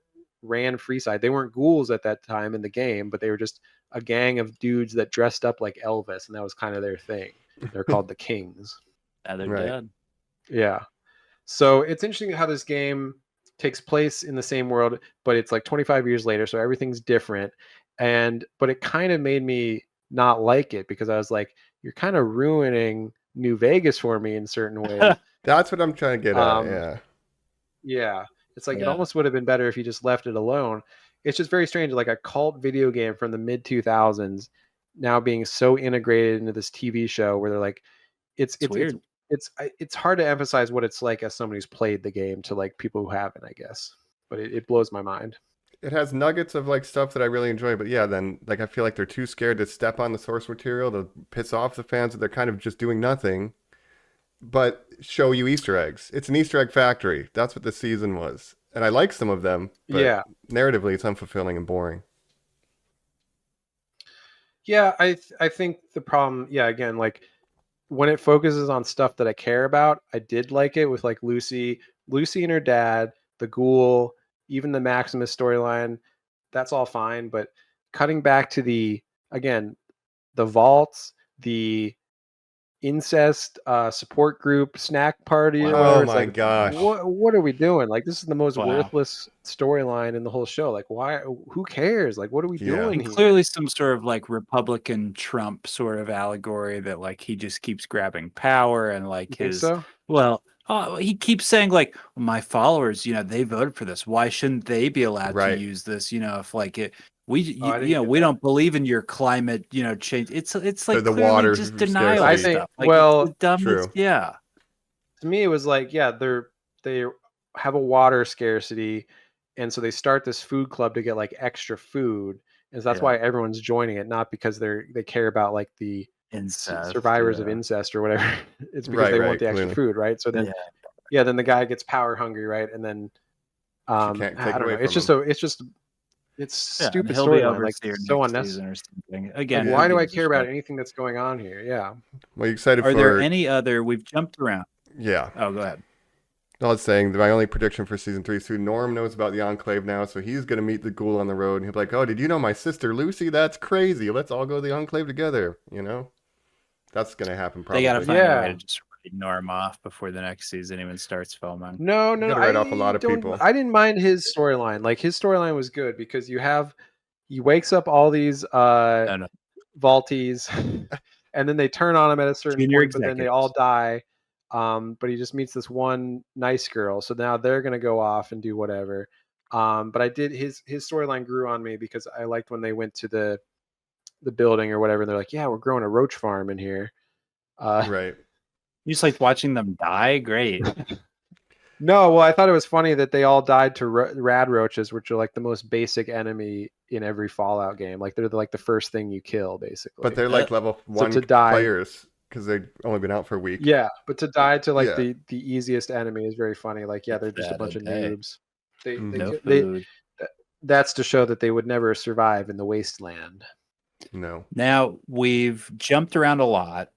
G: ran Freeside. They weren't ghouls at that time in the game, but they were just a gang of dudes that dressed up like Elvis, and that was kind of their thing. They're called the Kings.
E: They're
F: Right.
E: dead.
G: Yeah. So it's interesting how this game takes place in the same world, but it's like 25 years later, so everything's different. But it kind of made me not like it because I was like, you're kind of ruining New Vegas for me in certain ways.
F: That's what I'm trying to get at. Yeah.
G: Yeah. It's like it
E: Yeah.
G: almost would have been better if you just left it alone. It's just very strange, like a cult video game from the mid 2000s now being so integrated into this TV show where they're like, it's
E: weird.
G: it's hard to emphasize what it's like as someone who's played the game to like people who haven't, I guess. But it blows my mind.
F: It has nuggets of like stuff that I really enjoy, but yeah, then like I feel like they're too scared to step on the source material to piss off the fans that they're kind of just doing nothing but show you Easter eggs. It's an Easter egg factory. That's what this season was. And I like some of them, but
G: Yeah.
F: narratively it's unfulfilling and boring.
G: Yeah, I think the problem, yeah, again, like when it focuses on stuff that I care about, I did like it with like Lucy and her dad, the ghoul, even the Maximus storyline. That's all fine, but cutting back to the vaults, the incest support group snack party or
F: Wow.
G: whatever,
F: Oh
G: it's
F: my
G: like,
F: gosh.
G: what are we doing? Like, this is the most
E: Wow.
G: worthless storyline in the whole show. Like, why? Who cares? Like, what are we
F: Yeah.
G: doing
E: And
G: here?
E: clearly some sort of like Republican Trump sort of allegory that like he just keeps grabbing power and like
G: You think so?
E: well, he keeps saying like my followers, they voted for this. Why shouldn't they be allowed
F: Right.
E: to use this? If like
G: I didn't get
E: we
G: that.
E: don't believe in your climate, change. It's like
F: The
E: clearly
F: water
E: just
F: scarcity.
E: denial
G: I
E: of
G: think-
E: stuff. Like,
G: well,
E: it's the dumbest-
F: true.
E: yeah.
G: To me, it was like, yeah, they have a water scarcity, and so they start this food club to get like extra food, and so that's
E: Yeah.
G: why everyone's joining it, not because they care about like the
E: Incest,
G: survivors of
E: yeah.
G: incest or whatever. It's because they
F: Right,
G: want the extra
F: clearly.
G: food, right? So then,
E: Yeah.
G: then the guy gets power hungry, right? And then,
F: can't take
G: I don't
F: away
G: know. It's
F: from
G: just it's stupid
E: he'll be
G: storyline, like
E: overseer
G: so
E: next
G: unnecessary.
E: season or something.
G: Like,
E: Again, who
G: why do I
E: gives a
G: care about
E: shit?
G: anything that's going on here? Yeah.
F: Well, you excited
E: Are
F: for
E: there any other? We've jumped around.
F: Yeah.
E: Oh, go ahead.
F: I was saying my only prediction for season 3 is who Norm knows about the Enclave now, so he's gonna meet the ghoul on the road and he'll be like, "Oh, did you know my sister Lucy? That's crazy. Let's all go to the Enclave together." That's gonna happen probably.
E: They gotta find a
G: Yeah.
E: way to just ignore him off before the next season even starts filming.
G: No,
F: You gotta write off a lot of people.
G: I didn't mind his storyline. Like his storyline was good because he wakes up all these
E: No.
G: vaulties and then they turn on him at a certain
E: Junior
G: point, but then they all die. But he just meets this one nice girl, so now they're gonna go off and do whatever. But I did his storyline grew on me because I liked when they went to the building or whatever, and they're like, "Yeah, we're growing a roach farm in here."
F: Right.
E: You just like watching them die? Great.
G: No, well, I thought it was funny that they all died to rad roaches, which are like the most basic enemy in every Fallout game. Like they're like the first thing you kill, basically.
F: But they're like level 1
G: to die-
F: players because they've only been out for a week.
G: yeah, but to die to like
F: Yeah.
G: the easiest enemy is very funny. Like, yeah, they're just a
E: Bad
G: bunch of
E: day.
G: noobs. They,
E: No
G: they,
E: food.
G: that's to show that they would never survive in the wasteland.
F: No.
E: Now we've jumped around a lot.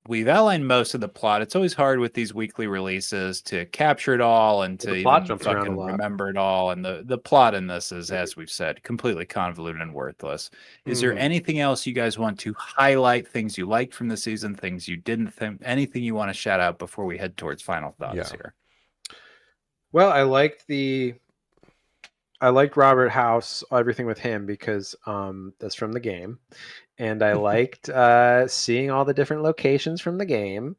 E: We've outlined most of the plot. It's always hard with these weekly releases to capture it all and to
G: The plot
E: even
G: jumps around a
E: fucking
G: lot.
E: remember it all. And the plot in this is, as we've said, completely convoluted and worthless. Is there
F: Mhm.
E: anything else you guys want to highlight? Things you liked from the season, things you didn't think, anything you want to shout out before we head towards final thoughts
F: Yeah.
E: here?
G: Well, I liked Robert House, everything with him, because that's from the game. And I liked seeing all the different locations from the game.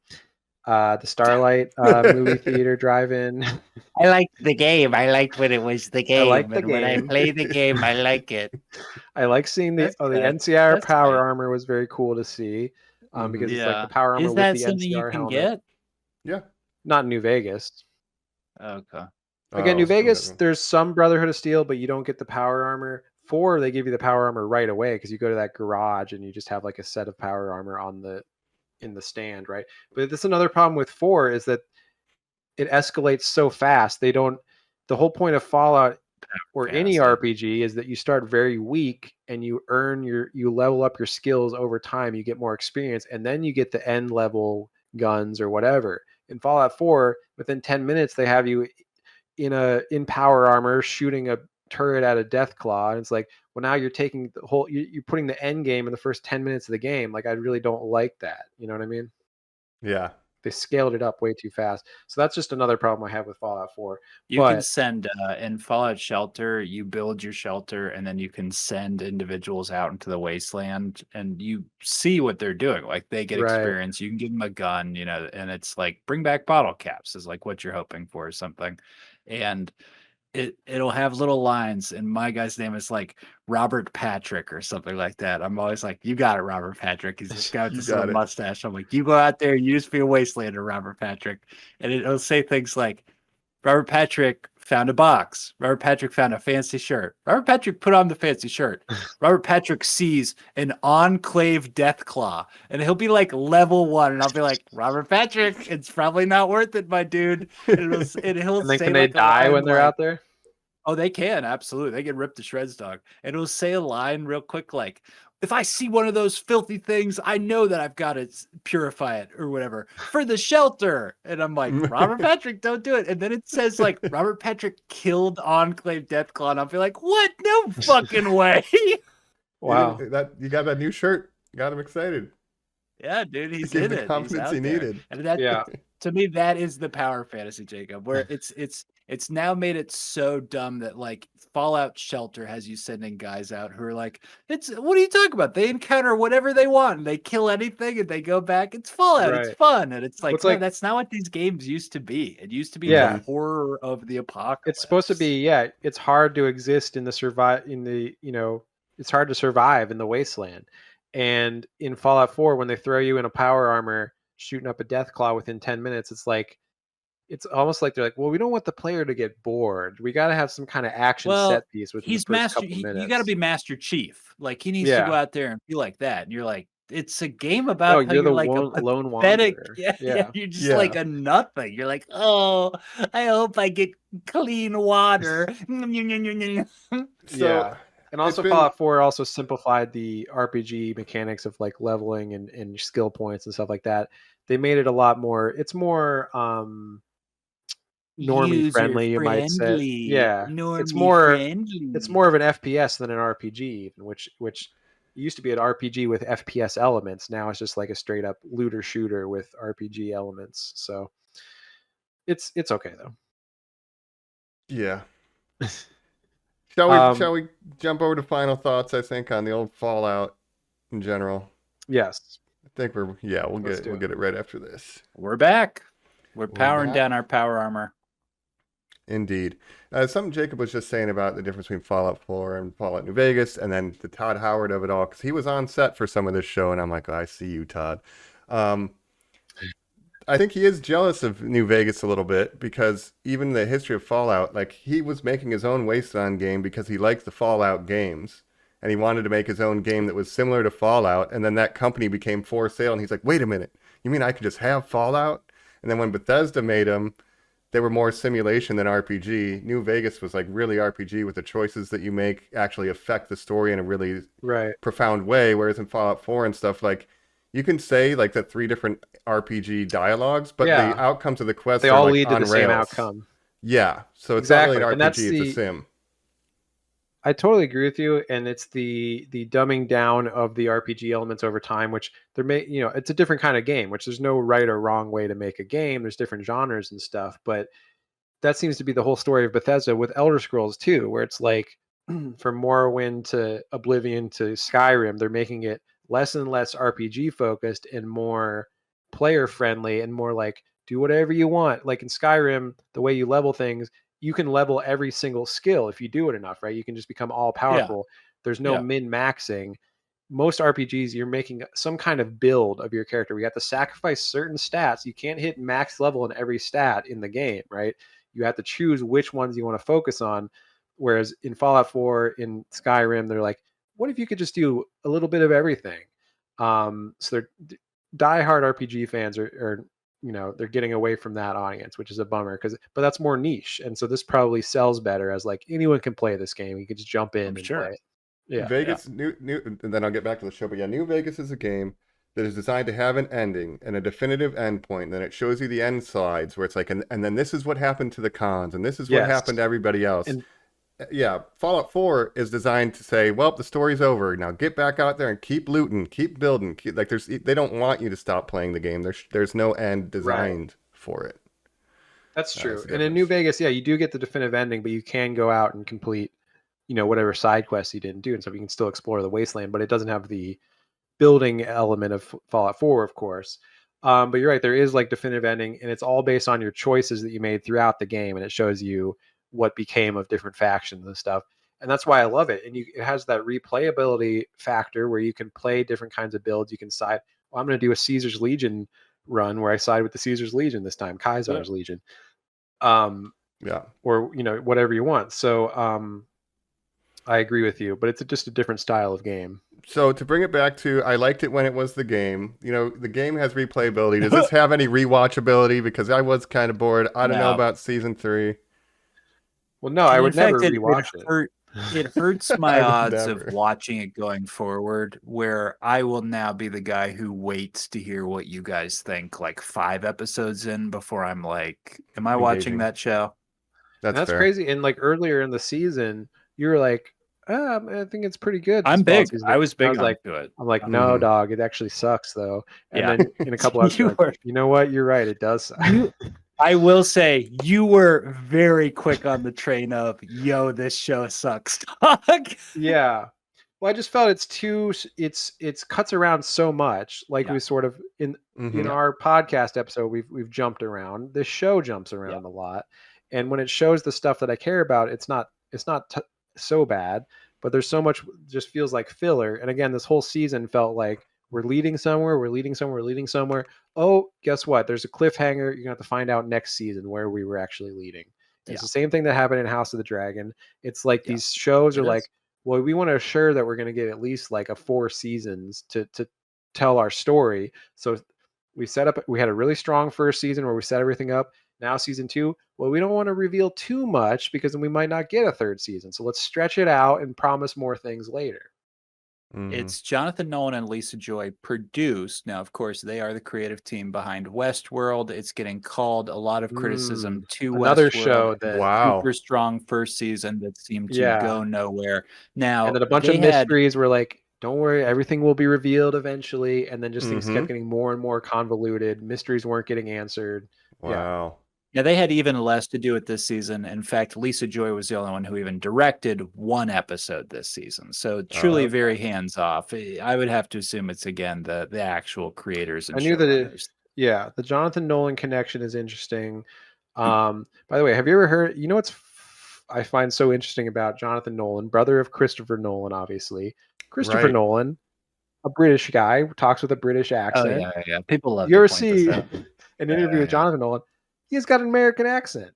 G: The Starlight movie theater drive-in.
H: I liked the game. I liked when it was the game.
G: liked the
H: and when I
G: game.
H: play the game, I like it.
G: I like seeing the
E: That's
G: the
E: good.
G: NCR
E: That's
G: power
E: good.
G: armor was very cool to see because it's like the power armor
E: Is
G: with
E: that
G: the
E: something you
G: NCR
E: can
G: helmet.
E: get?
F: Yeah.
G: Not in New Vegas.
E: Okay.
G: Again,
F: Oh,
G: New
F: so
G: Vegas,
F: that-
G: there's some Brotherhood of Steel, but you don't get the power armor. 4, they give you the power armor right away because you go to that garage and you just have like a set of power armor in the stand, right? But that's another problem with 4 is that it escalates so fast. The whole point of Fallout or any RPG is that you start very weak and you level up your skills over time. You get more experience, and then you get the end level guns or whatever. In Fallout 4, within 10 minutes, they have you in power armor shooting a turret at a Deathclaw, and it's like, well, now you're taking the whole, you're putting the end game in the first 10 minutes of the game. Like, I really don't like that. You know what I mean?
F: Yeah.
G: They scaled it up way too fast. So that's just another problem I have with Fallout 4.
E: You can send in Fallout Shelter, you build your shelter, and then you can send individuals out into the wasteland, and you see what they're doing. Like, they get experience. You can give them a gun, you know, and it's like, bring back bottle caps is like what you're hoping for or something. And it'll have little lines, and my guy's name is like Robert Patrick or something like that. I'm always like, you got it, Robert Patrick. He's this guy with this little mustache. I'm like, you go out there, you just be a wastelander, Robert Patrick. And it'll say things like, Robert Patrick found a box. Robert Patrick found a fancy shirt. Robert Patrick put on the fancy shirt. Robert Patrick sees an Enclave Deathclaw, and he'll be like level 1, and I'll be like, Robert Patrick, it's probably not worth it, my dude. And he'll
G: and then
E: say,
G: can they die when they're out there?
E: Oh, they can, absolutely. They get ripped to shreds, dog. And it'll say a line real quick like, if I see one of those filthy things, I know that I've got to purify it or whatever for the shelter. And I'm like, Robert Patrick, don't do it. And then it says like, Robert Patrick killed Enclave Deathclaw. And I'll be like, what? No fucking way.
F: Wow. You got that new shirt. Got him excited.
E: Yeah, dude, he's in it.
F: The confidence he needed.
E: And that, to me, that is the power of fantasy, Jacob, where it's now made it so dumb that like Fallout Shelter has you sending guys out who are like, what are you talking about? They encounter whatever they want and they kill anything and they go back. It's Fallout. It's fun. And it's like, no, that's not what these games used to be. It used to be the horror of the apocalypse.
G: It's supposed to be, it's hard to exist it's hard to survive in the wasteland. And in Fallout 4, when they throw you in a power armor shooting up a Deathclaw within 10 minutes, it's almost like they're like, well, we don't want the player to get bored. We got to have some kind of action set piece with the first couple minutes.
E: You got to be Master Chief. Like, he needs to go out there and be like that. And you're like, it's a game about how you're like a
G: lone
E: pathetic.
G: wanderer.
E: You're just like a nothing. You're like, oh, I hope I get clean water.
G: And also Fallout 4 also simplified the RPG mechanics of like leveling and skill points and stuff like that. They made it a lot more, it's more normie friendly, you might say. Yeah. It's more of an FPS than an RPG, even, which used to be an RPG with FPS elements. Now it's just like a straight up looter shooter with RPG elements. So it's okay though.
F: Yeah. Shall we jump over to final thoughts, I think, on the old Fallout in general?
G: Yes.
F: I think we'll get it right after this.
E: We're back. We're powering down our power armor.
F: Indeed. Something Jacob was just saying about the difference between Fallout 4 and Fallout New Vegas, and then the Todd Howard of it all, because he was on set for some of this show, and I'm like, I see you, Todd. I think he is jealous of New Vegas a little bit, because even the history of Fallout, like, he was making his own Wasteland game because he likes the Fallout games, and he wanted to make his own game that was similar to Fallout, and then that company became for sale, and he's like, wait a minute, you mean I could just have Fallout? And then when Bethesda made them, they were more simulation than RPG. New Vegas was like really RPG, with the choices that you make actually affect the story in a really profound way, whereas in Fallout 4 and stuff, like, you can say like the 3 different RPG dialogues, but the outcomes of the quests
G: they
F: all
G: like lead to the
F: rails.
G: same outcome.
F: Yeah, so it's not really an RPG, it's a sim.
G: I totally agree with you, and it's the dumbing down of the RPG elements over time, which it's a different kind of game, which there's no right or wrong way to make a game. There's different genres and stuff, but that seems to be the whole story of Bethesda with Elder Scrolls too, where it's like from Morrowind to Oblivion to Skyrim, they're making it less and less RPG focused and more player friendly and more like do whatever you want. Like in Skyrim, the way you level things, you can level every single skill if you do it enough, right? You can just become all powerful. There's no min-maxing. Most RPGs, you're making some kind of build of your character. We have to sacrifice certain stats. You can't hit max level in every stat in the game, right? You have to choose which ones you want to focus on. Whereas in Fallout 4, in Skyrim, they're like, what if you could just do a little bit of everything? So they're diehard RPG fans are they're getting away from that audience, which is a bummer but that's more niche. And so this probably sells better as like anyone can play this game. You can just jump in and play it. Yeah.
F: Vegas, New, and then I'll get back to the show. But yeah, New Vegas is a game that is designed to have an ending and a definitive endpoint. And then it shows you the end slides where it's like, and then this is what happened to the cons, and this is what happened to everybody else. And yeah, Fallout 4 is designed to say, well, the story's over. Now get back out there and keep looting, keep building. They don't want you to stop playing the game. There's no end designed for it.
G: That's true. And in New Vegas, yeah, you do get the definitive ending, but you can go out and complete, whatever side quests you didn't do. And so you can still explore the Wasteland, but it doesn't have the building element of Fallout 4, of course. But you're right, there is like definitive ending, and it's all based on your choices that you made throughout the game, and it shows you what became of different factions and stuff. And that's why I love it. And it has that replayability factor where you can play different kinds of builds. You can side, well, I'm going to do a Caesar's Legion run where I side with the Caesar's Legion this time, Caesar's Legion. Or, whatever you want. So I agree with you, but it's just a different style of game.
F: So to bring it back to, I liked it when it was the game. The game has replayability. Does this have any rewatchability? Because I was kind of bored. I don't know about season 3.
G: Well, no, I would never rewatch it.
E: It hurts my odds of watching it going forward, where I will now be the guy who waits to hear what you guys think like 5 episodes in before I'm like, am I watching that show?
G: That's crazy. And like earlier in the season, you were like, I think it's pretty good.
E: I'm big. I was big onto it.
G: I'm like, no, dog, it actually sucks though. And then in a couple of episodes, you know what? You're right. It does suck.
E: I will say you were very quick on the train of, yo, this show sucks, dog.
G: Yeah. Well, I just felt it's cuts around so much. Like we sort of in our podcast episode, we've jumped around. This show jumps around a lot. And when it shows the stuff that I care about, it's not so bad, but there's so much just feels like filler. And again, this whole season felt like we're leading somewhere. Oh, guess what? There's a cliffhanger. You're gonna have to find out next season where we were actually leading. It's the same thing that happened in House of the Dragon. It's like these shows are like, well, we want to assure that we're going to get at least like 4 seasons to tell our story. So we had a really strong first season where we set everything up. Now season 2, well, we don't want to reveal too much because then we might not get a 3rd season. So let's stretch it out and promise more things later.
E: It's Jonathan Nolan and Lisa Joy produced. Now, of course, they are the creative team behind Westworld. It's getting called a lot of criticism to
G: another
E: Westworld.
G: Show that
E: super strong first season that seemed to go nowhere. Now,
G: and then a bunch of mysteries were like, don't worry, everything will be revealed eventually. And then just things kept getting more and more convoluted. Mysteries weren't getting answered.
F: Wow.
E: Yeah, they had even less to do with this season. In fact, Lisa Joy was the only one who even directed 1 episode this season. So truly very hands-off. I would have to assume it's, again, the actual creators and
G: I knew that the Jonathan Nolan connection is interesting. By the way, have you ever heard, what's I find so interesting about Jonathan Nolan, brother of Christopher Nolan, obviously. Christopher Nolan, a British guy, talks with a British accent.
E: Oh, yeah. People love
G: You ever see an interview with Jonathan Nolan? He's got an American accent.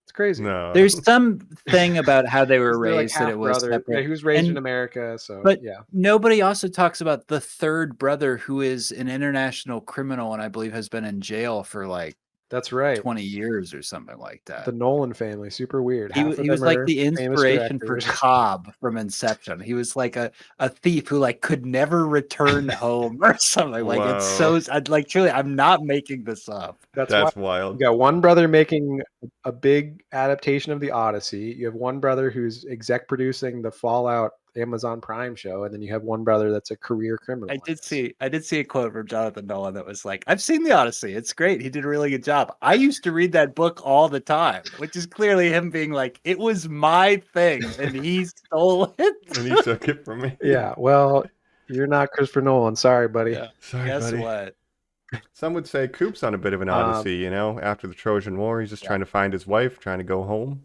G: It's crazy.
F: No.
E: There's some thing about how they were raised that it was separate.
G: Yeah, he was raised in America, so
E: but nobody also talks about the 3rd brother who is an international criminal and I believe has been in jail for like
G: that's right
E: 20 years or something like that.
G: The Nolan family, super weird.
E: He was like the inspiration for Cobb from Inception. He was like a thief who like could never return home or something. Like it's so like truly, I'm not making this up.
F: That's wild.
G: You got one brother making a big adaptation of the Odyssey. You have one brother who's exec producing the Fallout Amazon Prime show, and then you have one brother that's a career criminal.
E: I did see a quote from Jonathan Nolan that was like, "I've seen the Odyssey. It's great. He did a really good job. I used to read that book all the time," which is clearly him being like, "It was my thing, and he stole it,
F: and he took it from me."
G: Yeah, well, you're not Christopher Nolan. Sorry, buddy.
E: Yeah.
F: Sorry,
E: Guess
F: buddy.
E: what?
F: Some would say Coop's on a bit of an odyssey, after the Trojan War. He's just trying to find his wife, trying to go home.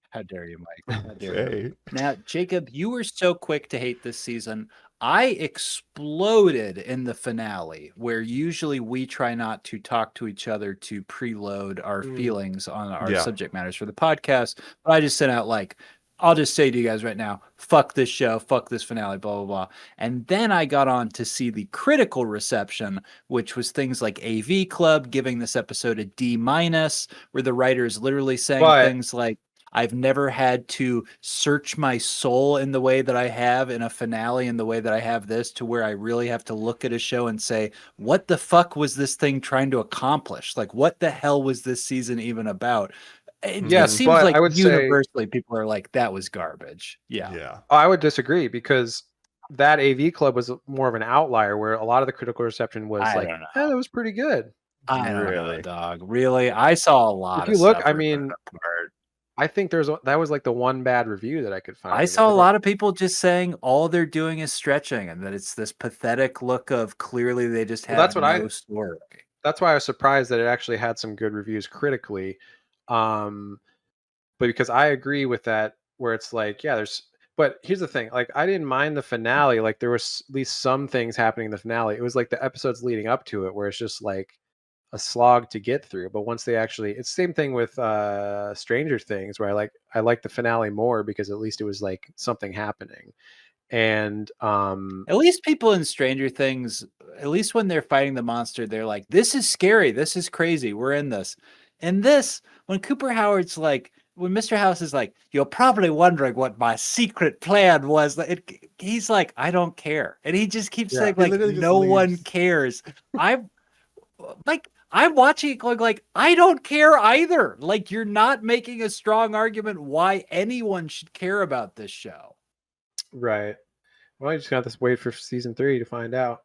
E: How dare you, Mike? How dare you? Now, Jacob, you were so quick to hate this season. I exploded in the finale, where usually we try not to talk to each other to preload our feelings on our subject matters for the podcast. But I just sent out like, I'll just say to you guys right now, fuck this show, fuck this finale, blah, blah, blah. And then I got on to see the critical reception, which was things like AV Club giving this episode a D-, where the writers literally saying things like, I've never had to search my soul in the way that I have in a finale, in the way that I have this, to where I really have to look at a show and say, what the fuck was this thing trying to accomplish? Like, what the hell was this season even about? It seems like
G: I would
E: universally people are like, that was garbage.
F: Yeah.
G: I would disagree, because that AV Club was more of an outlier, where a lot of the critical reception was
E: I
G: like,
E: don't know.
G: "Yeah, that was pretty good."
E: I don't know, dog. Really? I saw a lot
G: If you
E: of
G: look,
E: stuff
G: I
E: rip it
G: mean,
E: apart.
G: I think that was like the one bad review that I could find.
E: I saw a lot of people just saying all they're doing is stretching, and that it's this pathetic look of clearly they just have no story.
G: That's why I was surprised that it actually had some good reviews critically. But because I agree with that, where it's like, yeah, but here's the thing, like, I didn't mind the finale. Like, there was at least some things happening in the finale. It was like the episodes leading up to it, where it's just like a slog to get through. But once they actually, it's the same thing with Stranger Things, where I like the finale more, because at least it was like something happening. And
E: at least people in Stranger Things, at least when they're fighting the monster, they're like, this is scary, this is crazy, we're in this. And this, when Cooper Howard's like, when Mr. House is like, you're probably wondering what my secret plan was, he's like, I don't care. And he just keeps saying, like, no one cares. I'm watching it going like, I don't care either. Like, you're not making a strong argument why anyone should care about this show.
G: Right. Well, you just got to wait for season 3 to find out.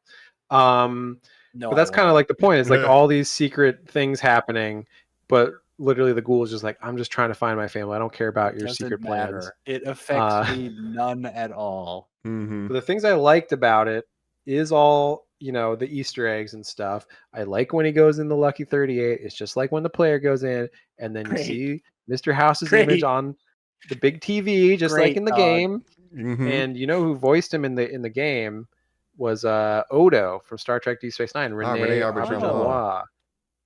E: No,
G: but that's kind of like the point. It's like all these secret things happening, but literally the ghoul is just like, I'm just trying to find my family. I don't care about your secret plans.
E: It affects me none at all.
G: But the things I liked about it is all, the Easter eggs and stuff. I like when he goes in the Lucky 38. It's just like when the player goes in, and then you see Mr. House's image on the big TV, just like in the game. And who voiced him in the game was Odo from Star Trek Deep Space Nine, Renee Auberjonois.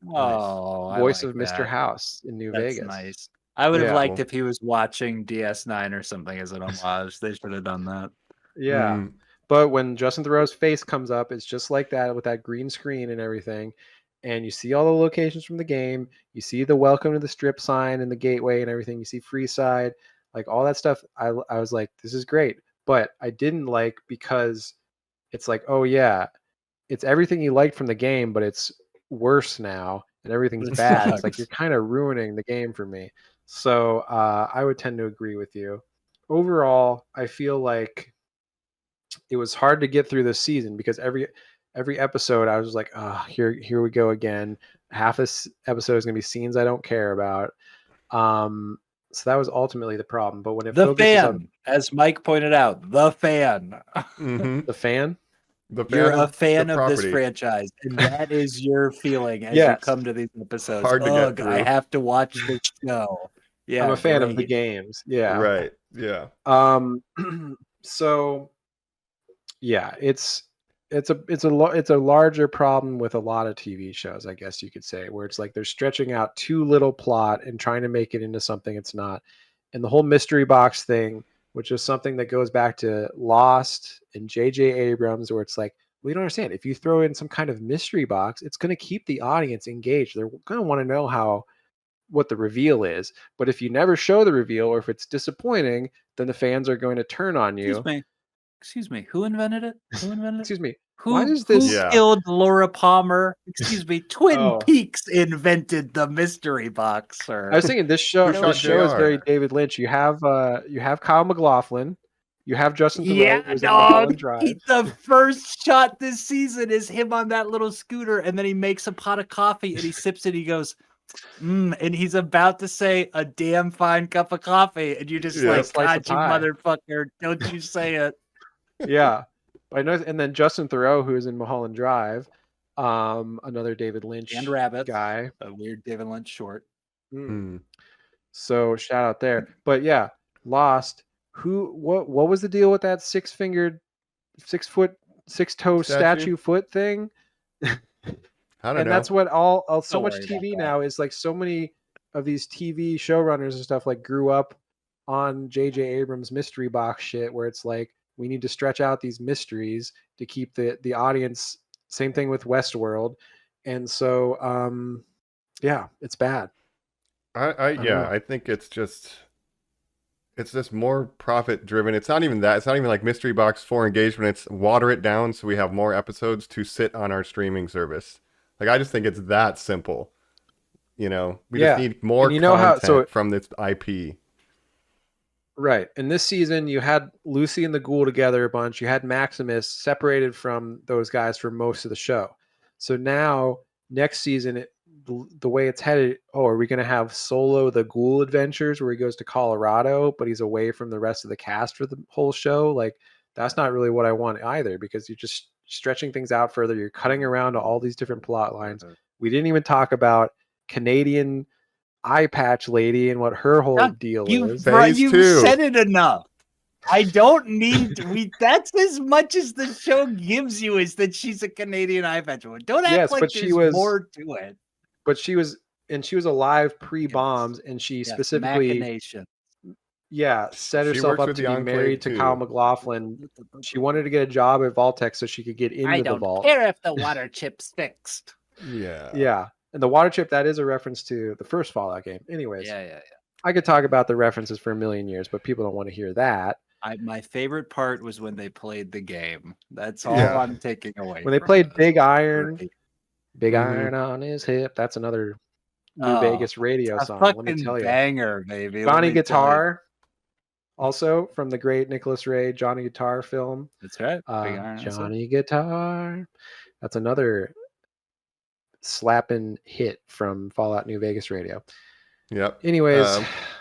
E: Oh,
G: voice of Mr. House in New Vegas.
E: Nice. I would have liked if he was watching DS9 or something as an homage. They should have done that.
G: Yeah. But when Justin Theroux's face comes up, it's just like that, with that green screen and everything. And you see all the locations from the game. You see the welcome to the strip sign and the gateway and everything. You see Freeside, like all that stuff. I was like, this is great. But I didn't like, because it's like, oh yeah, it's everything you liked from the game, but it's worse now and everything's bad. It's like, you're kind of ruining the game for me. So I would tend to agree with you. Overall, I feel like it was hard to get through this season, because every episode I was like, oh, here we go again. Half this episode is gonna be scenes I don't care about. So that was ultimately the problem. But when it
E: as Mike pointed out, the fan.
G: The fan.
E: You're a fan of this franchise, and that is your feeling as you come to these episodes.
F: Hard to get through.
E: I have to watch this show. Yeah,
G: I'm a fan of the games. Yeah.
F: Right. Yeah.
G: So yeah, it's a larger problem with a lot of TV shows, I guess you could say, where it's like they're stretching out too little plot and trying to make it into something it's not. And the whole mystery box thing, which is something that goes back to Lost and J.J. Abrams, where it's like, we don't understand. If you throw in some kind of mystery box, it's going to keep the audience engaged. They're going to want to know what the reveal is. But if you never show the reveal, or if it's disappointing, then the fans are going to turn on you.
E: Excuse me. Who invented it?
G: Excuse me.
E: Who killed Laura Palmer? Excuse me. Twin Peaks invented the mystery box, sir.
G: I was thinking this show is very David Lynch. You have Kyle MacLachlan. You have Justin Theroux.
E: The first shot this season is him on that little scooter, and then he makes a pot of coffee and he sips it. He goes, and he's about to say a damn fine cup of coffee, and you're just like, God, you motherfucker, don't you say it.
G: Yeah. I know. And then Justin Theroux, who is in Mulholland Drive, another David Lynch
E: and Rabbit
G: guy,
E: a weird David Lynch short.
G: So shout out there. But yeah, Lost. What was the deal with that 6-toe statue foot thing?
F: I don't know.
G: And that's what so much TV now is like. So many of these TV showrunners and stuff like grew up on J.J. Abrams mystery box shit where it's like we need to stretch out these mysteries to keep the audience. Same thing with Westworld, and so yeah, it's bad.
F: I think it's just more profit driven. It's not even that. It's not even like mystery box for engagement. It's water it down so we have more episodes to sit on our streaming service. Like I just think it's that simple. We just need more content from this IP.
G: Right. And this season, you had Lucy and the Ghoul together a bunch. You had Maximus separated from those guys for most of the show. So now, next season, the way it's headed, are we going to have Solo the Ghoul adventures where he goes to Colorado, but he's away from the rest of the cast for the whole show? Like, that's not really what I want either, because you're just stretching things out further. You're cutting around to all these different plot lines. We didn't even talk about Canadian eye patch lady and what her whole deal is.
E: You've said it enough. I don't need that's as much as the show gives you, is that she's a Canadian eye patch woman. Don't act like there's more to it.
G: But she was alive pre-bombs, and she specifically
E: machination.
G: Set herself up to be married to Kyle MacLachlan. She wanted to get a job at Vault-Tec so she could get into the vault.
H: I don't care if the water chip's fixed.
G: Yeah. And the water chip, that is a reference to the first Fallout game. Anyways.
E: Yeah.
G: I could talk about the references for a million years, but people don't want to hear that.
E: My favorite part was when they played the game. That's all I'm taking away.
G: When they played Big Iron, Big Iron on his hip. That's another New Vegas radio song. Let me tell you.
E: Banger, baby.
G: Johnny Guitar. Also from the great Nicholas Ray Johnny Guitar film.
E: That's right. Big Iron,
G: Johnny Guitar. That's another slapping hit from Fallout New Vegas radio.
F: Yep.
G: Anyways,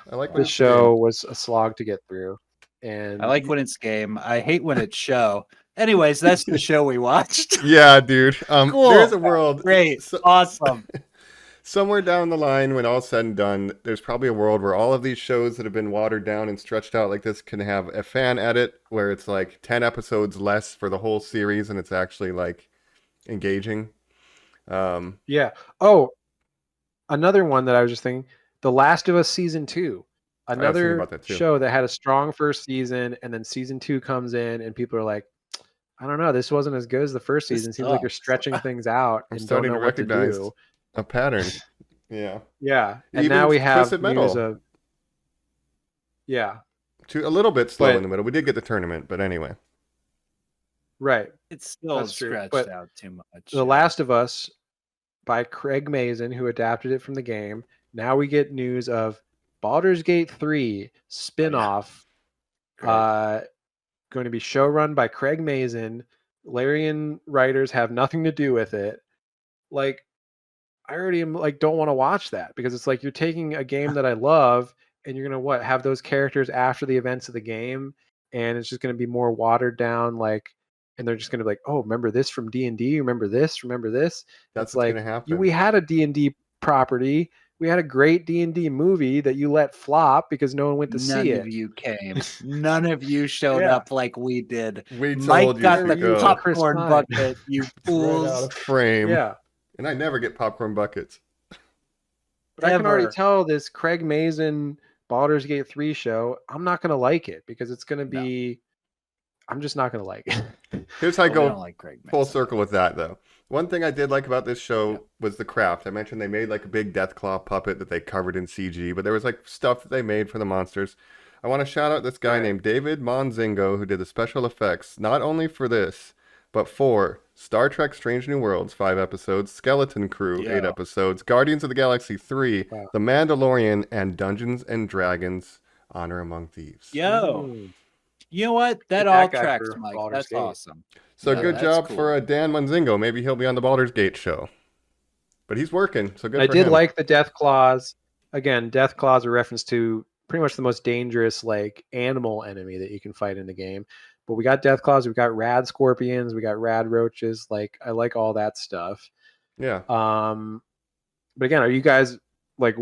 F: I like
G: the show was a slog to get through. And
E: I like when it's game. I hate when it's show. Anyways, that's the show we watched.
F: Yeah, dude. Cool. There's a world.
E: Great. Awesome.
F: Somewhere down the line, when all's said and done, there's probably a world where all of these shows that have been watered down and stretched out like this can have a fan edit where it's like 10 episodes less for the whole series and it's actually like engaging.
G: Yeah. Oh, another one that I was just thinking, The Last of Us Season 2. Another show that had a strong first season, and then season 2 comes in, and people are like, I don't know, this wasn't as good as the first season. Seems like you're stretching things out and don't know what to do.
F: A pattern. Yeah.
G: Yeah. And even now we have news of... Yeah.
F: A little bit slow in the middle. We did get the tournament, but anyway.
G: Right.
E: It's still stretched out too much.
G: The Last of Us by Craig Mazin, who adapted it from the game. Now we get news of Baldur's Gate 3 spin-off, going to be showrun by Craig Mazin. Larian writers have nothing to do with it. Like, I already am like, don't want to watch that, because it's like you're taking a game that I love and you're going to have those characters after the events of the game, and it's just going to be more watered down, like, and they're just going to be like, oh, remember this from D&D? Remember this? Remember this?
F: That's like, going to happen.
G: We had a D&D property. We had a great D&D movie that you let flop because no one went to see it.
E: None of you came. None of you showed up like we did.
F: We told
E: Mike
F: you
E: got the popcorn bucket, you fools.
F: Right out of frame.
G: Yeah.
F: And I never get popcorn buckets.
G: But I can already tell this Craig Mazin Baldur's Gate 3 show, I'm not going to like it, because it's going to be... I'm just not going to like it.
F: Here's how I go full circle with that, though. One thing I did like about this show was the craft. I mentioned they made like a big Deathclaw puppet that they covered in CG, but there was like stuff that they made for the monsters. I want to shout out this guy named David Monzingo, who did the special effects, not only for this, but for Star Trek Strange New Worlds, 5 episodes, Skeleton Crew, 8 episodes, Guardians of the Galaxy 3, The Mandalorian, and Dungeons and Dragons, Honor Among Thieves.
E: You know what? That all tracks, Mike. That's awesome.
F: So good job for Dan Monzingo. Maybe he'll be on the Baldur's Gate show. But he's working, so good for him.
G: I did like the Death Claws. Again, Death Claws are a reference to pretty much the most dangerous like animal enemy that you can fight in the game. But we got Death Claws, we got rad scorpions, we got rad roaches. Like, I like all that stuff.
F: Yeah.
G: But again, are you guys like,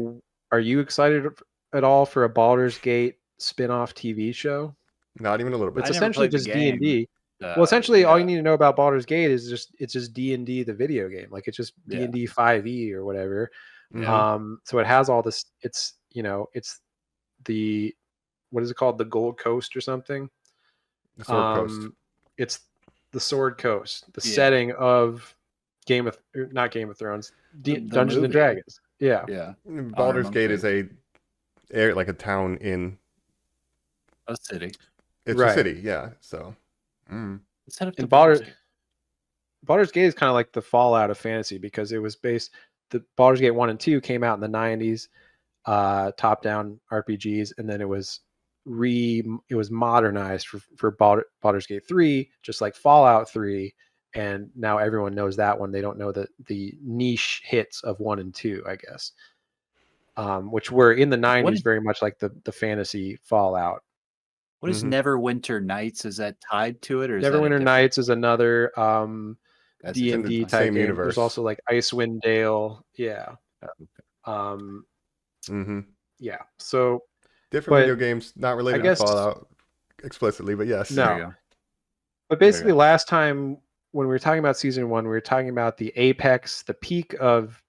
G: are you excited at all for a Baldur's Gate spin-off TV show?
F: Not even a little bit.
G: It's essentially just D&D. Well, essentially, all you need to know about Baldur's Gate is it's just D&D, the video game. Like, it's just D&D 5e or whatever. So it has all this. It's it's the what is it called? The Gold Coast or something.
F: The Sword Coast.
G: It's the Sword Coast, the
E: Yeah.
G: setting of not Game of Thrones, Dungeons and
E: movie.
G: Dragons. Yeah.
E: Yeah.
F: Baldur's Gate is a town in
E: A city.
F: it's
G: Right.
F: a city, yeah. So
E: Instead of
G: And
E: Baldur's Gate.
G: Baldur's Gate is kind of like the fallout of fantasy because it was the Baldur's Gate 1 and 2 came out in the 90s, top-down RPGs, and then it was modernized for Baldur's Gate 3, just like Fallout 3, and now everyone knows that one. They don't know the niche hits of 1 and 2, I guess. Which were in the 90s very much like the fantasy Fallout.
E: What is Neverwinter Nights? Is that tied to it, or is
G: Neverwinter Nights is another
E: That's
G: D&D type
F: same
G: game.
F: universe.
G: There's also like Icewind Dale. Yeah. Yeah. So
F: different video games, not related to Fallout explicitly, but yes.
G: No. But basically, last time when we were talking about season 1, we were talking about the apex, the peak of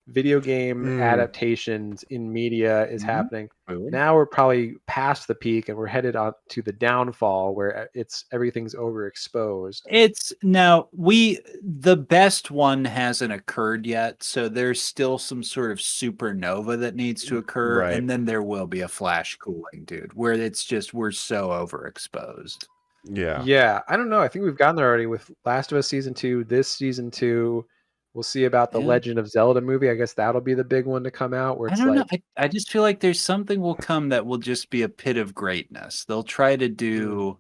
G: video game adaptations in media is happening. Now we're probably past the peak and we're headed on to the downfall where everything's overexposed.
E: The best one hasn't occurred yet, so there's still some sort of supernova that needs to occur, and then there will be a flash cooling, dude, where it's just we're so overexposed.
G: Yeah. I don't know. I think we've gotten there already with Last of Us season 2, this season 2. We'll see about the Legend of Zelda movie. I guess that'll be the big one to come out. Where it's
E: I don't know. I just feel like there's something will come that will just be a pit of greatness. They'll try to do,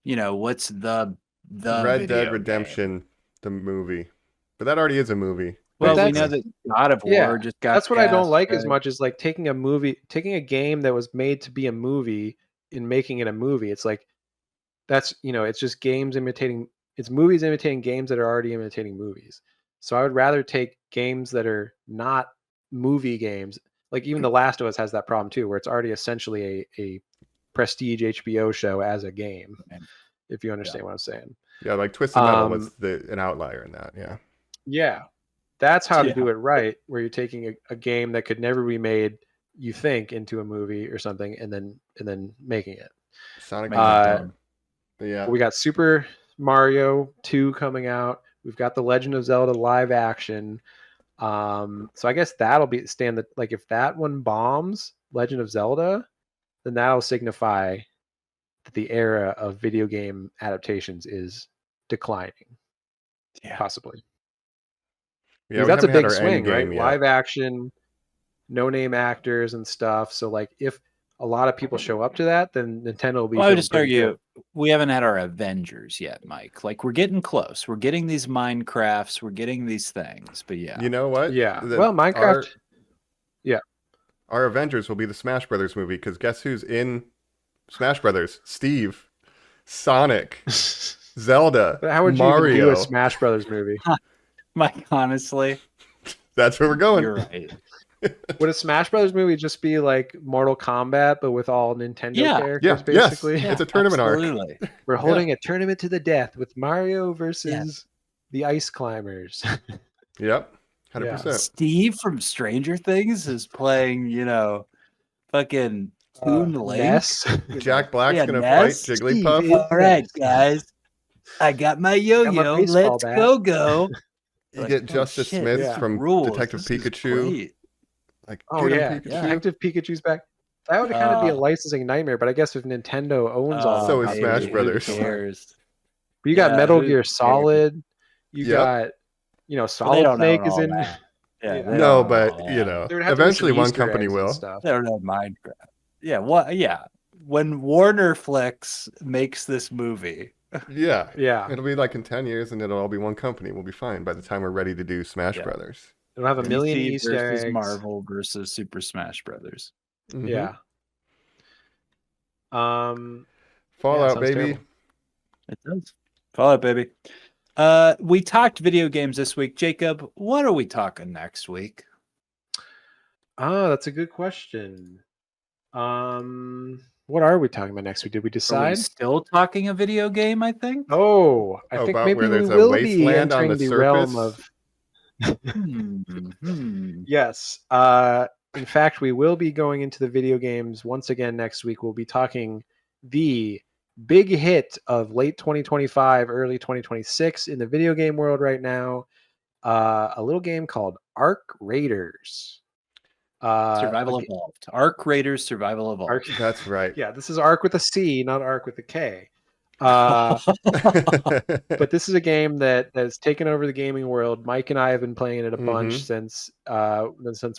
E: what's the
F: Red Dead Redemption, the movie, but that already is a movie.
E: Well, we know that God of War just got.
G: That's what I don't like as much as like taking a game that was made to be a movie and making it a movie. It's like that's it's just games imitating. It's movies imitating games that are already imitating movies. So I would rather take games that are not movie games. Like even The Last of Us has that problem too, where it's already essentially a prestige HBO show as a game. If you understand what I'm saying.
F: Yeah, like Twisted Metal was an outlier in that. Yeah.
G: Yeah. That's how to do it right, where you're taking a game that could never be made, you think, into a movie or something, and then making it.
F: Sonic.
G: Yeah. We got Super Mario 2 coming out. We've got the Legend of Zelda live action. So I guess that'll like if that one bombs, Legend of Zelda, then that'll signify that the era of video game adaptations is declining. Yeah. Possibly. Yeah, that's a big swing, right? Yet. Live action, no name actors and stuff. So like if a lot of people show up to that, then Nintendo will be.
E: Well, I would just argue we haven't had our Avengers yet, Mike. Like we're getting close. We're getting these Minecrafts. We're getting these things. But yeah,
F: you know what?
G: Yeah. Well, Minecraft.
F: Our Avengers will be the Smash Brothers movie because guess who's in Smash Brothers? Steve, Sonic, Zelda.
G: But how would
F: Mario.
G: You even do a Smash Brothers movie?
E: Mike, honestly,
F: that's where we're going.
E: You're right.
G: Would a Smash Brothers movie just be like Mortal Kombat, but with all Nintendo characters, basically?
F: Yes. It's a tournament arc.
G: We're holding a tournament to the death with Mario versus the Ice Climbers.
F: Yep, 100%.
E: Steve from Stranger Things is playing, fucking Toon Link.
F: Jack Black's gonna fight Jigglypuff.
E: All right, guys, I got my yo-yo. Let's go.
F: You get Justice Smith from Detective Pikachu. Like,
G: Pikachu. Detective Pikachu's back. That would kind of be a licensing nightmare, but I guess if Nintendo owns all,
F: so is Smash Brothers.
G: But you got Metal Gear Solid. You got, Solid Snake is in.
F: No, but eventually one company will.
E: They don't know Minecraft. Yeah, what? Yeah, when Warner Flicks makes this movie.
F: Yeah. It'll be like in 10 years, and it'll all be one company. We'll be fine by the time we're ready to do Smash Brothers.
G: It'll have a million Easter eggs.
E: Marvel versus Super Smash Brothers.
F: Mm-hmm.
G: Yeah.
F: Fallout, baby.
E: Terrible. It does. Fallout, baby. We talked video games this week. Jacob, what are we talking next week?
G: That's a good question. What are we talking about next week? Did we decide?
E: Are we still talking a video game, I think?
G: I think maybe we will be entering the realm of... Yes. In fact, we will be going into the video games once again next week. We'll be talking the big hit of late 2025, early 2026 in the video game world right now. A little game called Ark Raiders.
E: Survival Evolved. Ark Raiders Survival Evolved.
F: That's right.
G: Yeah, this is Ark with a C, not Ark with a K. But this is a game that has taken over the gaming world. Mike and I have been playing it a bunch since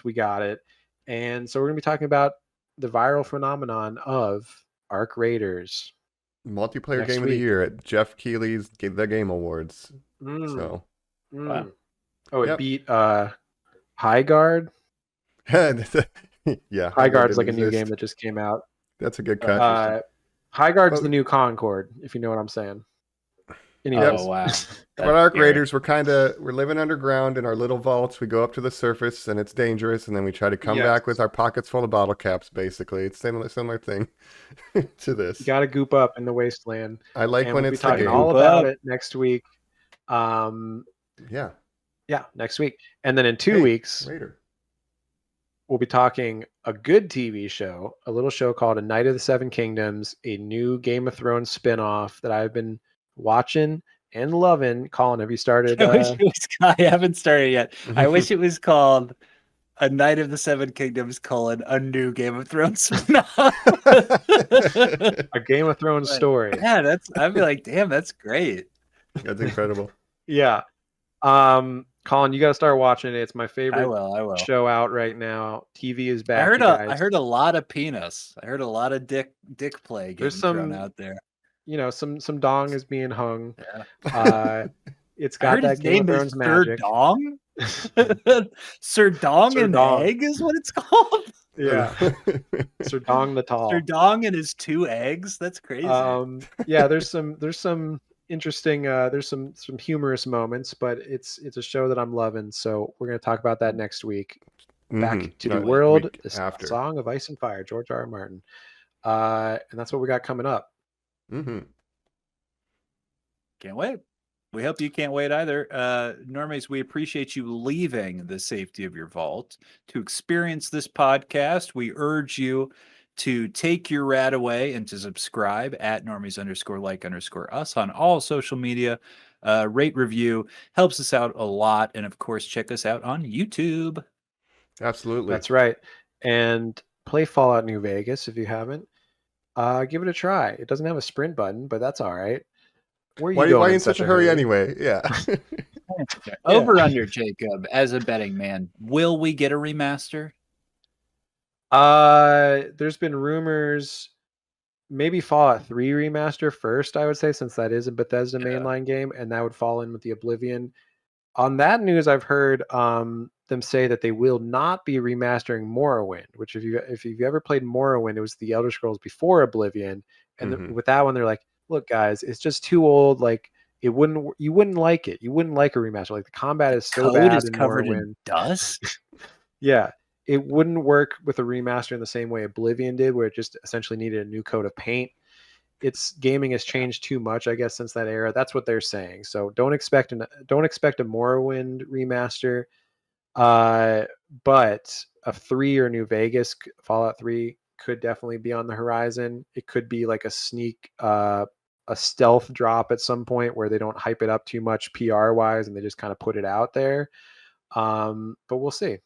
G: we got it, and so we're gonna be talking about the viral phenomenon of Ark Raiders.
F: Multiplayer game of the year at Jeff Keighley's The Game Awards. So,
E: Wow.
G: Oh, it beat High Guard.
F: Yeah,
G: High Guard's like a new game that just came out.
F: That's a good cut.
G: High Guard's the new Concord, if you know what I'm saying.
E: Oh wow!
F: But Ark Raiders, we're living underground in our little vaults. We go up to the surface, and it's dangerous, and then we try to come back with our pockets full of bottle caps. Basically, it's similar thing to this.
G: You got to goop up in the wasteland.
F: I like when
G: we'll
F: it's
G: be talking
F: the game.
G: all about it next week.
F: Yeah,
G: next week, and then in 2 weeks
F: later,
G: we'll be talking a good TV show, a little show called A Night of the Seven Kingdoms, a new Game of Thrones spinoff that I've been watching and loving. Colin, have you started?
E: I haven't started yet. I wish it was called A Night of the Seven Kingdoms: a new Game of Thrones spinoff.
G: A Game of Thrones story.
E: Yeah, I'd be like, damn, that's great.
F: That's incredible.
G: Yeah. Colin, you got to start watching it. It's my favorite
E: I will.
G: show out right now. TV is back.
E: I heard a lot of penis. I heard a lot of dick play getting thrown out there.
G: Some dong is being hung.
E: Yeah.
G: It's got that Game of Thrones magic.
E: Sir Dong? Sir Dong and Egg is what it's called?
G: Yeah. Sir Dong the Tall.
E: Sir Dong and his 2 eggs? That's crazy.
G: Yeah, there's some interesting there's some humorous moments, but it's a show that I'm loving. So we're going to talk about that next week. Back to the world, the Song of Ice and Fire, George R. R. Martin. And that's what we got coming up.
E: Can't wait. We hope you can't wait either. Normies, we appreciate you leaving the safety of your vault to experience this podcast. We urge you to take your RadAway and to subscribe at Normies_like_us on all social media. Rate, review, helps us out a lot. And of course, check us out on YouTube.
F: Absolutely.
G: That's right. And play Fallout New Vegas if you haven't. Give it a try. It doesn't have a sprint button, but that's all right. Why
F: are you in such a hurry anyway? Yeah.
E: Over under, Jacob, as a betting man, will we get a remaster?
G: There's been rumors, maybe Fallout 3 remaster first, I would say, since that is a Bethesda mainline game, and that would fall in with the Oblivion. On that news, I've heard them say that they will not be remastering Morrowind, which if you've ever played Morrowind, it was the Elder Scrolls before Oblivion, and with that one, they're like, look, guys, it's just too old. Like you wouldn't like it. You wouldn't like a remaster. Like the combat is so bad.
E: Code is covered in dust.
G: Yeah. It wouldn't work with a remaster in the same way Oblivion did, where it just essentially needed a new coat of paint. Its gaming has changed too much, I guess, since that era. That's what they're saying. So don't expect a Morrowind remaster. But a 3 or New Vegas Fallout 3 could definitely be on the horizon. It could be like a sneak, a stealth drop at some point where they don't hype it up too much PR wise and they just kind of put it out there. But we'll see.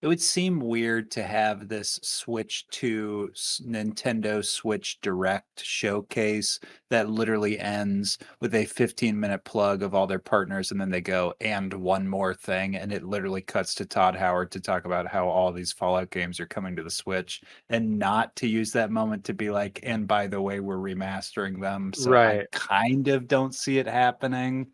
E: It would seem weird to have this switch to Nintendo Switch Direct showcase that literally ends with a 15-minute plug of all their partners, and then they go, and one more thing, and it literally cuts to Todd Howard to talk about how all these Fallout games are coming to the Switch, and not to use that moment to be like, and by the way, we're remastering them. So I kind of don't see it happening.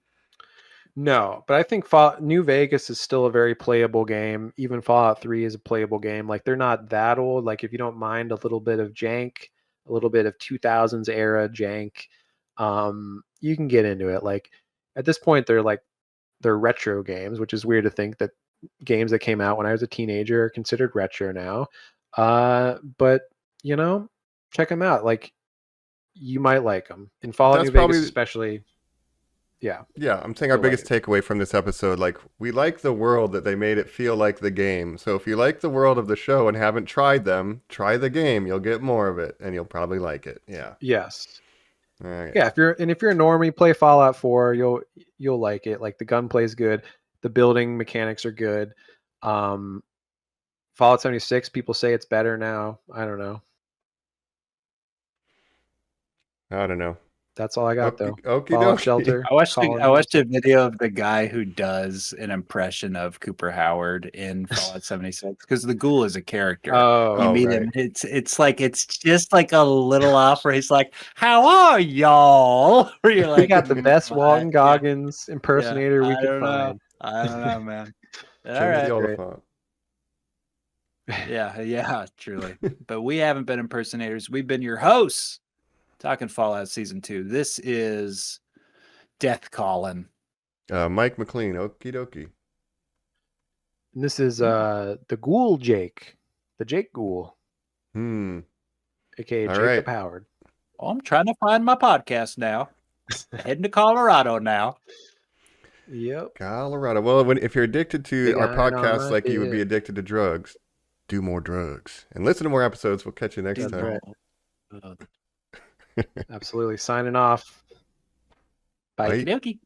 G: No, but I think New Vegas is still a very playable game. Even Fallout 3 is a playable game. Like they're not that old. Like if you don't mind a little bit of jank, a little bit of 2000s era jank, you can get into it. Like at this point, they're retro games, which is weird to think that games that came out when I was a teenager are considered retro now. But check them out. Like you might like them. In Fallout New Vegas especially. Yeah.
F: Yeah, I'm saying our
G: You'll like
F: biggest takeaway from this episode, like, we like the world that they made it feel like the game. So if you like the world of the show and haven't tried them, try the game. You'll get more of it, and you'll probably like it. Yeah.
G: Yes.
F: All right.
G: Yeah, if you're a normie, play Fallout 4, you'll like it. Like the gunplay is good, the building mechanics are good. Fallout 76, people say it's better now. I don't know.
F: I don't know.
G: That's all I got though.
F: Okie
G: Fallout
F: dokie.
G: Shelter.
E: I watched
G: Colin,
E: I watched a video of the guy who does an impression of Cooper Howard in Fallout 76 because the ghoul is a character.
G: Oh,
E: You meet
G: right.
E: him. It's just like a little off where he's like, "How are y'all?" Where you're
G: We
E: like,
G: got the best Walton
E: yeah,
G: Goggins impersonator we
E: I
G: could
E: don't know.
G: find.
E: I don't know, man. All
F: Change
E: right.
F: the
G: Great.
F: Oliphant.
E: Yeah, truly. But we haven't been impersonators. We've been your hosts. Talking Fallout Season 2. This is Death Colin.
F: Mike McLean. Okie dokie.
G: And this is the Ghoul Jake. The Jake Ghoul.
F: Hmm.
G: AKA
F: All
G: Jacob
F: right.
G: Howard.
E: Well, I'm trying to find my podcast now. Heading to Colorado now.
G: Yep.
F: Colorado. Well, if you're addicted to
G: Big
F: our
G: iron on
F: podcast
G: my
F: like you would be
G: dick.
F: addicted to drugs, do more drugs. And listen to more episodes. We'll catch you next
G: That's
F: time.
G: right. Absolutely. Signing off. Bye.
F: Bye.
E: Okey-dokey.